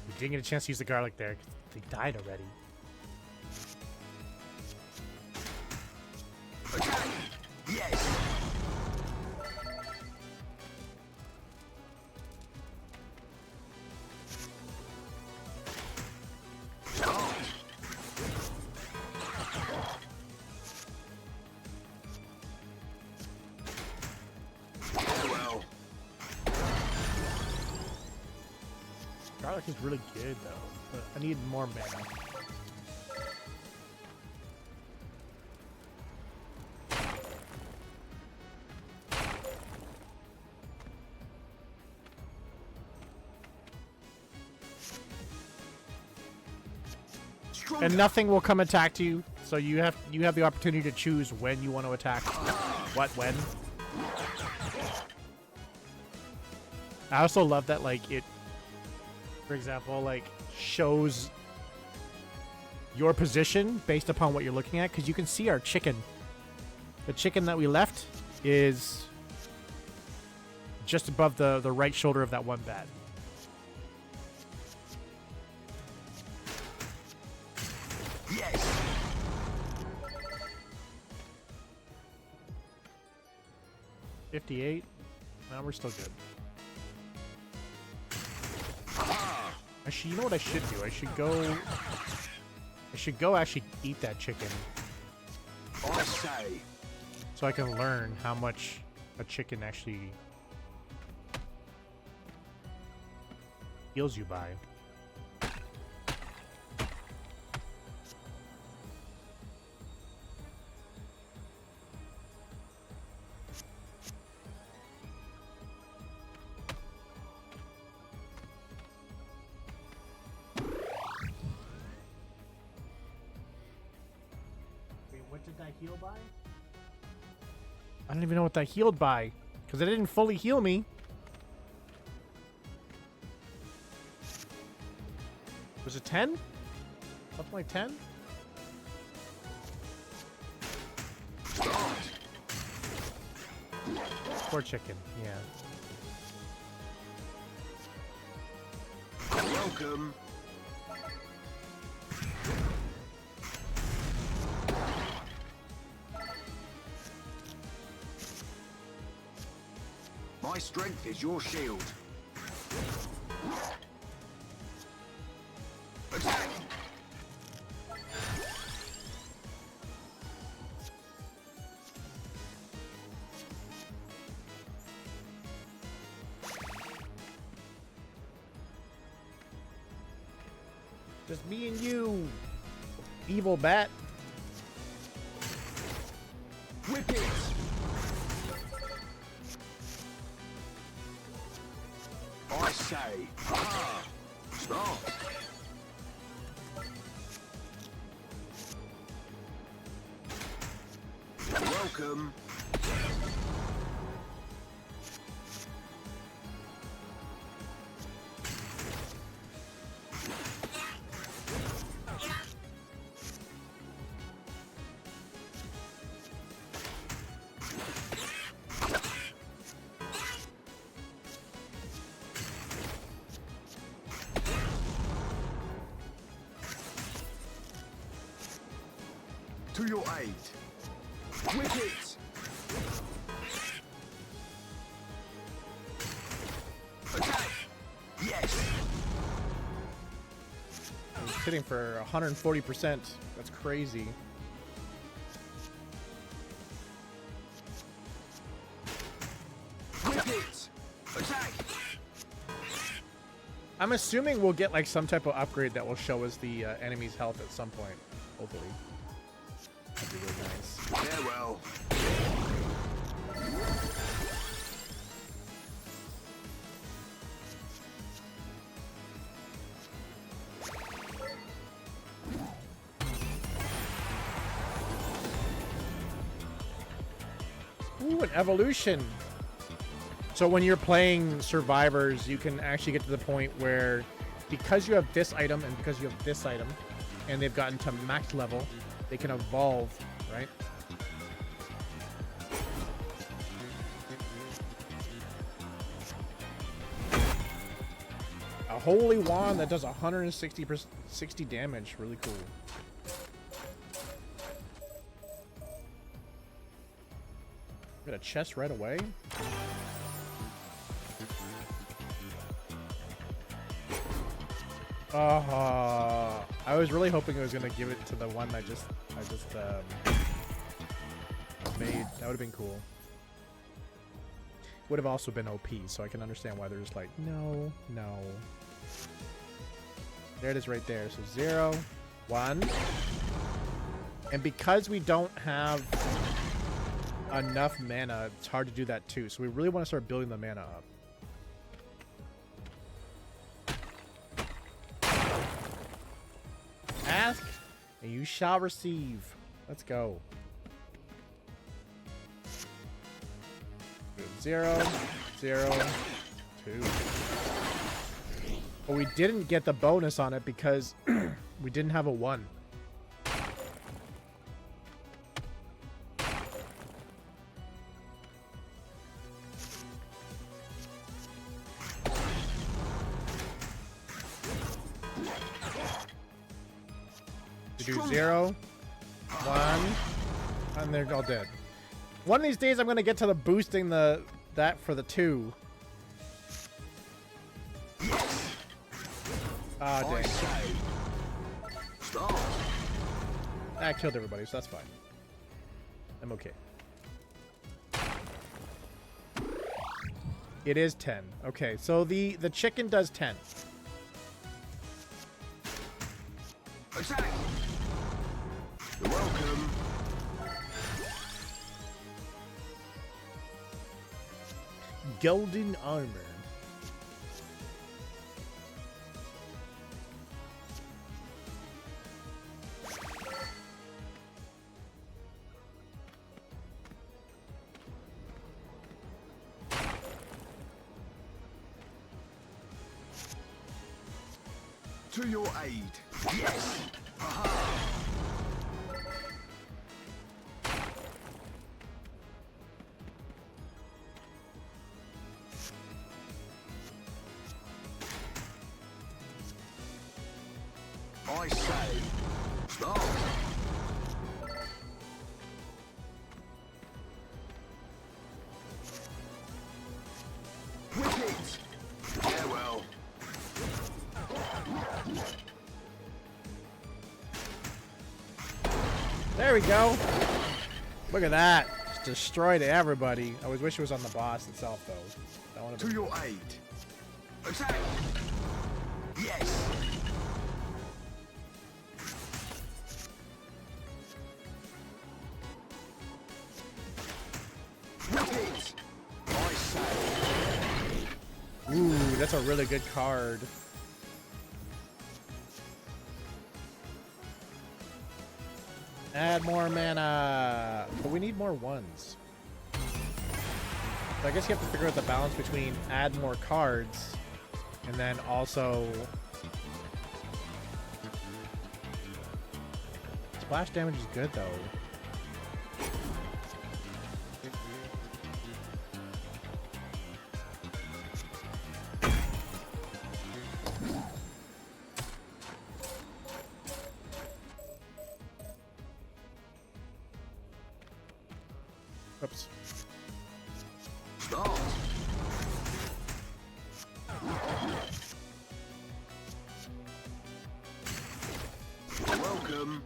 Speaker 1: We didn't get a chance to use the garlic there because they died already.
Speaker 2: Attack! Yes! Farewell.
Speaker 1: Garlic is really good though, but I need more mana. And nothing will come attack you, so you have the opportunity to choose when you want to attack. When. I also love that like it, for example, like shows your position based upon what you're looking at, because you can see our chicken. The chicken that we left is just above the right shoulder of that one bat.
Speaker 2: Yes!
Speaker 1: 58. No, we're still good. Actually, you know what I should do? I should go actually eat that chicken.
Speaker 2: I say.
Speaker 1: So I can learn how much a chicken actually heals you by. What did that heal by? I don't even know what that healed by, because it didn't fully heal me. Was it 10? Something like 10? Poor chicken, yeah.
Speaker 2: Welcome. My strength is your shield. Attack!
Speaker 1: Just me and you. Evil bat.
Speaker 2: Whip it! I say, aha! Stop! You're welcome. To your aid. Whip it! Attack! Yes!
Speaker 1: I'm hitting for 140%. That's crazy.
Speaker 2: Whip it! Attack!
Speaker 1: I'm assuming we'll get like some type of upgrade that will show us the enemy's health at some point. Hopefully. That'd be really nice.
Speaker 2: Farewell.
Speaker 1: Ooh, an evolution. So when you're playing survivors, you can actually get to the point where because you have this item and because you have this item and they've gotten to max level, they can evolve, right? A holy wand that does 60 damage. Really cool. Got a chest right away. I was really hoping it was gonna give it to the one I just made. That would have been cool. Would have also been OP, so I can understand why they're just like, no, no. There it is right there. So 0, 1. And because we don't have enough mana, it's hard to do that too. So we really want to start building the mana up. Ask, and you shall receive. Let's go. 0, 0, 2. But we didn't get the bonus on it because we didn't have a 1. Do 0, 1, and they're all dead. One of these days, I'm gonna get to the boosting that for the 2. Ah, dang.
Speaker 2: Stop.
Speaker 1: I killed everybody, so that's fine. I'm okay. It is 10. Okay, so the chicken does 10.
Speaker 2: Attack. You're welcome.
Speaker 1: Golden armor.
Speaker 2: To your aid. Yes. Aha. I say, stop. Whip it. Farewell.
Speaker 1: There we go. Look at that. Just destroyed everybody. I always wish it was on the boss itself, though. That would have
Speaker 2: To
Speaker 1: been
Speaker 2: your aid. Attack. Yes. it! I say.
Speaker 1: Ooh, that's a really good card. Add more mana, but we need more ones. So I guess you have to figure out the balance between add more cards and then also splash damage is good though. Oops.
Speaker 2: Start. Welcome.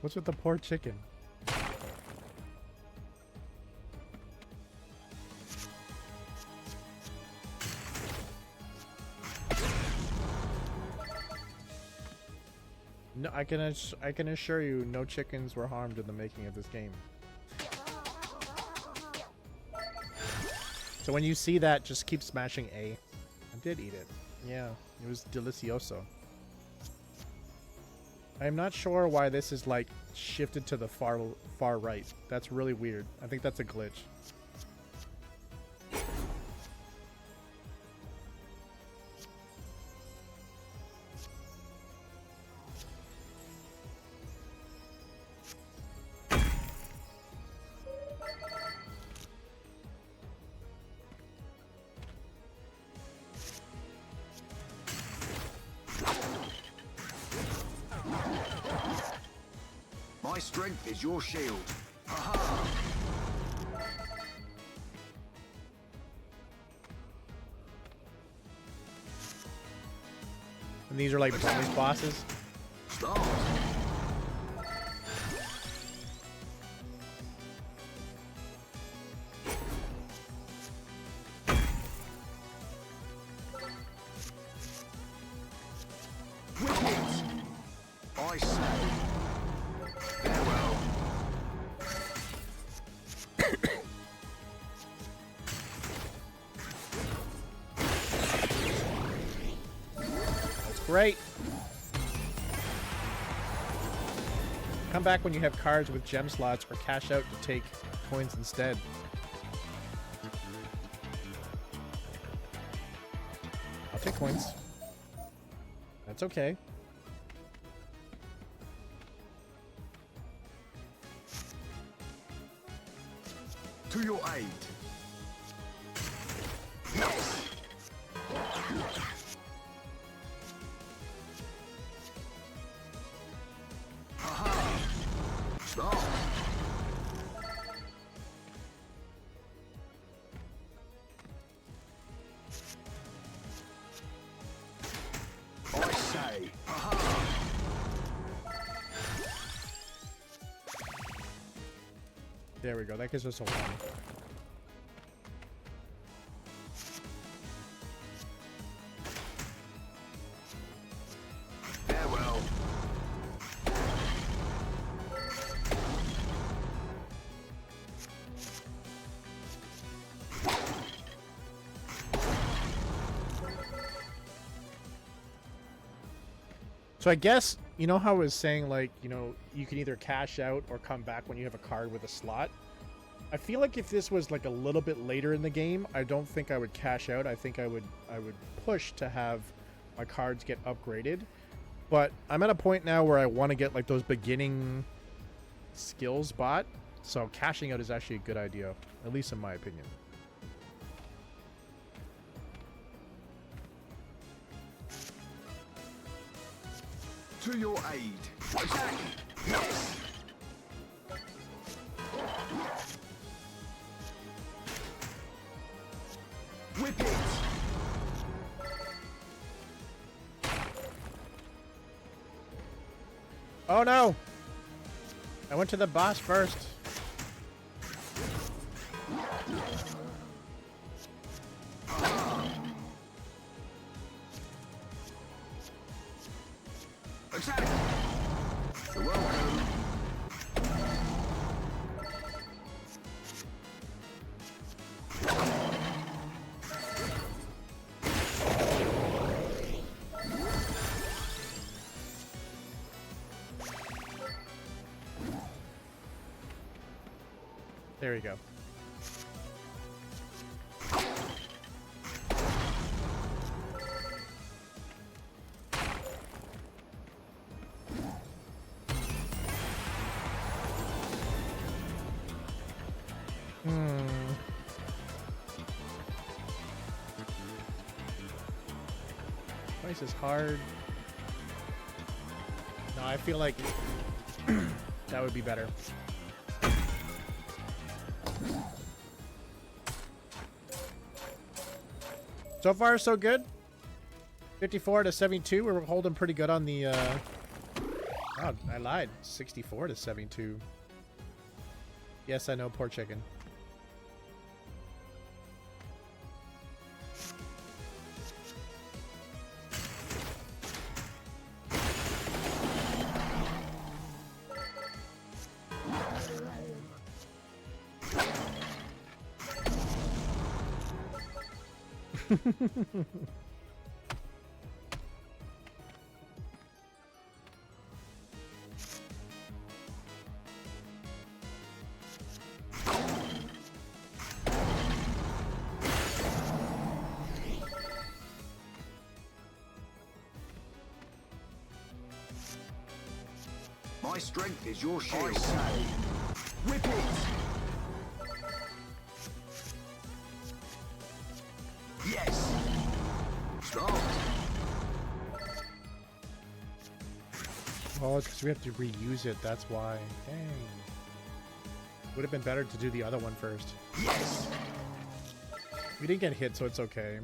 Speaker 1: What's with the poor chicken? No, I can assure you, no chickens were harmed in the making of this game. So when you see that, just keep smashing A. I did eat it. Yeah, it was delicioso. I'm not sure why this is like shifted to the far right. That's really weird. I think that's a glitch.
Speaker 2: My strength is your shield. Aha!
Speaker 1: And these are like bonus bosses.
Speaker 2: Start. Wicked! I say. Farewell.
Speaker 1: That's great. Come back when you have cards with gem slots or cash out to take coins instead. I'll take coins. That's okay.
Speaker 2: To your aid. Yes! Aha! Stop! I say. Aha!
Speaker 1: There we go. That gives us a 1.
Speaker 2: Farewell.
Speaker 1: So I guess, you know how I was saying, like, you know, you can either cash out or come back when you have a card with a slot? I feel like if this was like a little bit later in the game, I don't think I would cash out. I think I would push to have my cards get upgraded. But I'm at a point now where I want to get like those beginning skills bought. So cashing out is actually a good idea, at least in my opinion.
Speaker 2: To your aid. Attack! Yes! Whip it!
Speaker 1: Oh no! I went to the boss first.
Speaker 2: Attack! You're welcome.
Speaker 1: There we go. Twice is hard. No, I feel like that would be better. So far, so good. 54 to 72. We're holding pretty good on the. Oh, I lied. 64 to 72. Yes, I know. Poor chicken.
Speaker 2: My strength is your shield. I say, whip it! Yes! Start!
Speaker 1: Oh, it's because we have to reuse it. That's why. Dang. Would have been better to do the other one first.
Speaker 2: Yes!
Speaker 1: We didn't get hit, so it's okay.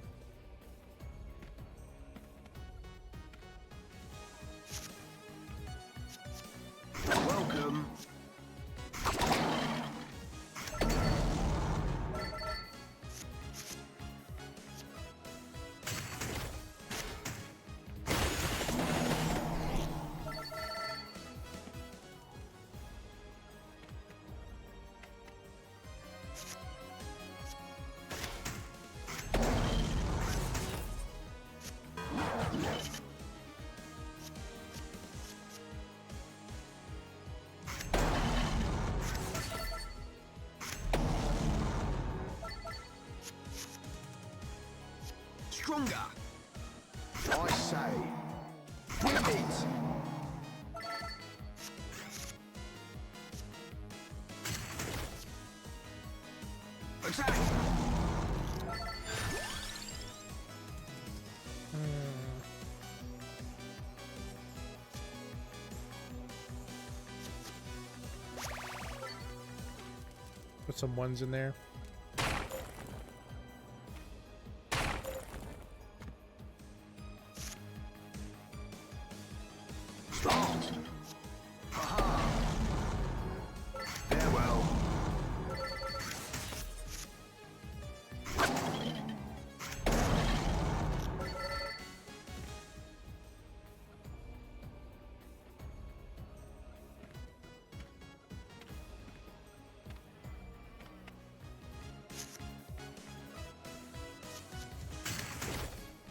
Speaker 2: Welcome! Stronger! I say, whip it! Attack!
Speaker 1: Put some ones in there.
Speaker 2: Start! Haha! Farewell!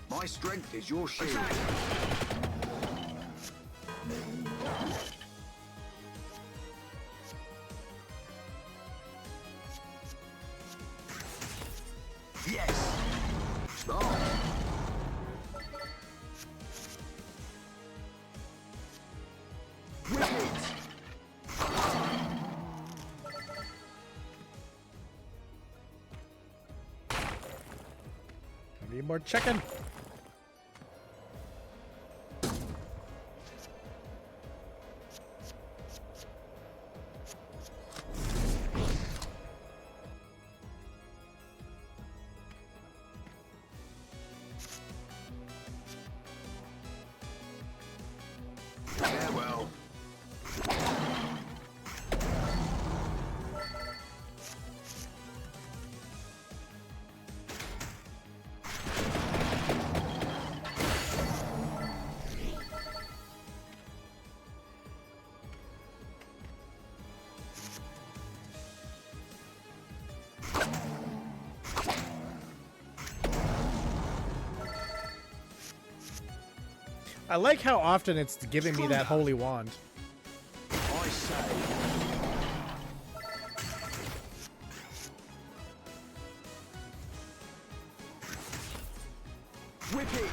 Speaker 2: My strength is your shield. Attack. Yes. Start. Whip it.
Speaker 1: I need more chicken.
Speaker 2: Farewell.
Speaker 1: I like how often it's giving me that holy wand.
Speaker 2: I say. Whip it.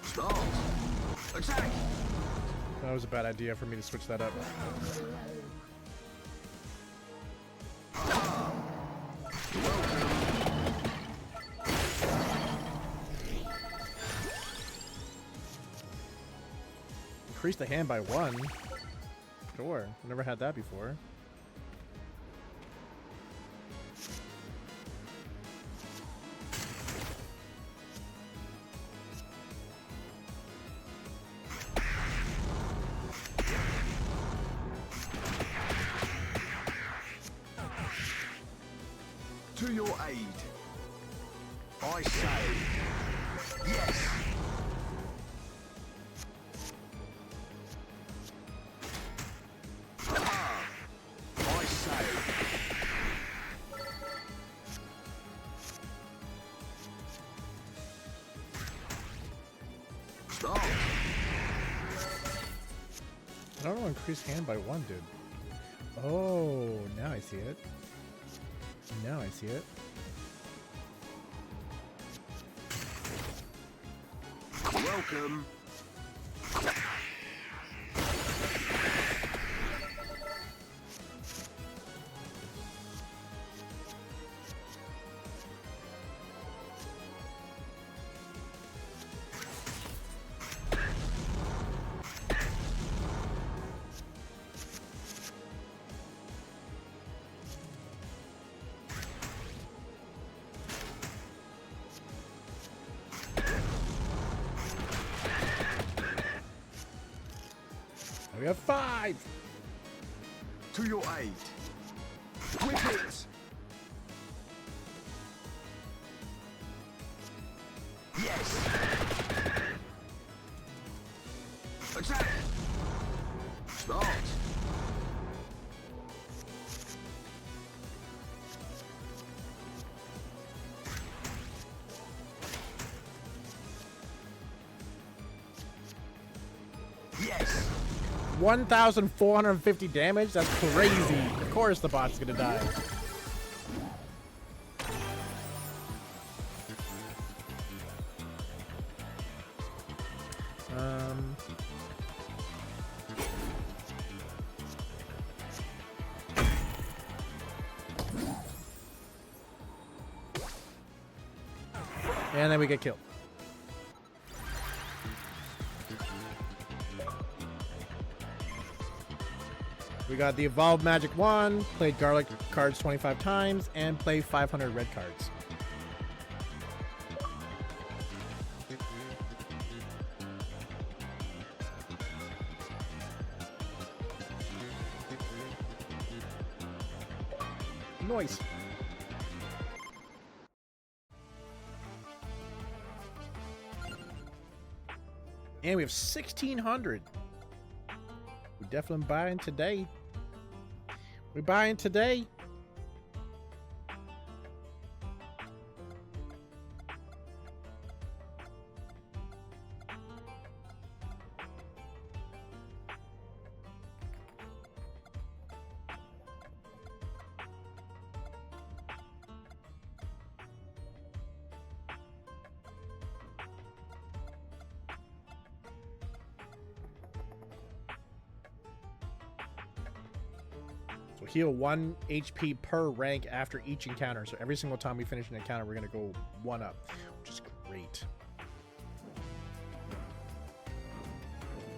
Speaker 2: Start. Attack.
Speaker 1: That was a bad idea for me to switch that up. Increase the hand by 1. Sure, I've never had that before.
Speaker 2: To your aid. I say. Yes. I say. Stop.
Speaker 1: I don't know, increase hand by 1, dude. Oh, now I see it. Now I see it.
Speaker 2: Welcome.
Speaker 1: We have 5!
Speaker 2: To your aid. Whip it. Yes. Attack. Start. Yes.
Speaker 1: 1,450 damage? That's crazy. Of course the bot's gonna die. And then we get killed. We got the Evolved Magic Wand, played Garlic cards 25 times, and play 500 red cards. Nice. And we have 1,600. We definitely buying today. We buying today. So heal 1 HP per rank after each encounter. So every single time we finish an encounter, we're going to go 1 up, which is great.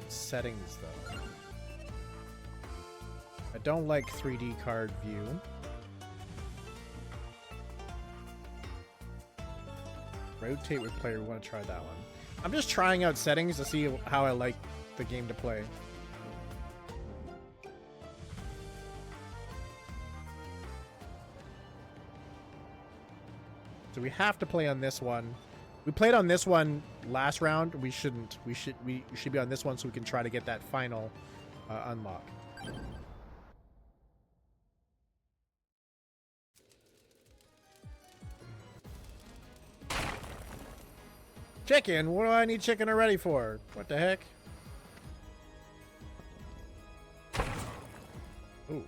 Speaker 1: Settings, though. I don't like 3D card view. Rotate with player. We want to try that one. I'm just trying out settings to see how I like the game to play. So we have to play on this one. We played on this one last round. We shouldn't. We should be on this one so we can try to get that final unlock. Chicken? What do I need chicken already for? What the heck? Ooh.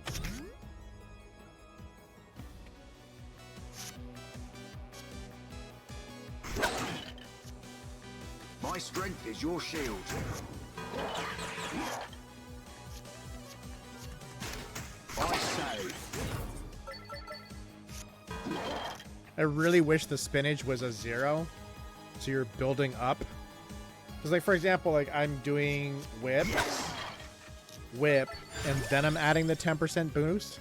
Speaker 2: My strength is your shield. I say.
Speaker 1: I really wish the spinach was a 0, so you're building up. Because, like, for example, like, I'm doing whip, and then I'm adding the 10% boost,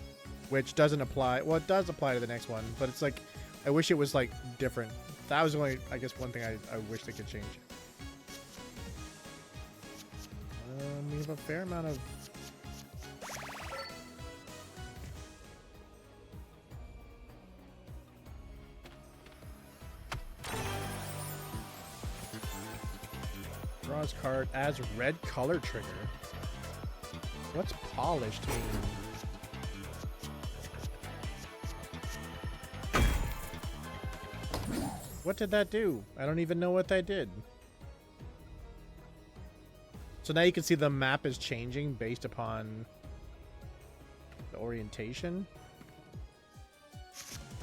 Speaker 1: which doesn't apply. Well, it does apply to the next one, but it's like, I wish it was, like, different. That was only, I guess, one thing I wish they could change. We have a fair amount of... Draws card as red color trigger. What's polished mean? What did that do? I don't even know what that did. So now you can see the map is changing based upon the orientation.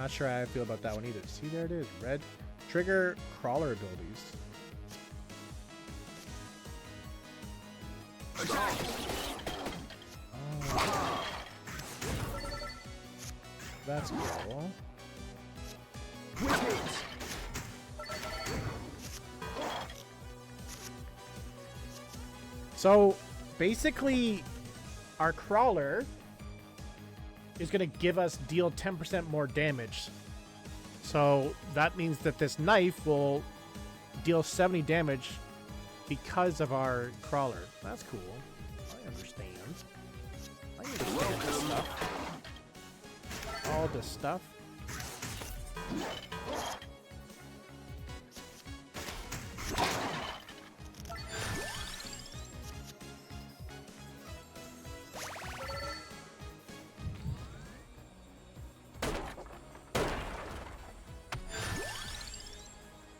Speaker 1: Not sure how I feel about that one either. See, there it is. Red trigger crawler abilities. Oh. That's cool. So basically our crawler is going to give us deal 10% more damage. So that means that this knife will deal 70 damage because of our crawler. That's cool. I understand. I understand this stuff. All this stuff.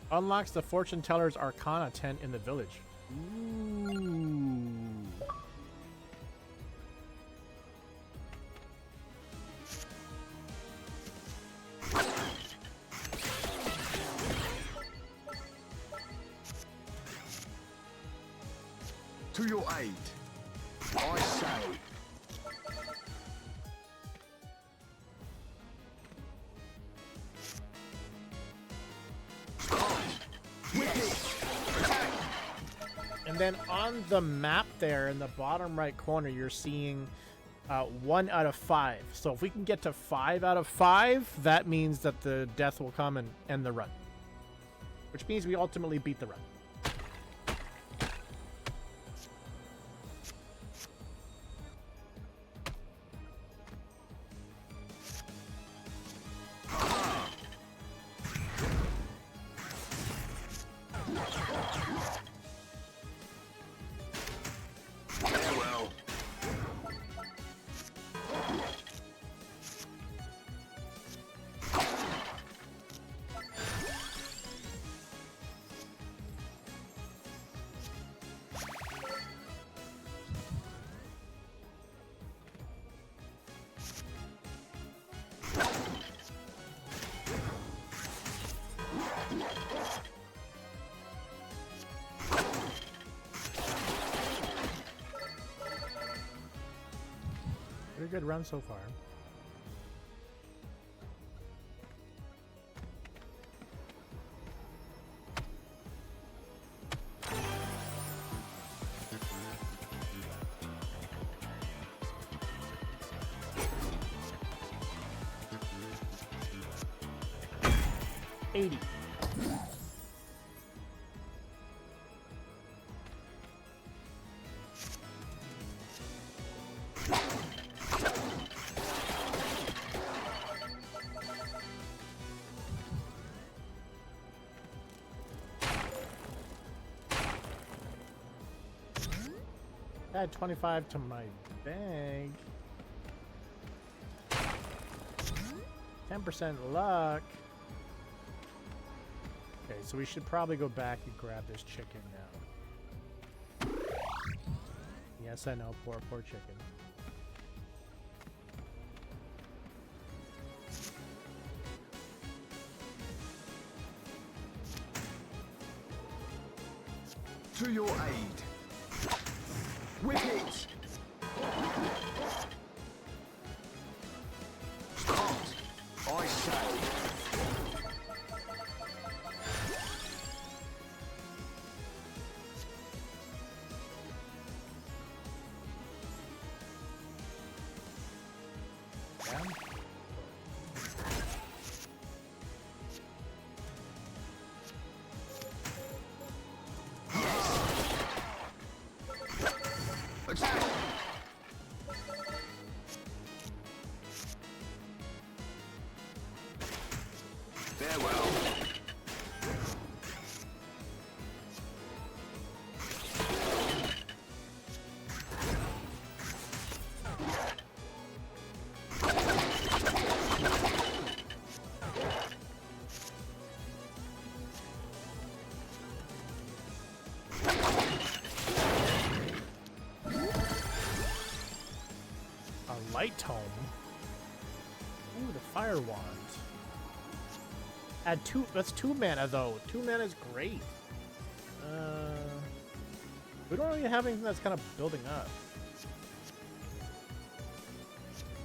Speaker 1: Unlocks the Fortune Teller's Arcana tent in the village. Ooh.
Speaker 2: To your aid, I say.
Speaker 1: And then on the map there in the bottom right corner, you're seeing 1 out of 5. So if we can get to 5 out of 5, that means that the death will come and end the run. Which means we ultimately beat the run. Pretty good run so far. $80. Add 25 to my bag. 10% luck. Okay, so we should probably go back and grab this chicken now. Yes, I know, poor chicken.
Speaker 2: To your aid. Whip it. Start. I say.
Speaker 1: Down.
Speaker 2: Attack. Farewell.
Speaker 1: A light tome. Ooh, the fire wand. Add 2. That's 2 mana though. 2 mana is great. We don't really have anything that's kind of building up.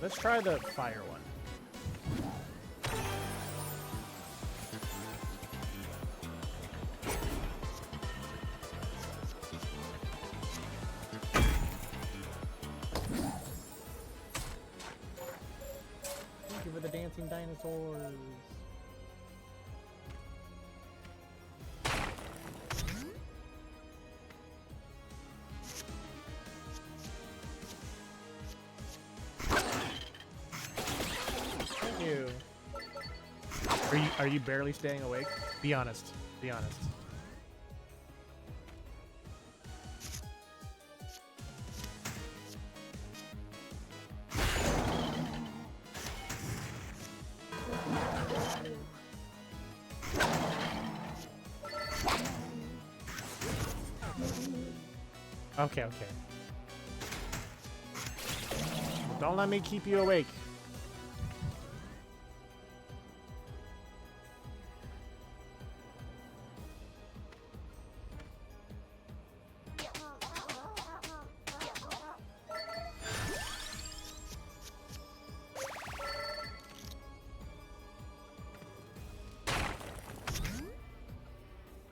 Speaker 1: Let's try the fire one. Thank you for the dancing dinosaurs. Thank you. Are you barely staying awake? Be honest. Be honest. Okay, okay. Don't let me keep you awake.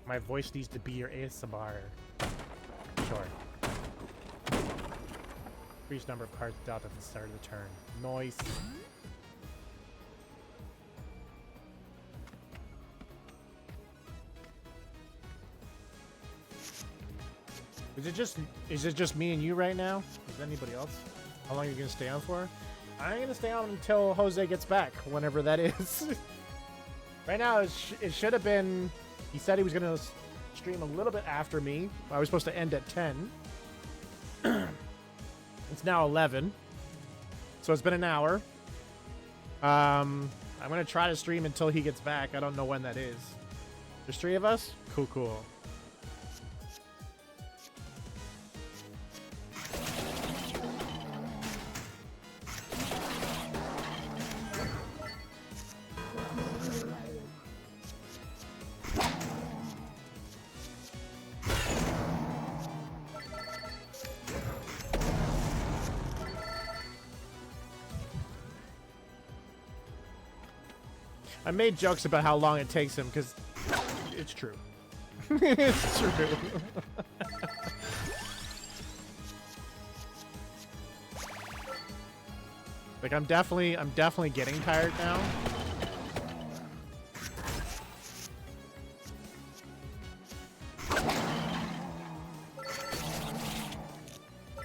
Speaker 1: My voice needs to be your ASMR. Sure. Increase number of cards dealt at the start of the turn. Noise. Is it just me and you right now? Is anybody else? How long are you gonna stay on for? I'm gonna stay on until Jose gets back, whenever that is. Right now, it should have been. He said he was gonna stream a little bit after me. I was supposed to end at 10. It's now 11, so it's been an hour. I'm gonna try to stream until he gets back. I don't know when that is. There's 3 of us? Cool, cool. I made jokes about how long it takes him, because it's true. It's true. Like, I'm definitely getting tired now.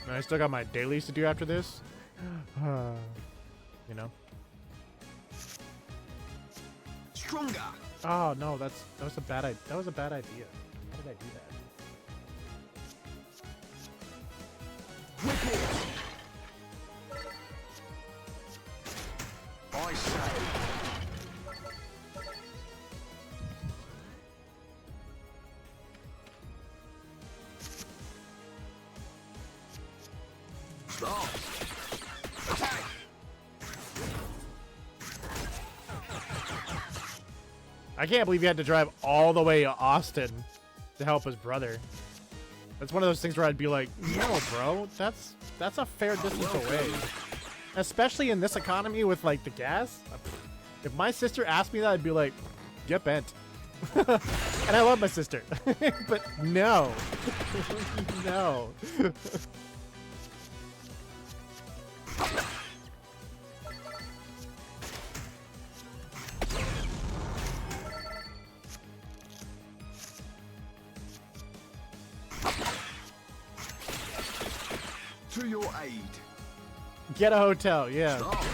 Speaker 1: And I still got my dailies to do after this. You know?
Speaker 2: Stronger.
Speaker 1: Oh no, that was a bad idea. That was a bad idea. How did I do that?
Speaker 2: Whip it. I say. Start. Attack.
Speaker 1: I can't believe he had to drive all the way to Austin to help his brother. That's one of those things where I'd be like, no, bro, that's a fair distance away. Especially in this economy with like the gas. If my sister asked me that, I'd be like, get bent. And I love my sister, but no, no.
Speaker 2: To your aid.
Speaker 1: Get a hotel, yeah.
Speaker 2: Start.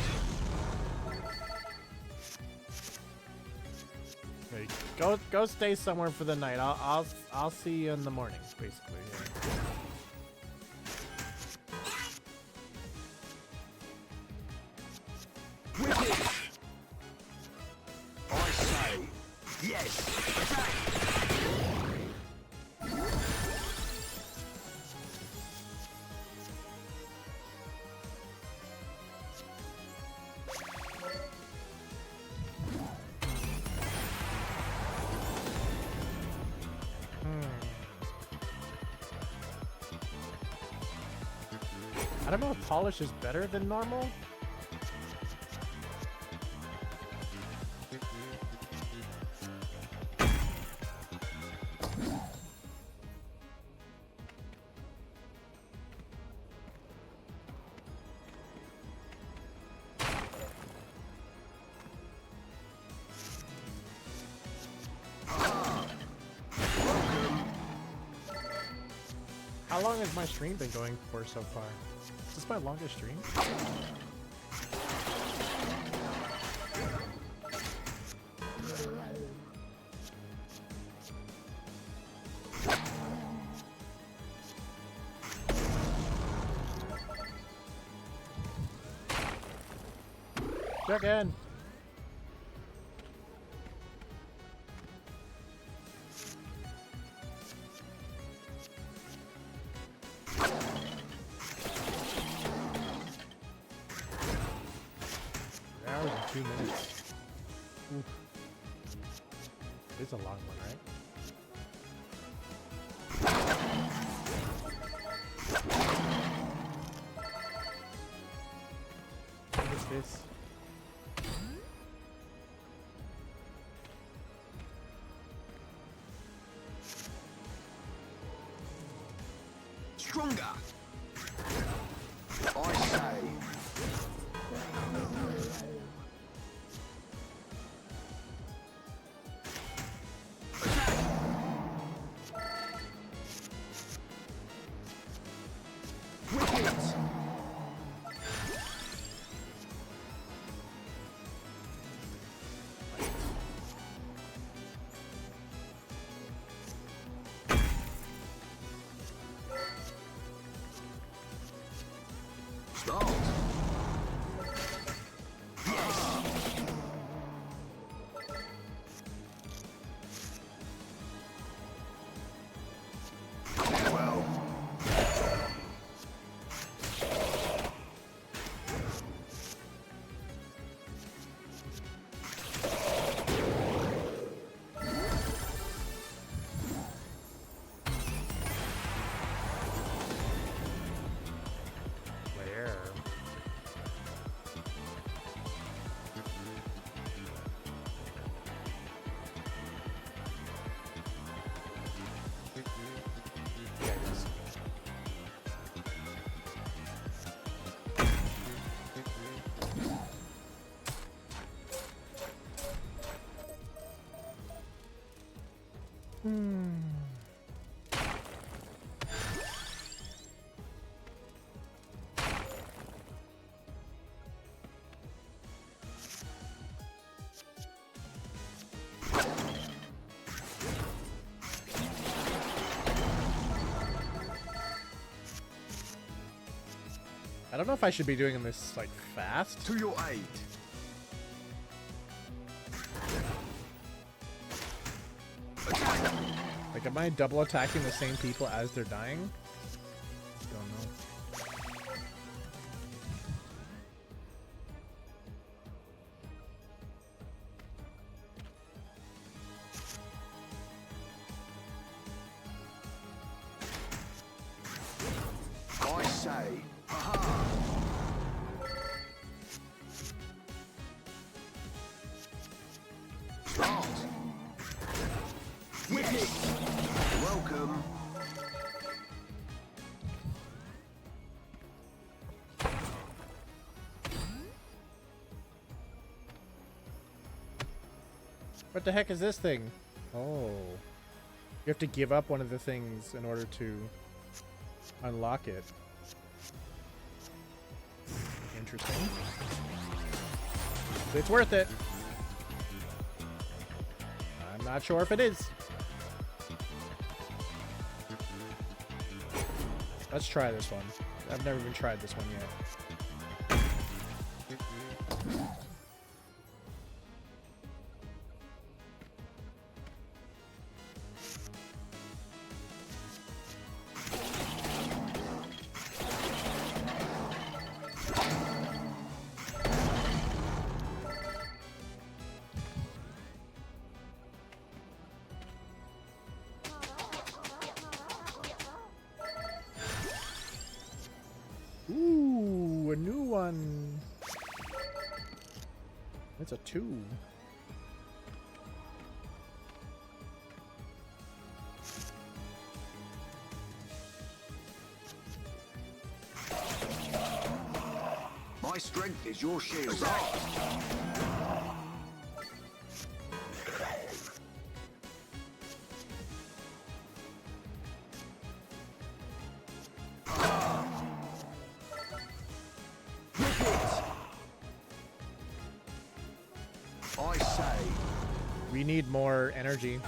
Speaker 1: Like, go stay somewhere for the night. I'll see you in the morning, basically. Yeah.
Speaker 2: Wicked. I say yes. Attack.
Speaker 1: I don't know if polish is better than normal. How long has my stream been going for so far? Is this my longest stream? Check in. Hours and 2 minutes. Oof. It's a long one, right? What is this?
Speaker 2: Stronger. I say. Start. Well.
Speaker 1: Where? Yeah, it is. I don't know if I should be doing this like fast.
Speaker 2: To your aid. Attack.
Speaker 1: Like, am I double attacking the same people as they're dying? Don't know.
Speaker 2: say. Ha-ha. Start. Wicket. Welcome.
Speaker 1: What the heck is this thing? Oh. You have to give up one of the things in order to unlock it. Interesting. It's worth it. I'm not sure if it is. Let's try this one. I've never even tried this one yet. Ooh, a new one. It's a 2.
Speaker 2: My strength is your shield. I say.
Speaker 1: We need more energy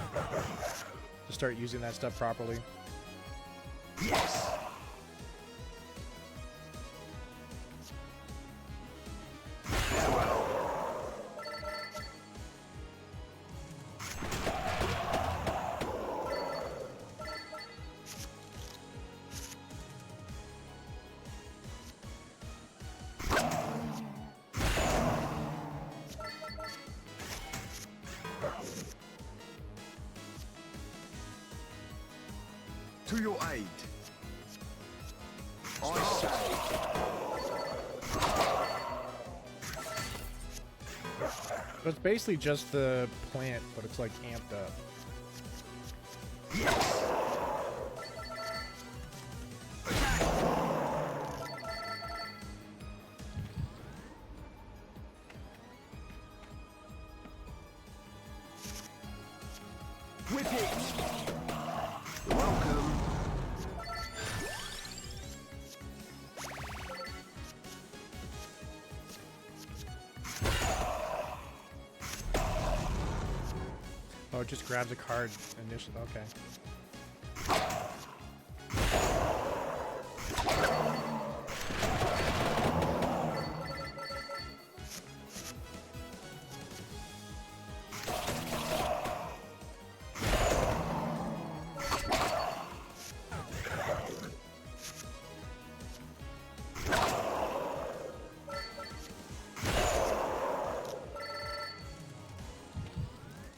Speaker 1: to start using that stuff properly.
Speaker 2: Yes. To your aid. I say.
Speaker 1: So it's basically just the plant, but it's like amped up.
Speaker 2: Yes. Wicket. Welcome.
Speaker 1: Oh, it just grabs a card initially. Okay.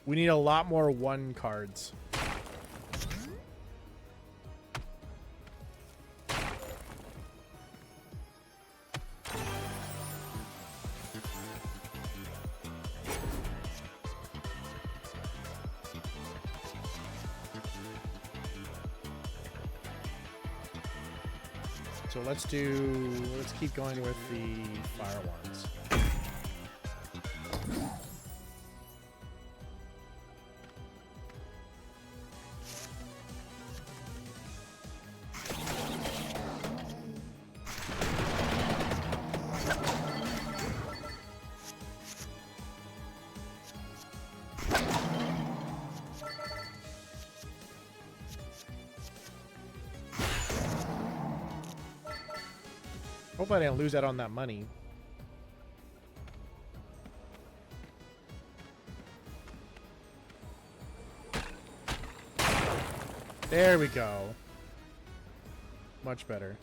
Speaker 1: We need a lot more 1 cards. So let's keep going with the fire ones. Hope I didn't lose out on that money. There we go. Much better.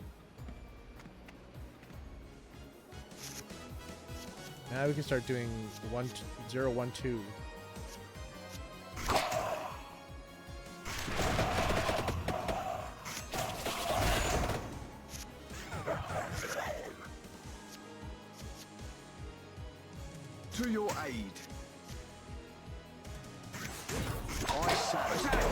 Speaker 1: Now we can start doing 0, 1, 2.
Speaker 2: lead. I say. Attack.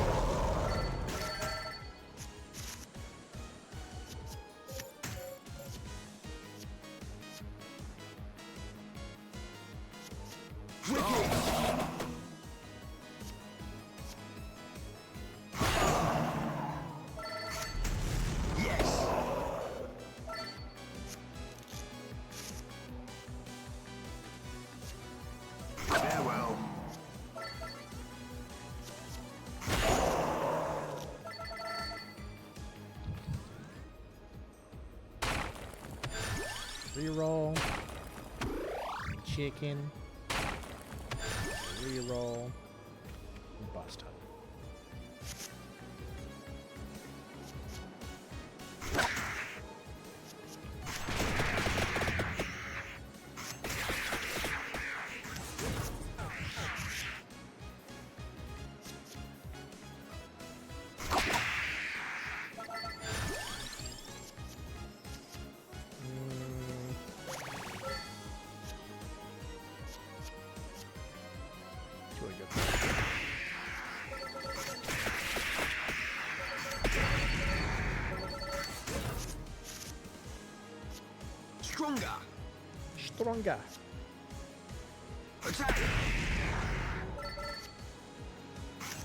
Speaker 2: Wicked. Yes. Farewell.
Speaker 1: Reroll. Chicken. Reroll. Bust time. Really good.
Speaker 2: Stronger.
Speaker 1: Stronger.
Speaker 2: Attack.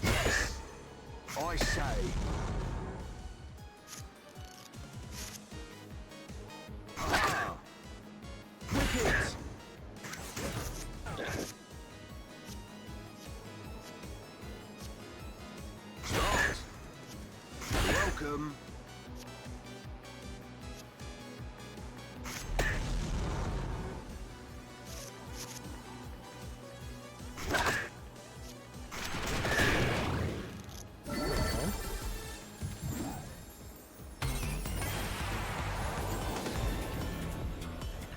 Speaker 2: Yes. I say. Ah. Wicked. Start. Welcome.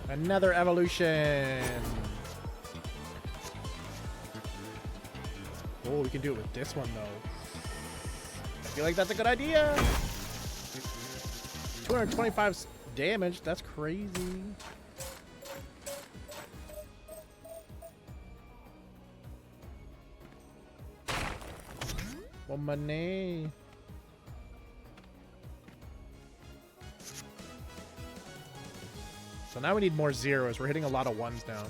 Speaker 1: Another evolution. Oh, we can do it with this one though. I feel like that's a good idea. 225 damage. That's crazy. Well, money. So now we need more zeros. We're hitting a lot of ones now.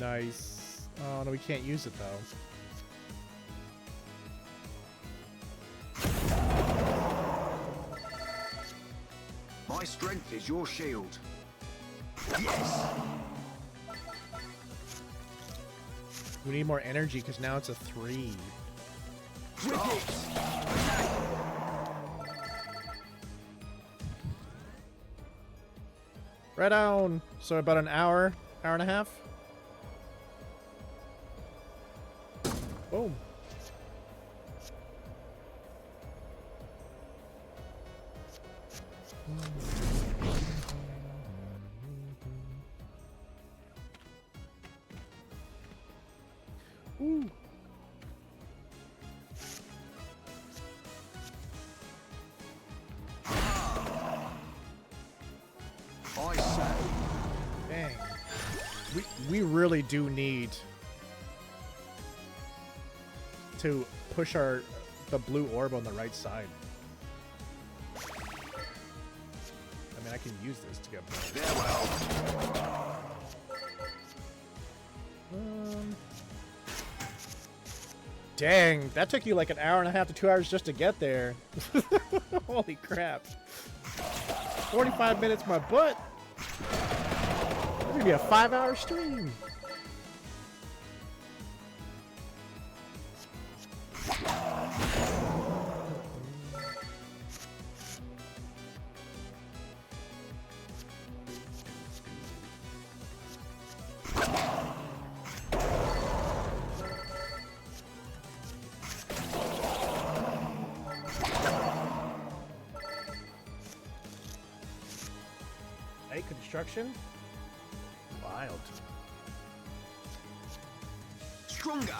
Speaker 1: Nice. Oh, no, we can't use it, though.
Speaker 2: My strength is your shield. Yes.
Speaker 1: We need more energy, because now it's a 3.
Speaker 2: Wicked.
Speaker 1: Right on. So about an hour, hour and a half. Boom. Ooh.
Speaker 2: I say.
Speaker 1: Dang. We really do need to push the blue orb on the right side. I mean, I can use this to get more.
Speaker 2: Farewell.
Speaker 1: Dang, that took you like an hour and a half to 2 hours just to get there. Holy crap. 45 minutes my butt. It's gonna be a 5-hour stream. Construction. Wild.
Speaker 2: Stronger.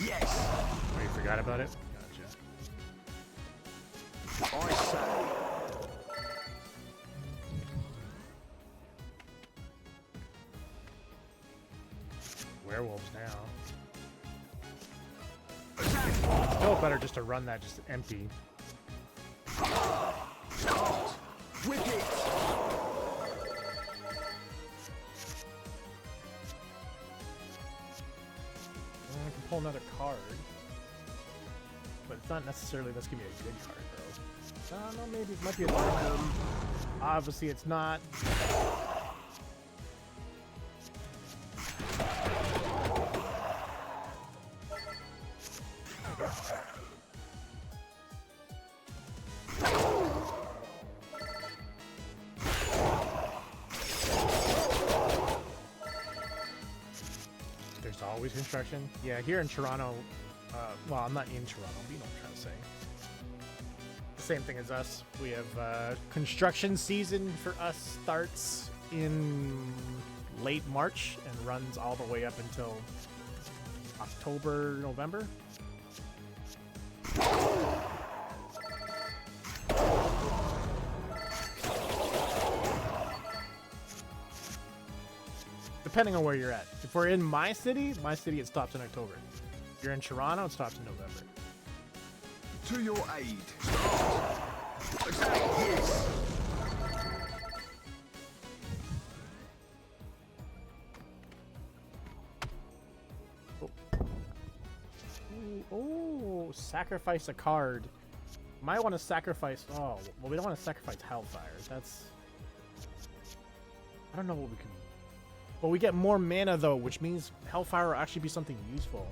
Speaker 2: Yes.
Speaker 1: Oh, you forgot about it? Gotcha.
Speaker 2: I say.
Speaker 1: Werewolves now.
Speaker 2: Attack.
Speaker 1: Still better just to run that just empty.
Speaker 2: Whip it.
Speaker 1: I can pull another card. But it's not necessarily that's gonna be a good card, though. I don't know, maybe it might be a obviously it's not. There's always construction. Yeah, here in Toronto, well, I'm not in Toronto, but you know what I'm trying to say. The same thing as us. We have construction season for us starts in late March and runs all the way up until October, November. Depending on where you're at. If we're in my city it stops in October. If you're in Toronto, it stops in November.
Speaker 2: To your aid. Attack. Yes.
Speaker 1: Oh, sacrifice a card. Might want to sacrifice. Oh, well, we don't want to sacrifice Hellfire. That's. I don't know what we can. But we get more mana though, which means Hellfire will actually be something useful.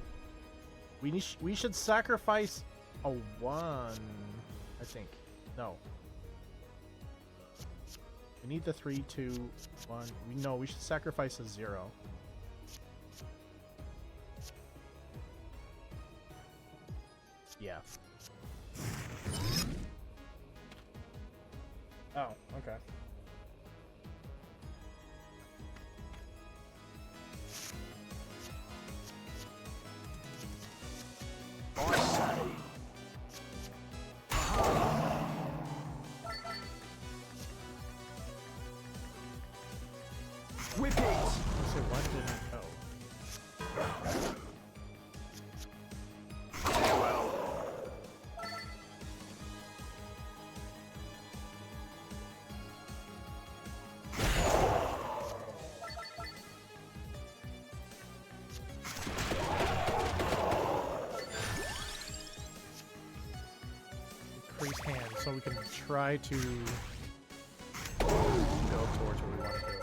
Speaker 1: We should sacrifice a 1, I think. No. We need the 3, 2, 1. No, we should sacrifice a 0. Yeah. Oh, okay.
Speaker 2: I say. Whip it.
Speaker 1: So why didn't it go?
Speaker 2: Farewell.
Speaker 1: Increase hand so we can try to build towards where we want to build.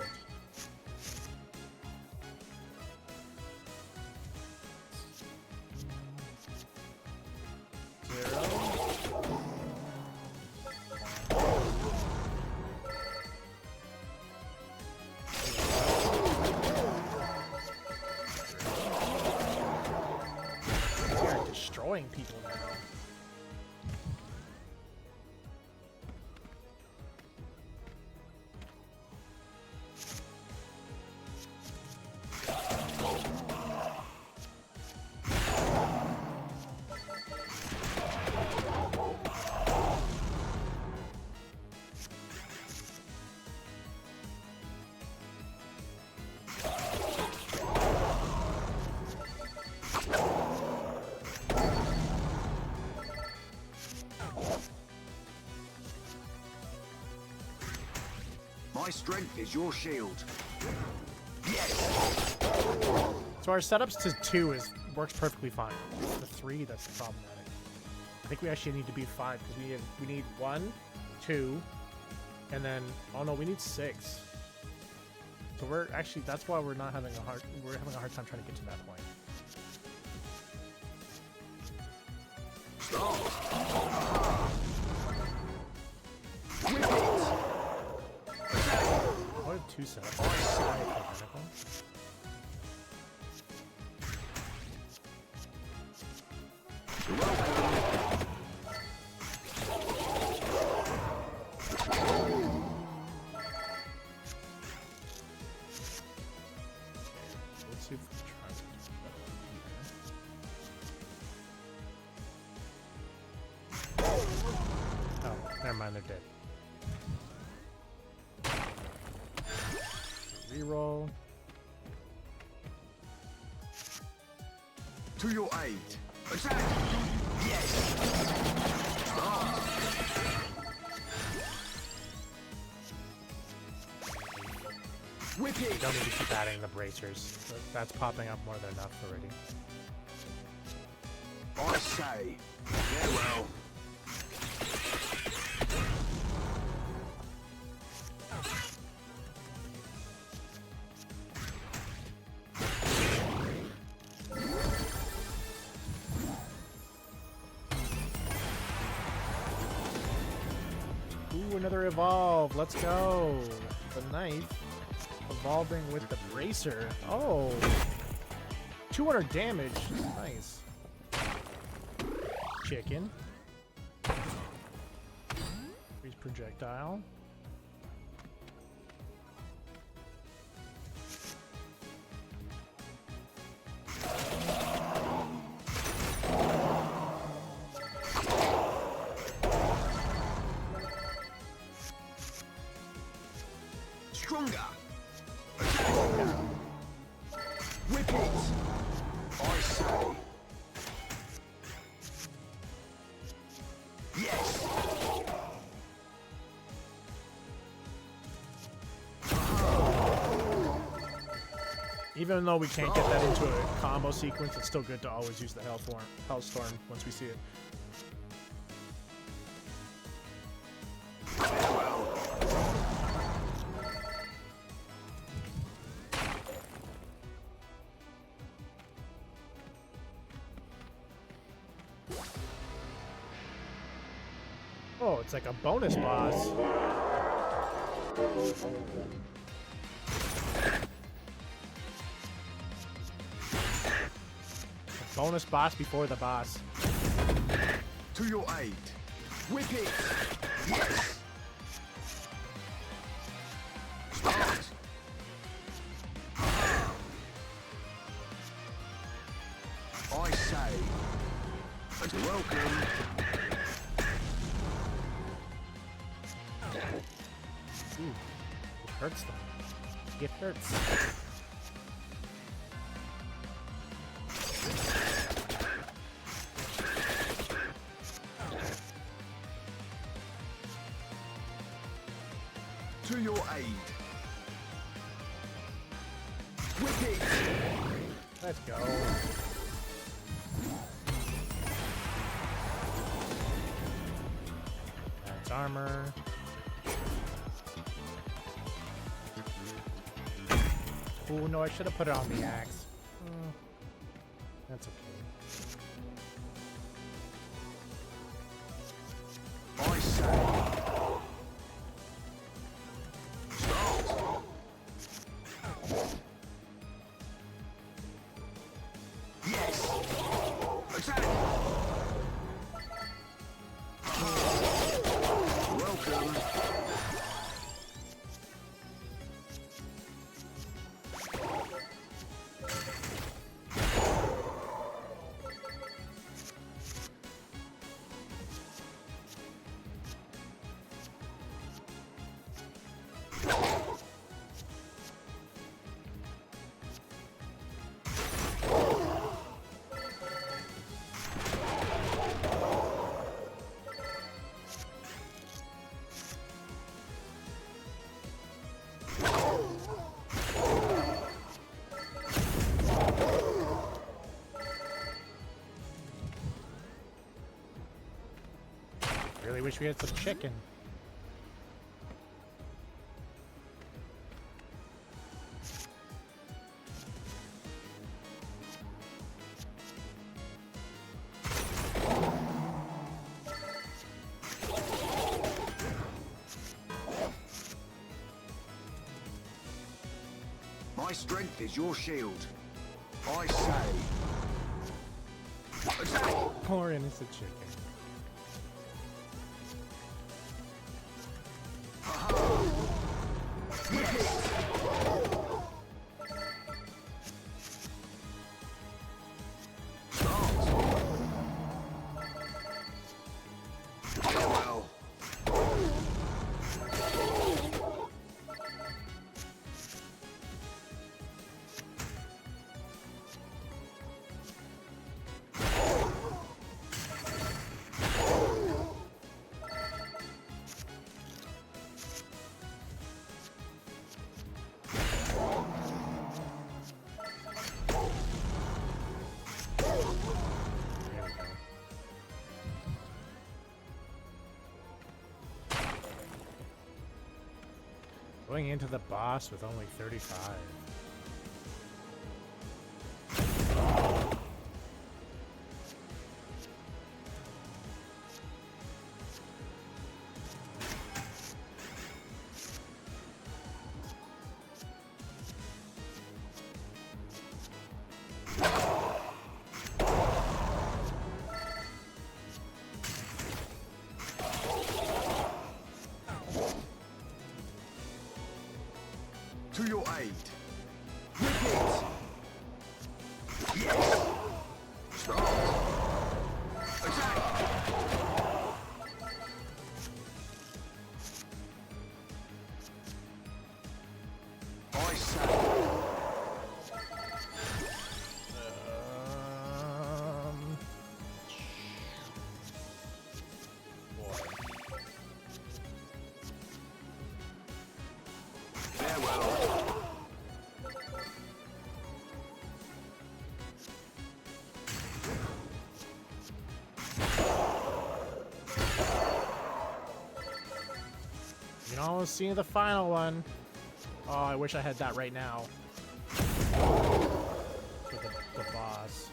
Speaker 1: We are destroying people now.
Speaker 2: My strength is your shield. Yes.
Speaker 1: So our setups to 2 works perfectly fine. It's the 3 that's problematic. I think we actually need to be 5 because we need 1, 2, and then oh no, we need 6. So we're actually that's why we're having a hard time trying to get to that point.
Speaker 2: Stop. Whip it.
Speaker 1: What are 2 setups?
Speaker 2: You're welcome.
Speaker 1: Never mind, they're dead. Reroll.
Speaker 2: To your aid. Attack! Yes! Start! Whip it!
Speaker 1: Don't need to keep adding the bracers. That's popping up more than enough already.
Speaker 2: I say, farewell.
Speaker 1: Ooh, another evolve. Let's go. The knife evolving with the bracer. Oh, 200 damage. Nice. Chicken. Freeze projectile.
Speaker 2: Stronger. Attack. Whip it. I say. Yes.
Speaker 1: Even though we can't get that into a combo sequence, it's still good to always use the Hellstorm once we see it. Oh, it's like a bonus boss. A bonus boss before the boss.
Speaker 2: To your aid. Whip it. Yes. Start. I say. Welcome.
Speaker 1: Ooh, it hurts them. It hurts.
Speaker 2: To your aid. Whip it.
Speaker 1: Let's go. That's armor. Oh no, I should have put it on the axe. That's okay.
Speaker 2: I say. Start. Yes. Attack. Welcome.
Speaker 1: Really wish we had some chicken.
Speaker 2: My strength is your shield. I say. Attack!
Speaker 1: Poor innocent chicken.
Speaker 2: Yes! Start! Farewell.
Speaker 1: Going into the boss with only 35.
Speaker 2: To your aid. Whip it. Yes. Start. Attack. I say.
Speaker 1: Boy.
Speaker 2: Farewell.
Speaker 1: You can almost see the final one. Oh, I wish I had that right now. For the boss.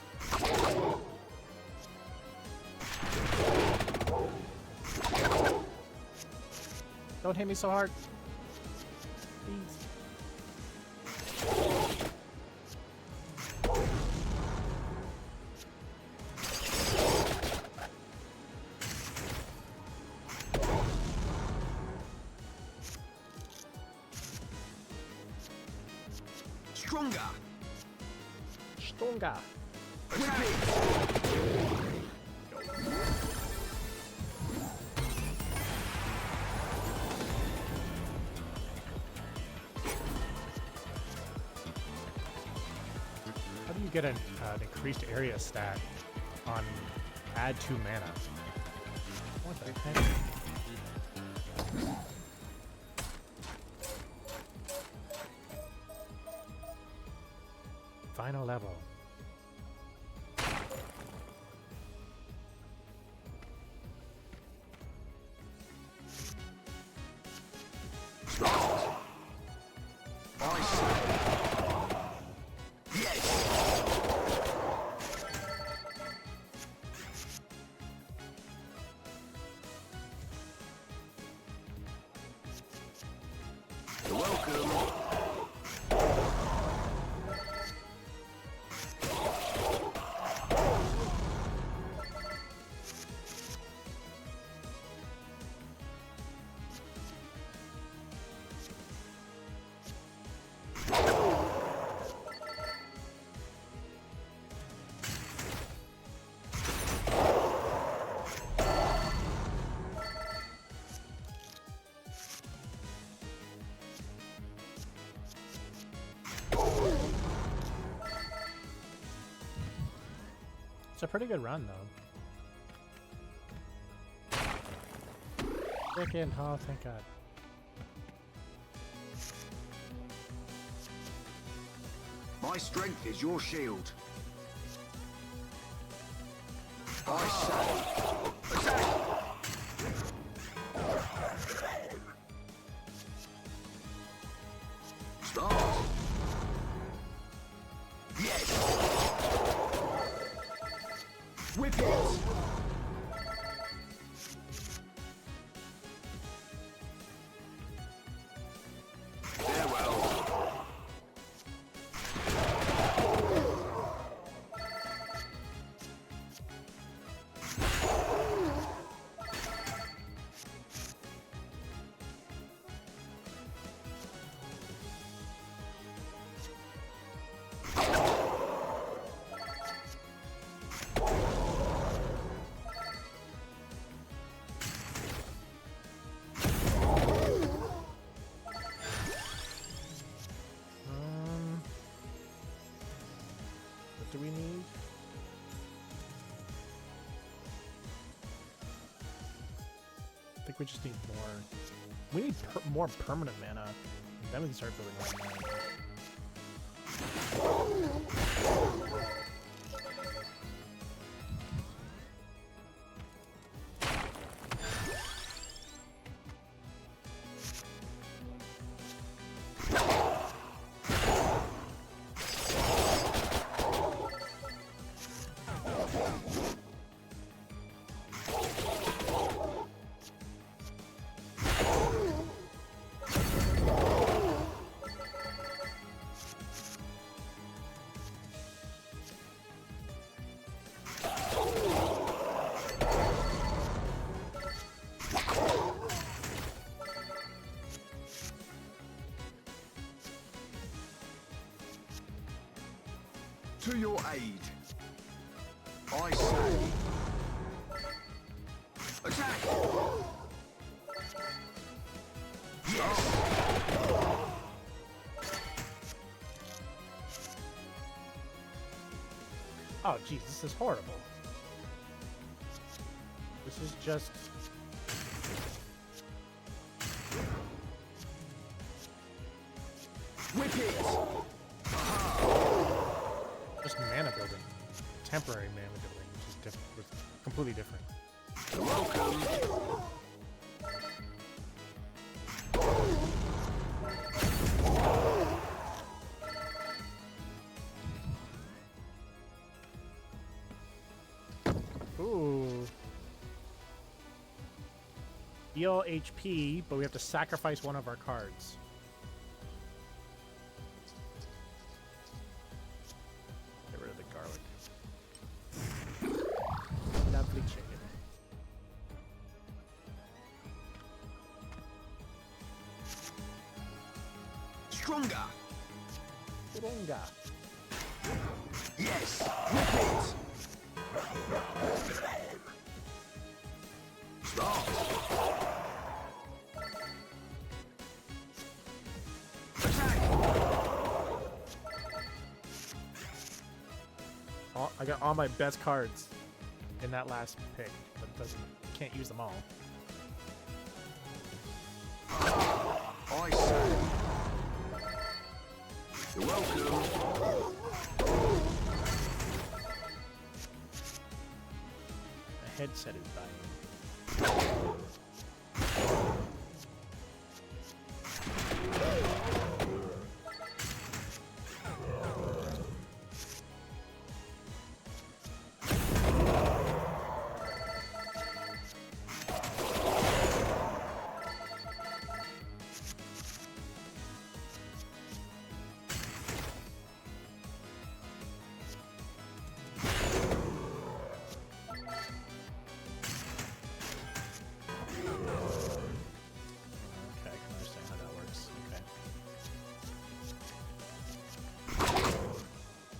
Speaker 1: Don't hit me so hard. Please.
Speaker 2: Stronger.
Speaker 1: Stronger.
Speaker 2: Whip it.
Speaker 1: How do you get an increased area stat on add 2 mana? What the heck? Final level.
Speaker 2: Start. I say. Yes. You're welcome.
Speaker 1: It's a pretty good run, though. Frickin', oh, thank God.
Speaker 2: My strength is your shield. I say. Attack. Start. Yes. Whip it. Farewell.
Speaker 1: What do we need? I think we just need more. We need more permanent mana. Then we can start building our mana.
Speaker 2: To your aid. I say. Attack! Yes!
Speaker 1: Oh, jeez, this is horrible. This is just...
Speaker 2: Whip it!
Speaker 1: just mana building. Temporary mana building, which is completely different.
Speaker 2: Welcome!
Speaker 1: Ooh. Heal HP, but we have to sacrifice one of our cards. Get rid of the garlic. Lovely chicken.
Speaker 2: Stronger!
Speaker 1: Stronger.
Speaker 2: Yes! Whip it! Stop! Attack!
Speaker 1: I got all my best cards in that last pick, but it doesn't. Can't use them all.
Speaker 2: I say. You're welcome.
Speaker 1: The headset is dying.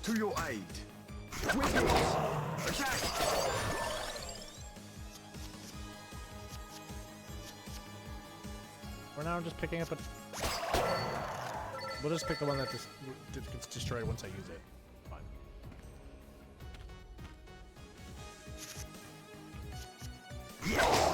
Speaker 2: To your aid. Whip it! Attack!
Speaker 1: For now, I'm just picking up a... We'll just pick the one that just gets destroyed once I use it. Fine.
Speaker 2: Yes!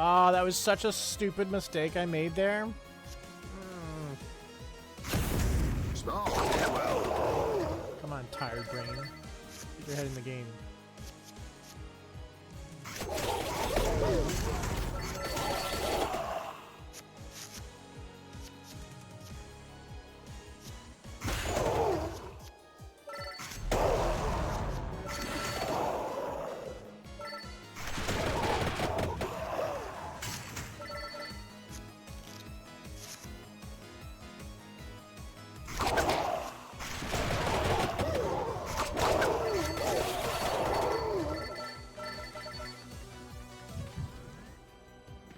Speaker 1: Oh, that was such a stupid mistake I made there.
Speaker 2: Stop. Well.
Speaker 1: Come on, tired brain. Keep your head in the game.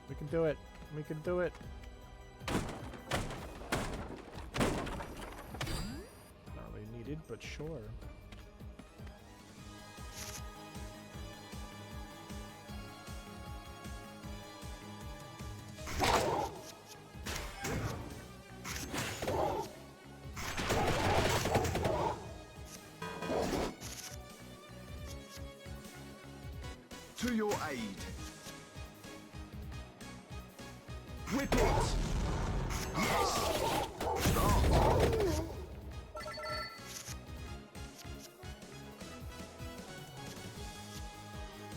Speaker 1: We can do it. We can do it. Not really needed, but sure.
Speaker 2: To your aid. Whip it! Yes! Stop!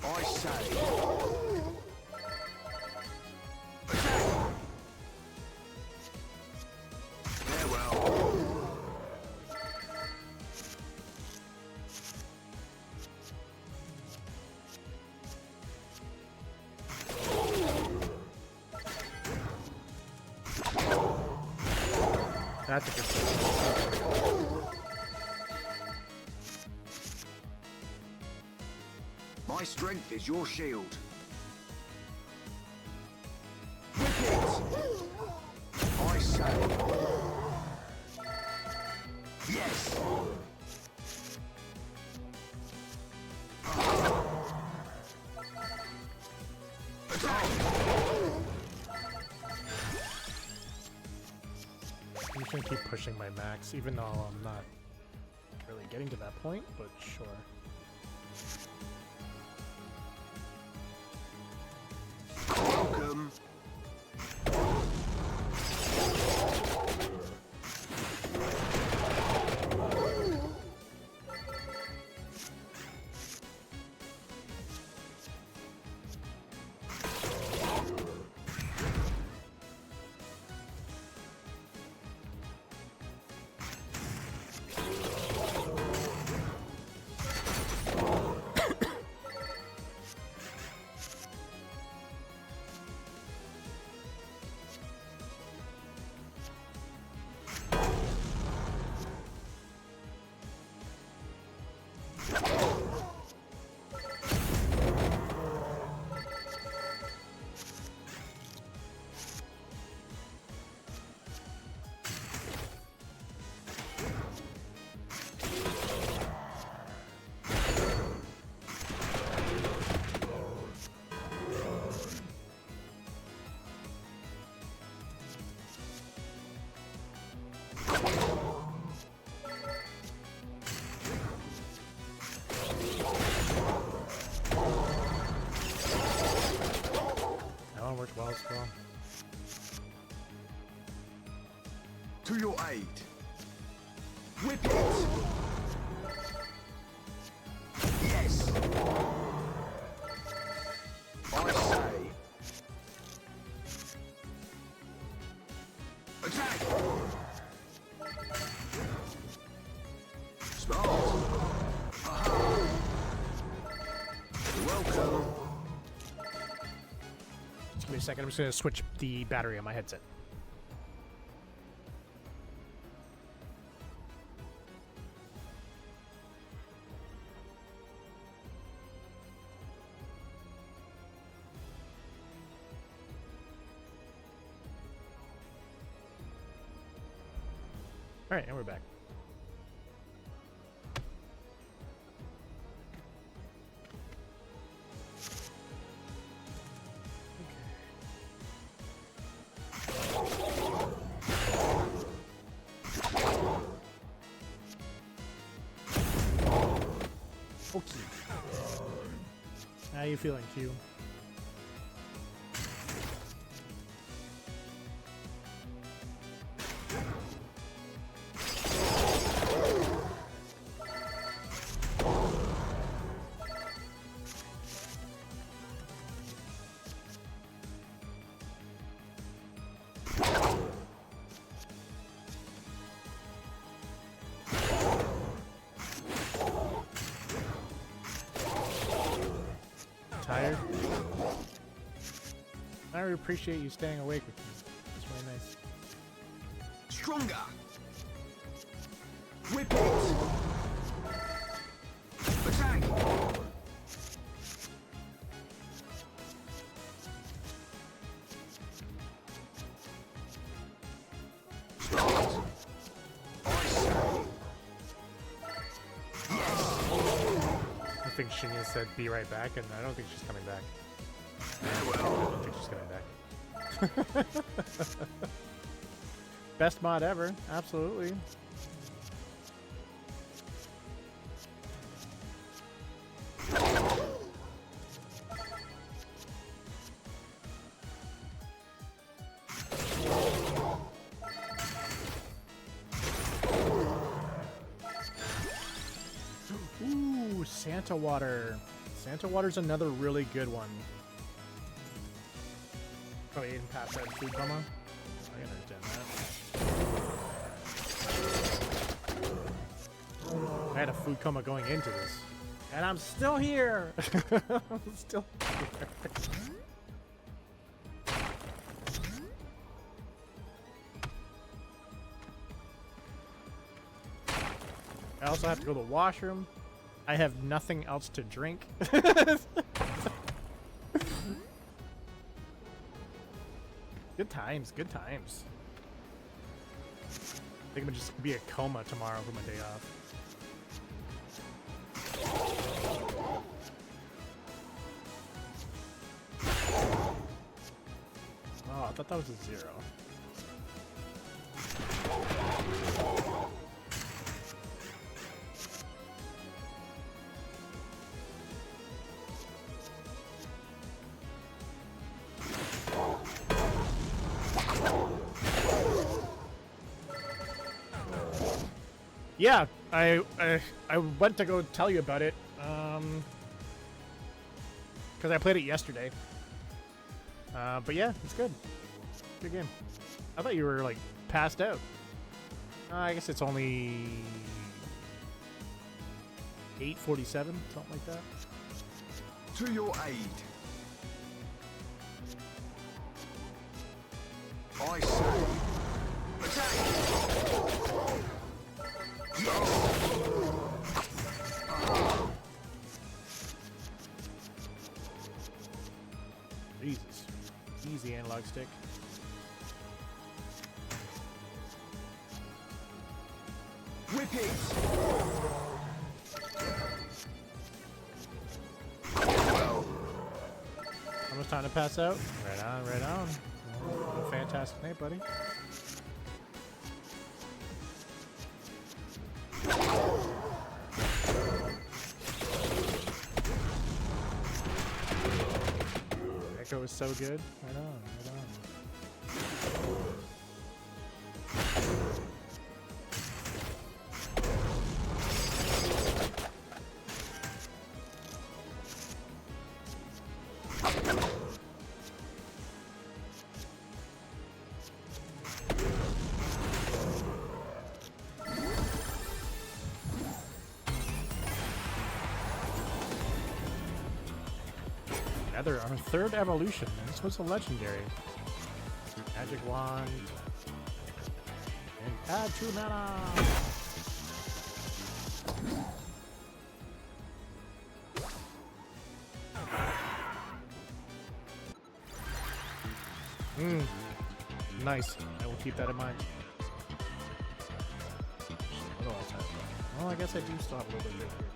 Speaker 2: I say. Attack! Farewell.
Speaker 1: That's a good thing.
Speaker 2: My strength is your shield. Whip it! I say. Yes! Attack!
Speaker 1: I'm just gonna keep pushing my max, even though I'm not really getting to that point, but sure.
Speaker 2: Welcome.
Speaker 1: Worked well as well.
Speaker 2: To your aid. Whip it! Yes! I say. Attack! Smart! Aha! Welcome!
Speaker 1: Just give me a second, I'm just gonna switch the battery on my headset. Alright, and we're back. Okay. How you feeling, Q? Tired? I really appreciate you staying awake with me. It's really nice.
Speaker 2: Stronger! Whip it! Attack! Start! I say. Yes!
Speaker 1: I think Shinya said be right back, and I don't think she's coming back.
Speaker 2: Farewell.
Speaker 1: I don't think she's coming back. Best mod ever, absolutely. Ooh, Santa Water. Santa Water's another really good one. Oh, you didn't pass that food coma? I can understand that. I had a food coma going into this. And I'm still here! I'm still here. I also have to go to the washroom. I have nothing else to drink. Good times, good times. I think I'm gonna just be a coma tomorrow for my day off. Oh, I thought that was a 0. Yeah, I went to go tell you about it, because I played it yesterday. But yeah, it's good. Good game. I thought you were like passed out. I guess it's only 8:47, something like that.
Speaker 2: To your aid. I say, attack!
Speaker 1: Jesus. Easy analog stick.
Speaker 2: Whip it!
Speaker 1: Almost time to pass out. Right on, right on. Oh, fantastic night, buddy. Echo was so good. Right on, right on. Another, our third evolution, and this was a legendary. Magic wand. And add 2 mana! Nice. I will keep that in mind. What else have I? Well, I guess I do still have a little bit of it here.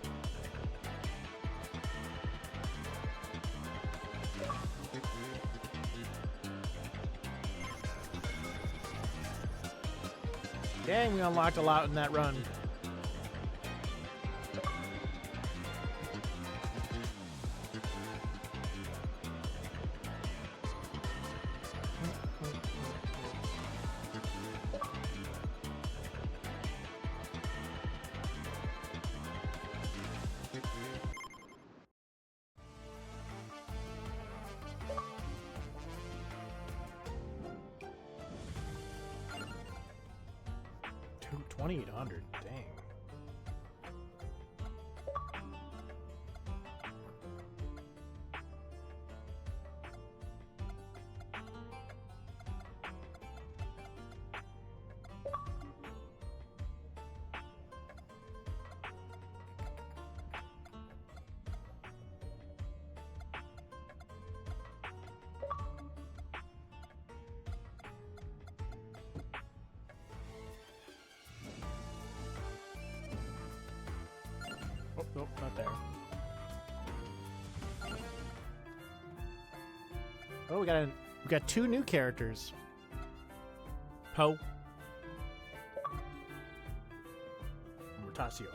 Speaker 1: Dang, we unlocked a lot in that run. $2,800, dang. Oh, nope, not there. Oh, we got 2 new characters. Poe and Rotasio.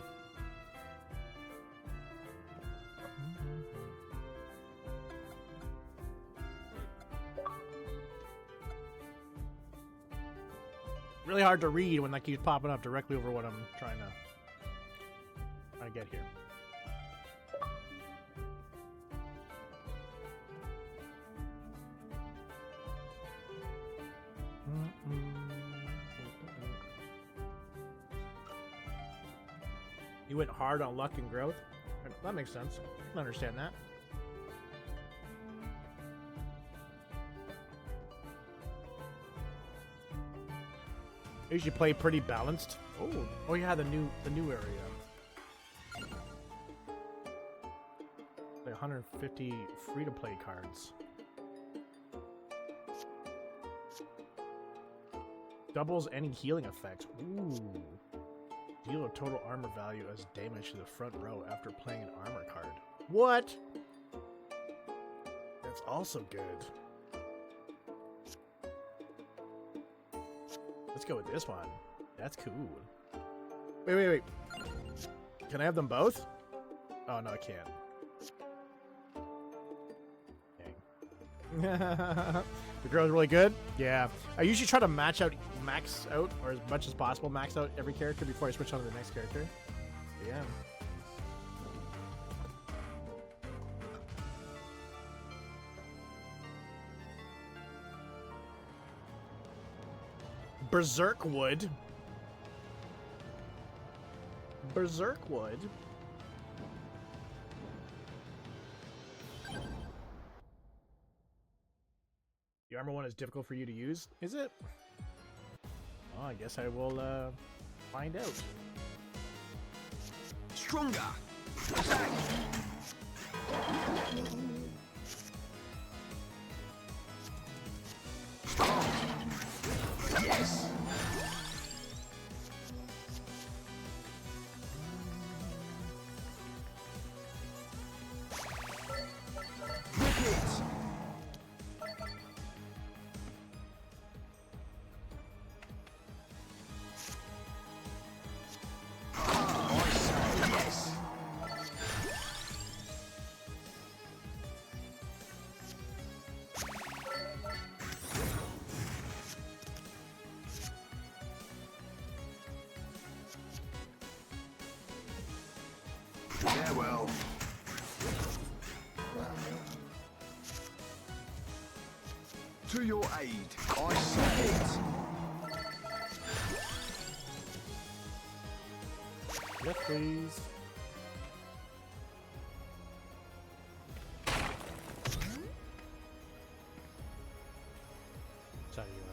Speaker 1: Really hard to read when that keeps popping up directly over what I'm trying to get here. You went hard on luck and growth? That makes sense. I can understand that. I usually play pretty balanced. Oh yeah, the new area. 150 free-to-play cards. Doubles any healing effects. Ooh. Deal a total armor value as damage to the front row after playing an armor card. What? That's also good. Let's go with this one. That's cool. Wait. Can I have them both? Oh, no, I can't. Dang. The girl's really good? Yeah. I usually try to max out, or as much as possible, max out every character before I switch on to the next character. But yeah. Berserkwood. Berserkwood. The armor one is difficult for you to use, is it? Oh, I guess I will find out.
Speaker 2: Stronger. Attack. Yes. Wicked. Yeah, well. To your aid, I say it.
Speaker 1: Yes, please. Sorry, you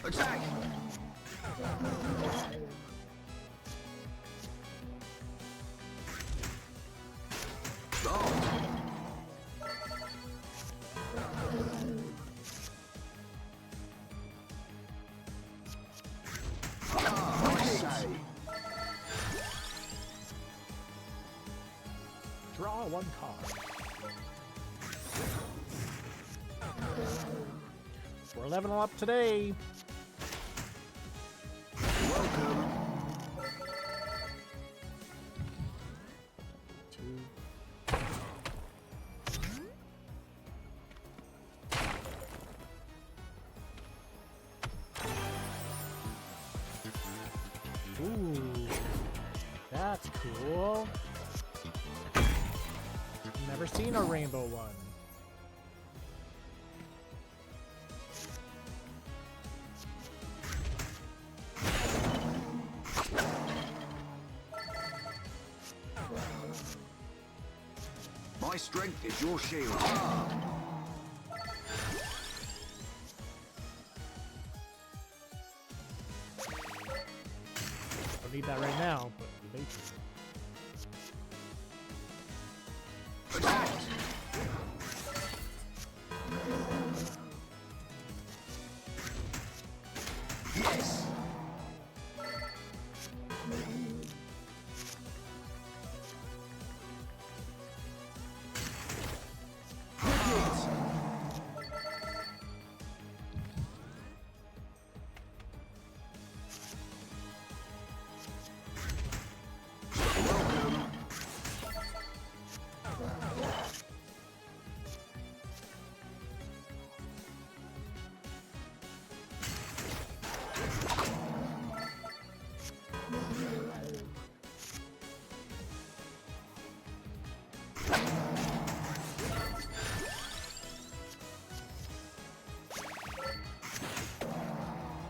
Speaker 2: Attack! Stop! I say.
Speaker 1: draw one card. We're leveling up today.
Speaker 2: Welcome.
Speaker 1: Ooh, that's cool. Never seen a rainbow one.
Speaker 2: My strength is your shield.
Speaker 1: Don't need that right now, but later.
Speaker 2: Attack! Yes!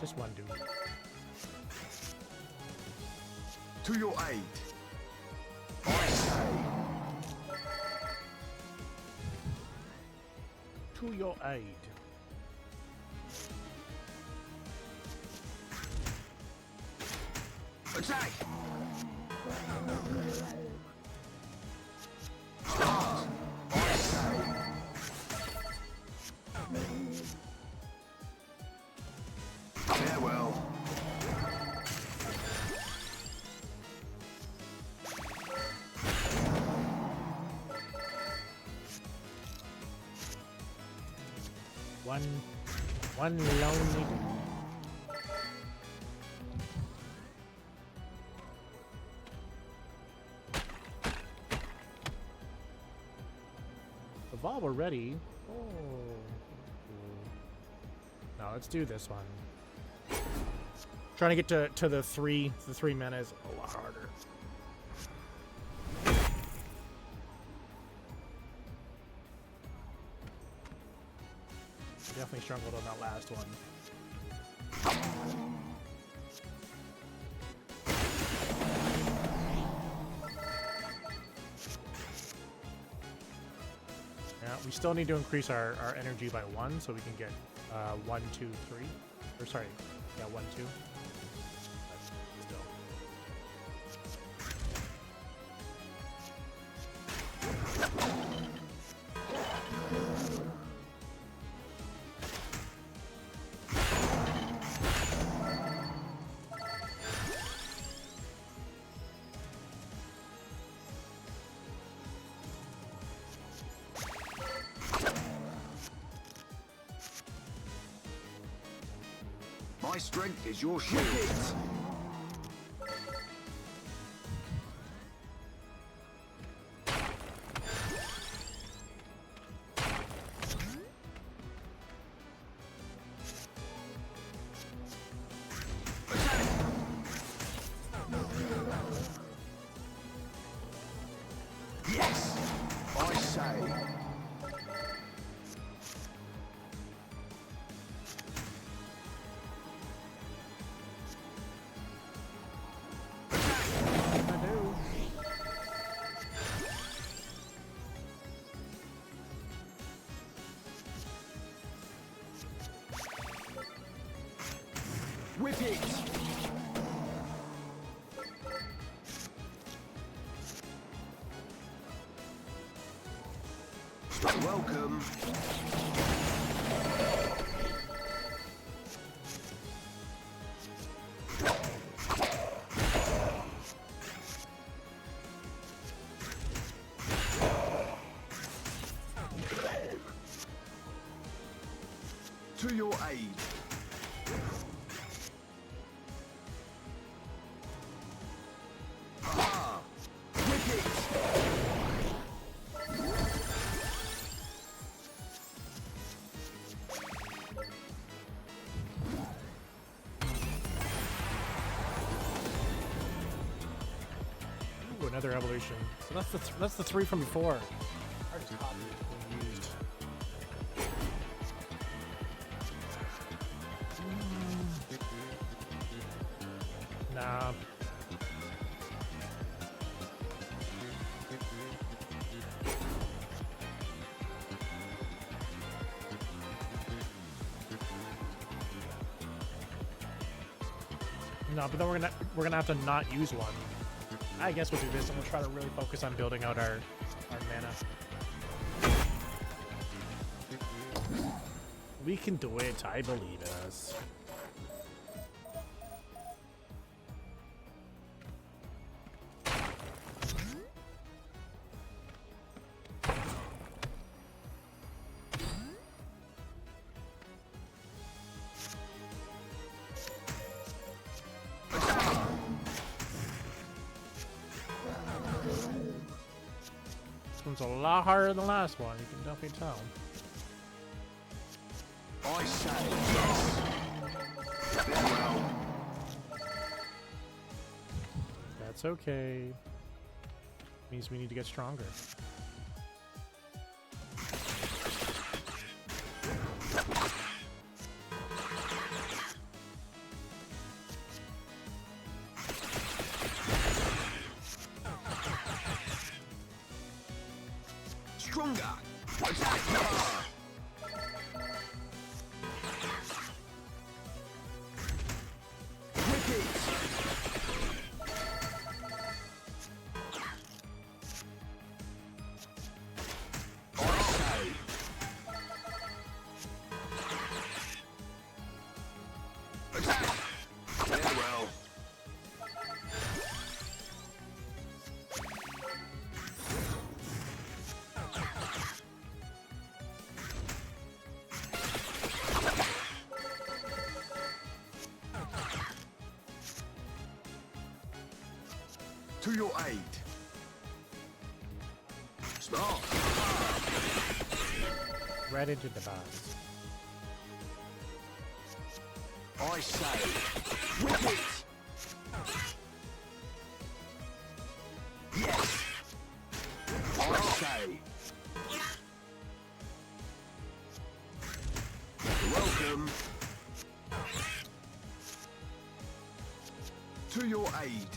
Speaker 1: Just one dude.
Speaker 2: To your aid. I say.
Speaker 1: To your aid.
Speaker 2: Attack! Start! I say. Farewell.
Speaker 1: One lonely dude. Evolve already. Oh. Now let's do this one. Trying to get to the three mana is a lot harder. Definitely struggled on that last one. Yeah, we still need to increase our energy by 1 so we can get 1, 2, 3. Or sorry, yeah, 1, 2. But still.
Speaker 2: My strength is your shield. Yes, I say. Whip it! Welcome! To your aid!
Speaker 1: Another evolution. So that's the 3 from before. Hardest copy we used. Nah. No, but then we're gonna have to not use one. I guess we'll do this and we'll try to really focus on building out our mana. We can do it, I believe in us. This one's a lot harder than the last one, you can definitely tell.
Speaker 2: I say yes. Farewell.
Speaker 1: That's okay. Means we need to get stronger.
Speaker 2: Stronger. Attack. Wicked. I say. Attack. Farewell. To your aid. Start.
Speaker 1: Right into the box.
Speaker 2: I say. Wicked. Yes. I say. Welcome. To your aid.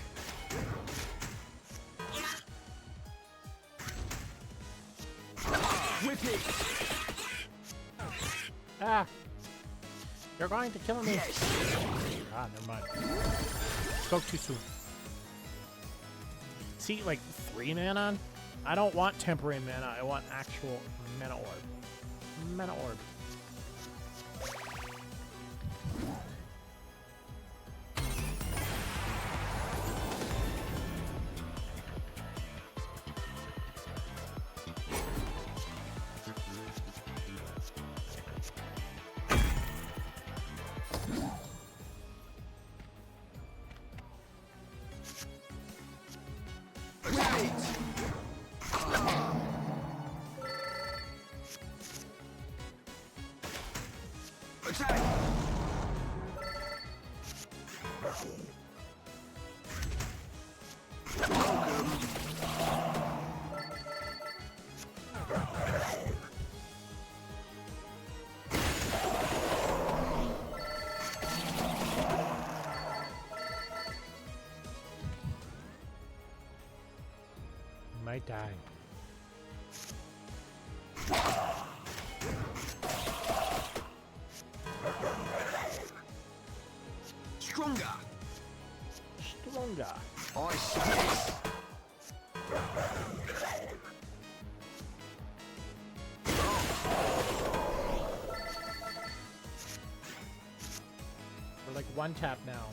Speaker 2: Whip it.
Speaker 1: Ah! You're going to kill me!
Speaker 2: Yes.
Speaker 1: Ah, never mind. Spoke too soon. See, like, 3 mana? I don't want temporary mana, I want actual mana orb. Mana orb.
Speaker 2: Attack!
Speaker 1: Might die.
Speaker 2: Stronger!
Speaker 1: Stronger.
Speaker 2: I say.
Speaker 1: We're like 1 tap now.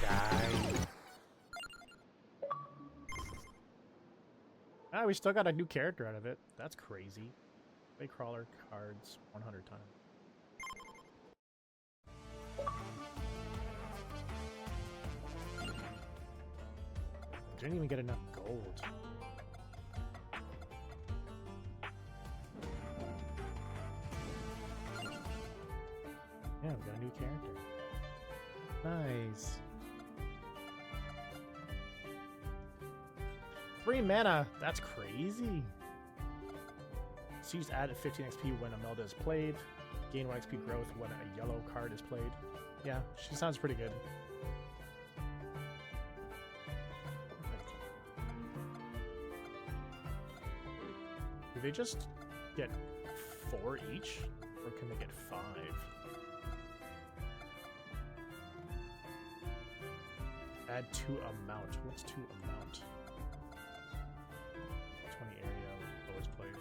Speaker 1: Die. Ah, we still got a new character out of it. That's crazy. Play crawler cards 100 times. Didn't even get enough gold. Yeah, we got a new character. Nice. 3 mana. That's crazy. She's added 15 XP when Imelda is played. Gain 1 XP growth when a yellow card is played. Yeah, she sounds pretty good. Do they just get 4 each? Or can they get 5? Add to amount. What's to amount? 20 area, always played.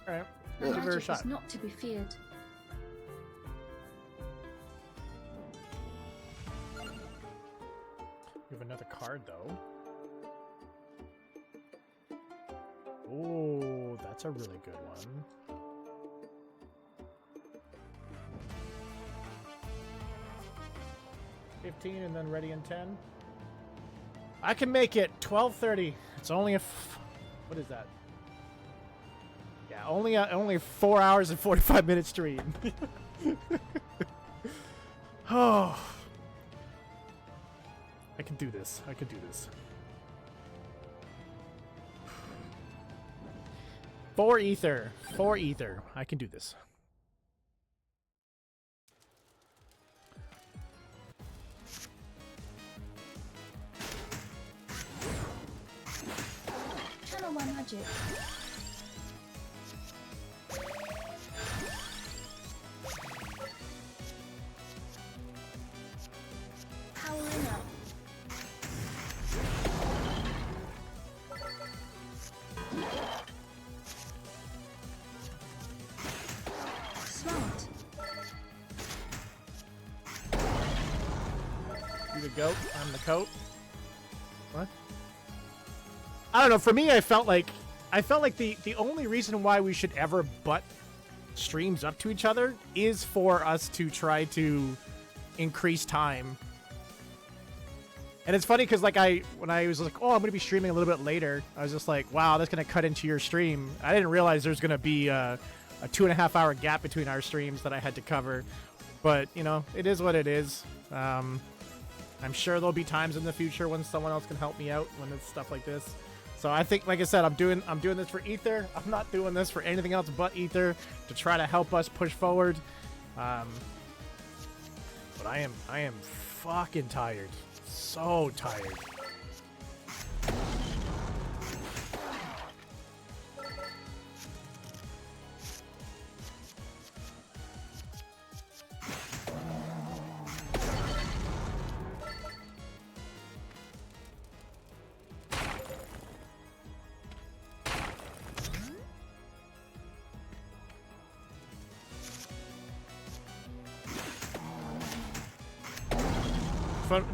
Speaker 1: Alright, give her a
Speaker 3: Magic
Speaker 1: shot.
Speaker 3: is not to be feared.
Speaker 1: We have another card though. Oh, that's a really good one. $15 and then ready in 10. I can make it 12:30. It's only a what is that? Yeah, only 4 hours and 45 minutes stream. Oh, I can do this. I can do this. 4 ether. 4 ether. I can do this.
Speaker 3: magic. Powering up. Smart.
Speaker 1: You the goat, I'm the coat. What? I don't know, for me I felt like the only reason why we should ever butt streams up to each other is for us to try to increase time. And it's funny because like when I was like, oh, I'm gonna be streaming a little bit later, I was just like, wow, that's gonna cut into your stream. I didn't realize there's gonna be a 2.5 hour gap between our streams that I had to cover. But you know, it is what it is. I'm sure there'll be times in the future when someone else can help me out when it's stuff like this. So I think, like I said, I'm doing this for Ether. I'm not doing this for anything else but Ether to try to help us push forward. But I am fucking tired. So tired.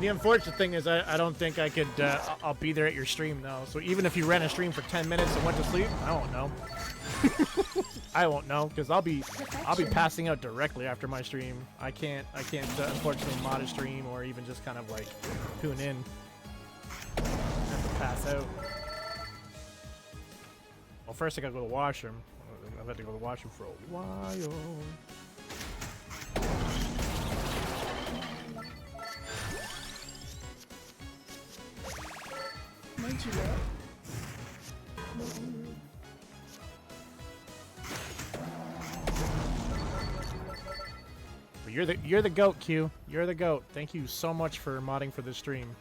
Speaker 1: The unfortunate thing is I don't think I could I'll be there at your stream though. So even if you ran a stream for 10 minutes and went to sleep, I won't know. I won't know because I'll be passing out directly after my stream. I can't unfortunately mod a stream or even just kind of like tune in. I have to pass out. Well, first I gotta go to the washroom. I've had to go to the washroom for a while. You're the goat, Q. You're the goat. Thank you so much for modding for this stream.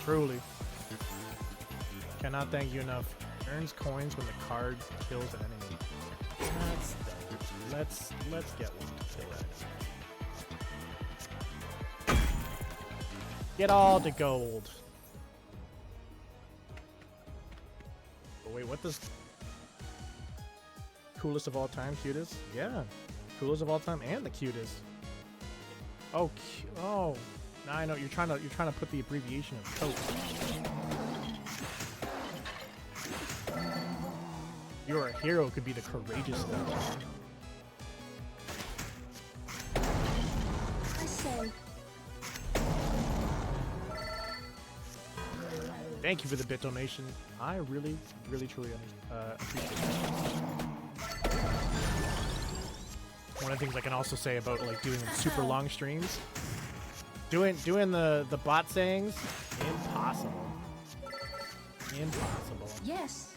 Speaker 1: Truly. Cannot thank you enough. Earns coins when the card kills an enemy. That's dope. Let's get one to kill that. Get all the gold. Oh, wait, what does coolest of all time, cutest? Yeah, coolest of all time and the cutest. Oh, oh, now I know you're trying to put the abbreviation of coat. You're a hero could be the courageous one.
Speaker 3: I say.
Speaker 1: Thank you for the bit donation. I really, really, truly appreciate that. One of the things I can also say about like doing super long streams, doing the bot sayings, impossible. Impossible.
Speaker 3: Yes.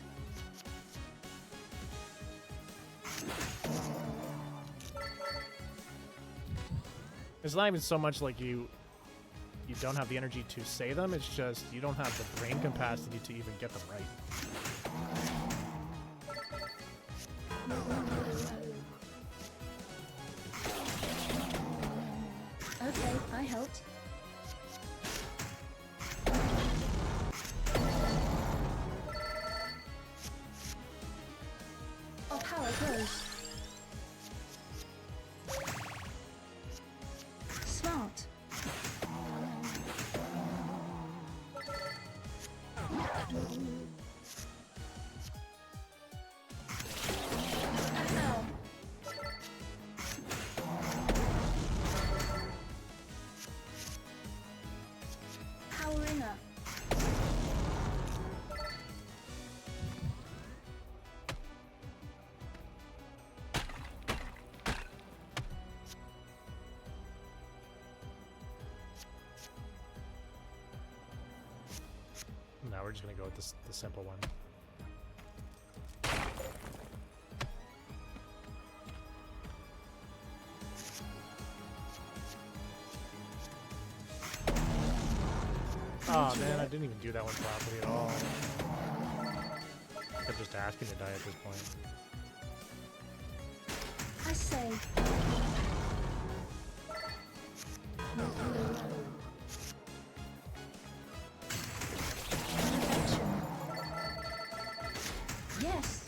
Speaker 1: It's not even so much like you don't have the energy to say them, it's just you don't have the brain capacity to even get them right.
Speaker 3: Okay, I helped. Our power grows. Smart. Ow. Powering up.
Speaker 1: Now we're just gonna go with the simple one. Oh man, I didn't even do that one properly at all. I'm just asking to die at this point.
Speaker 3: I say. Perfection. Yes.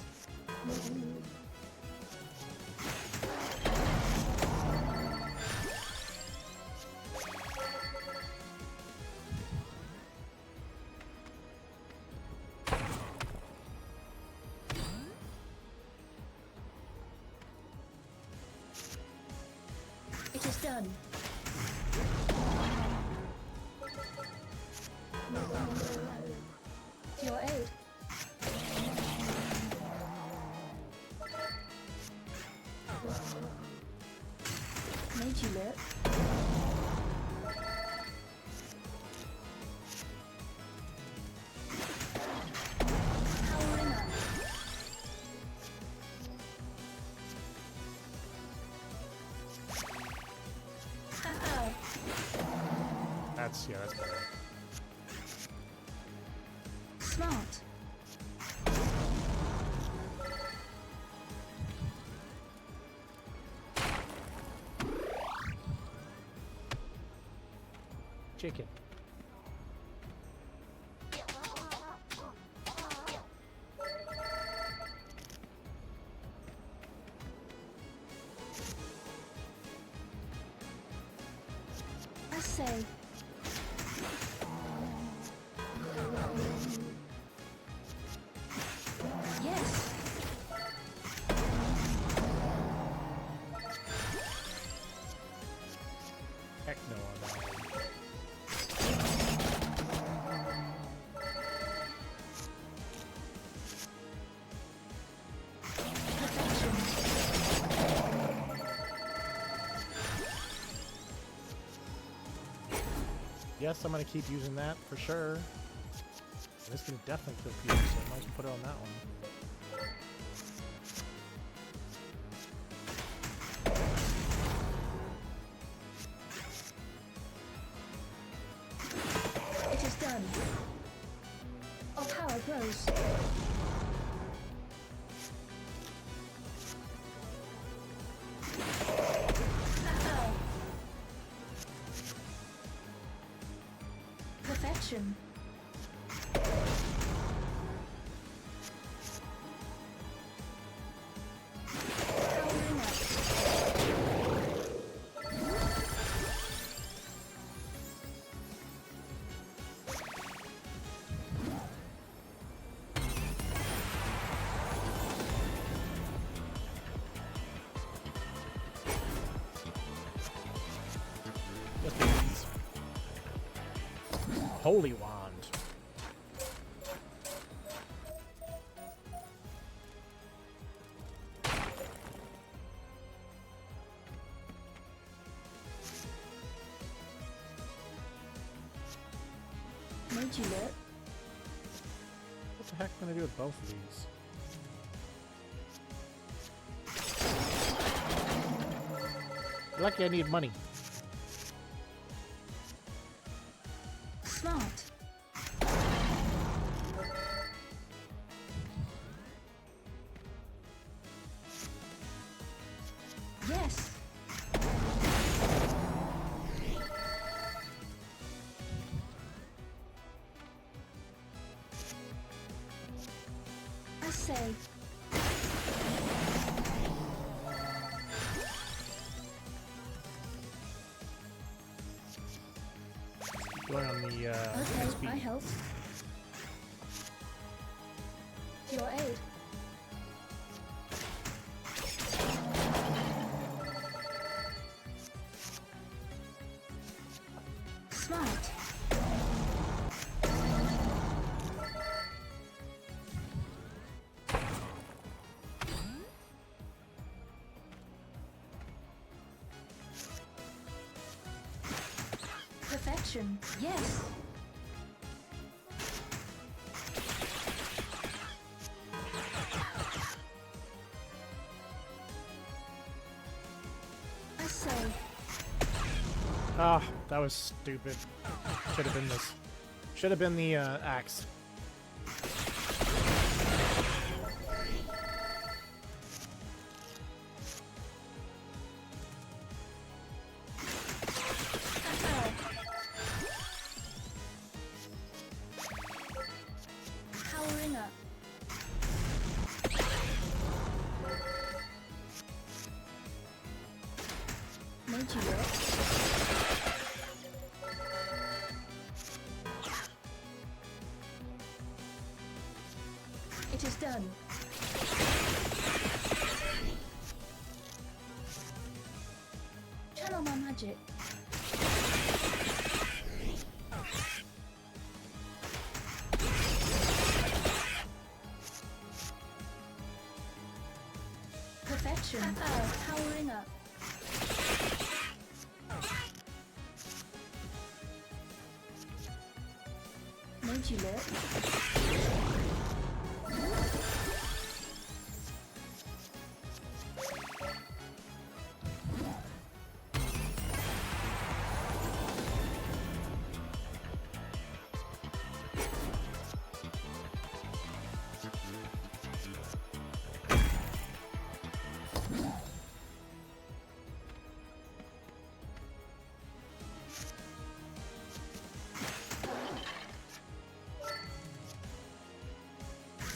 Speaker 3: It is done. To your aid. Made you look. Powering up.
Speaker 1: That's better.
Speaker 3: Smart.
Speaker 1: Chicken.
Speaker 3: I say. Yes.
Speaker 1: Heck no on that one. Yes, I'm gonna keep using that for sure. This can definitely kill people, so I might as well put it on that one.
Speaker 3: It is done. Our power grows. Perfection. Powering up.
Speaker 1: Yes, please. Holy wand.
Speaker 3: Made you look.
Speaker 1: What the heck am I gonna do with both of these? Lucky I need money.
Speaker 3: Smart. Yes. I say.
Speaker 1: Going on the
Speaker 3: Okay,
Speaker 1: XP.
Speaker 3: I help. To your aid. Smart. Perfection. Yes. I say.
Speaker 1: Ah, that was stupid. Should have been this. Should have been the axe.
Speaker 3: Powering up. Made you look. It is done. Channel my magic. Perfection. Powering up. Made you look.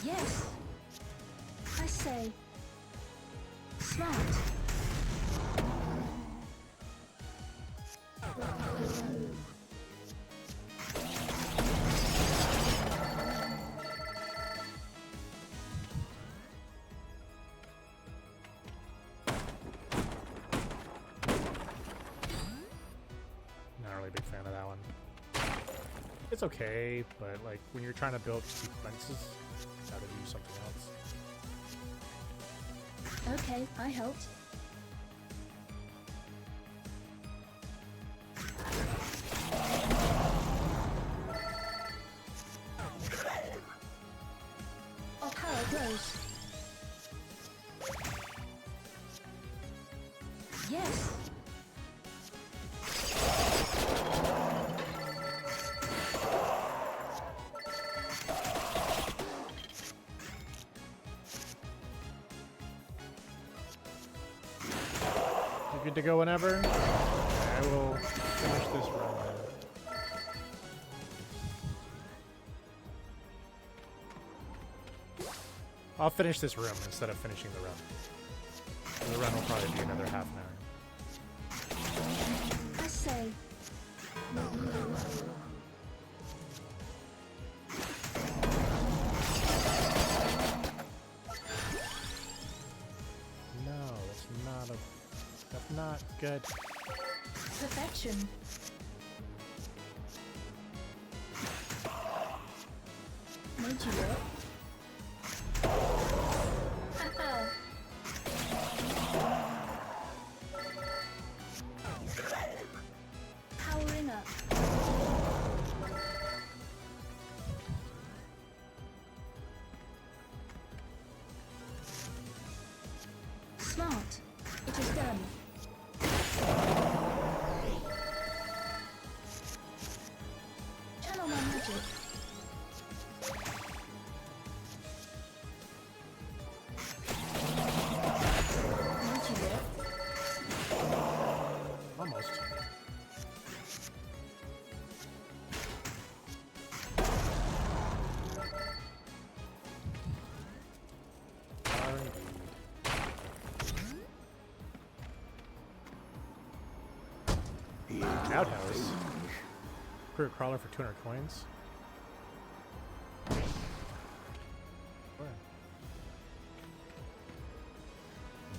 Speaker 3: Yes. I say. Smart.
Speaker 1: Not really a big fan of that one. It's okay, but like when you're trying to build sequences, you gotta do something else.
Speaker 3: Okay, I helped. Our power grows. Yes.
Speaker 1: You're good to go whenever. I will finish this run. I'll finish this room instead of finishing the run. The run will probably be another half an hour.
Speaker 3: I say.
Speaker 1: No, that's not good.
Speaker 3: Perfection. Made you look. Powering up. Smart. It is done. Channel my magic. Made you look.
Speaker 1: Almost. Outhouse. Crew crawler for 200 coins. Where?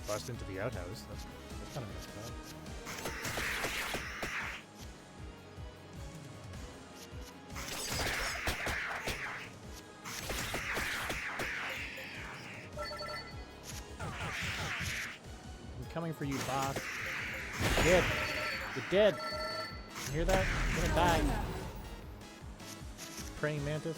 Speaker 1: Bust into the outhouse. That's kind of messed up. I'm coming for you, boss. You're dead. You're dead. You hear that? You're gonna die. Praying mantis.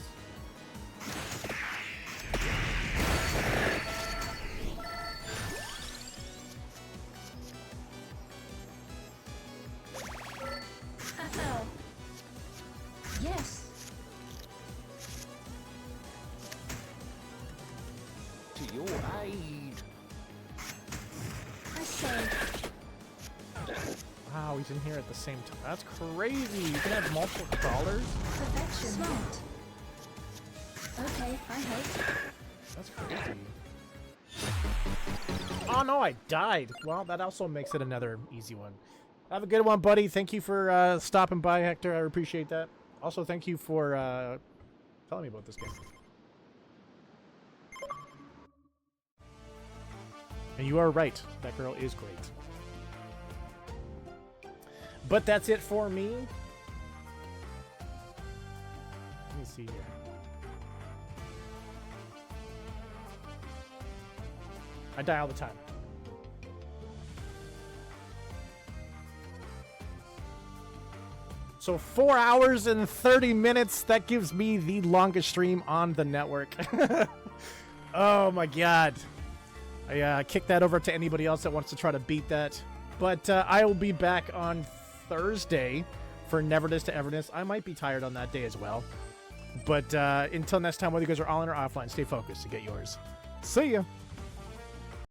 Speaker 3: Yes.
Speaker 2: your aid.
Speaker 3: I say,
Speaker 1: Wow, he's in here at the same time. That's crazy. You can have multiple crawlers.
Speaker 3: perfection. Smart. Okay, I hope.
Speaker 1: That's crazy. Oh no, I died. Well, that also makes it another easy one. Have a good one, buddy. Thank you for stopping by, Hector. I appreciate that. Also, thank you for telling me about this game. And you are right. That girl is great. But that's it for me. Let me see here. I die all the time. So 4 hours and 30 minutes. That gives me the longest stream on the network. Oh my god. I kick that over to anybody else that wants to try to beat that. But I will be back on Thursday for Neverness to Everness. I might be tired on that day as well. But until next time, whether you guys are online or offline, stay focused to get yours. See ya.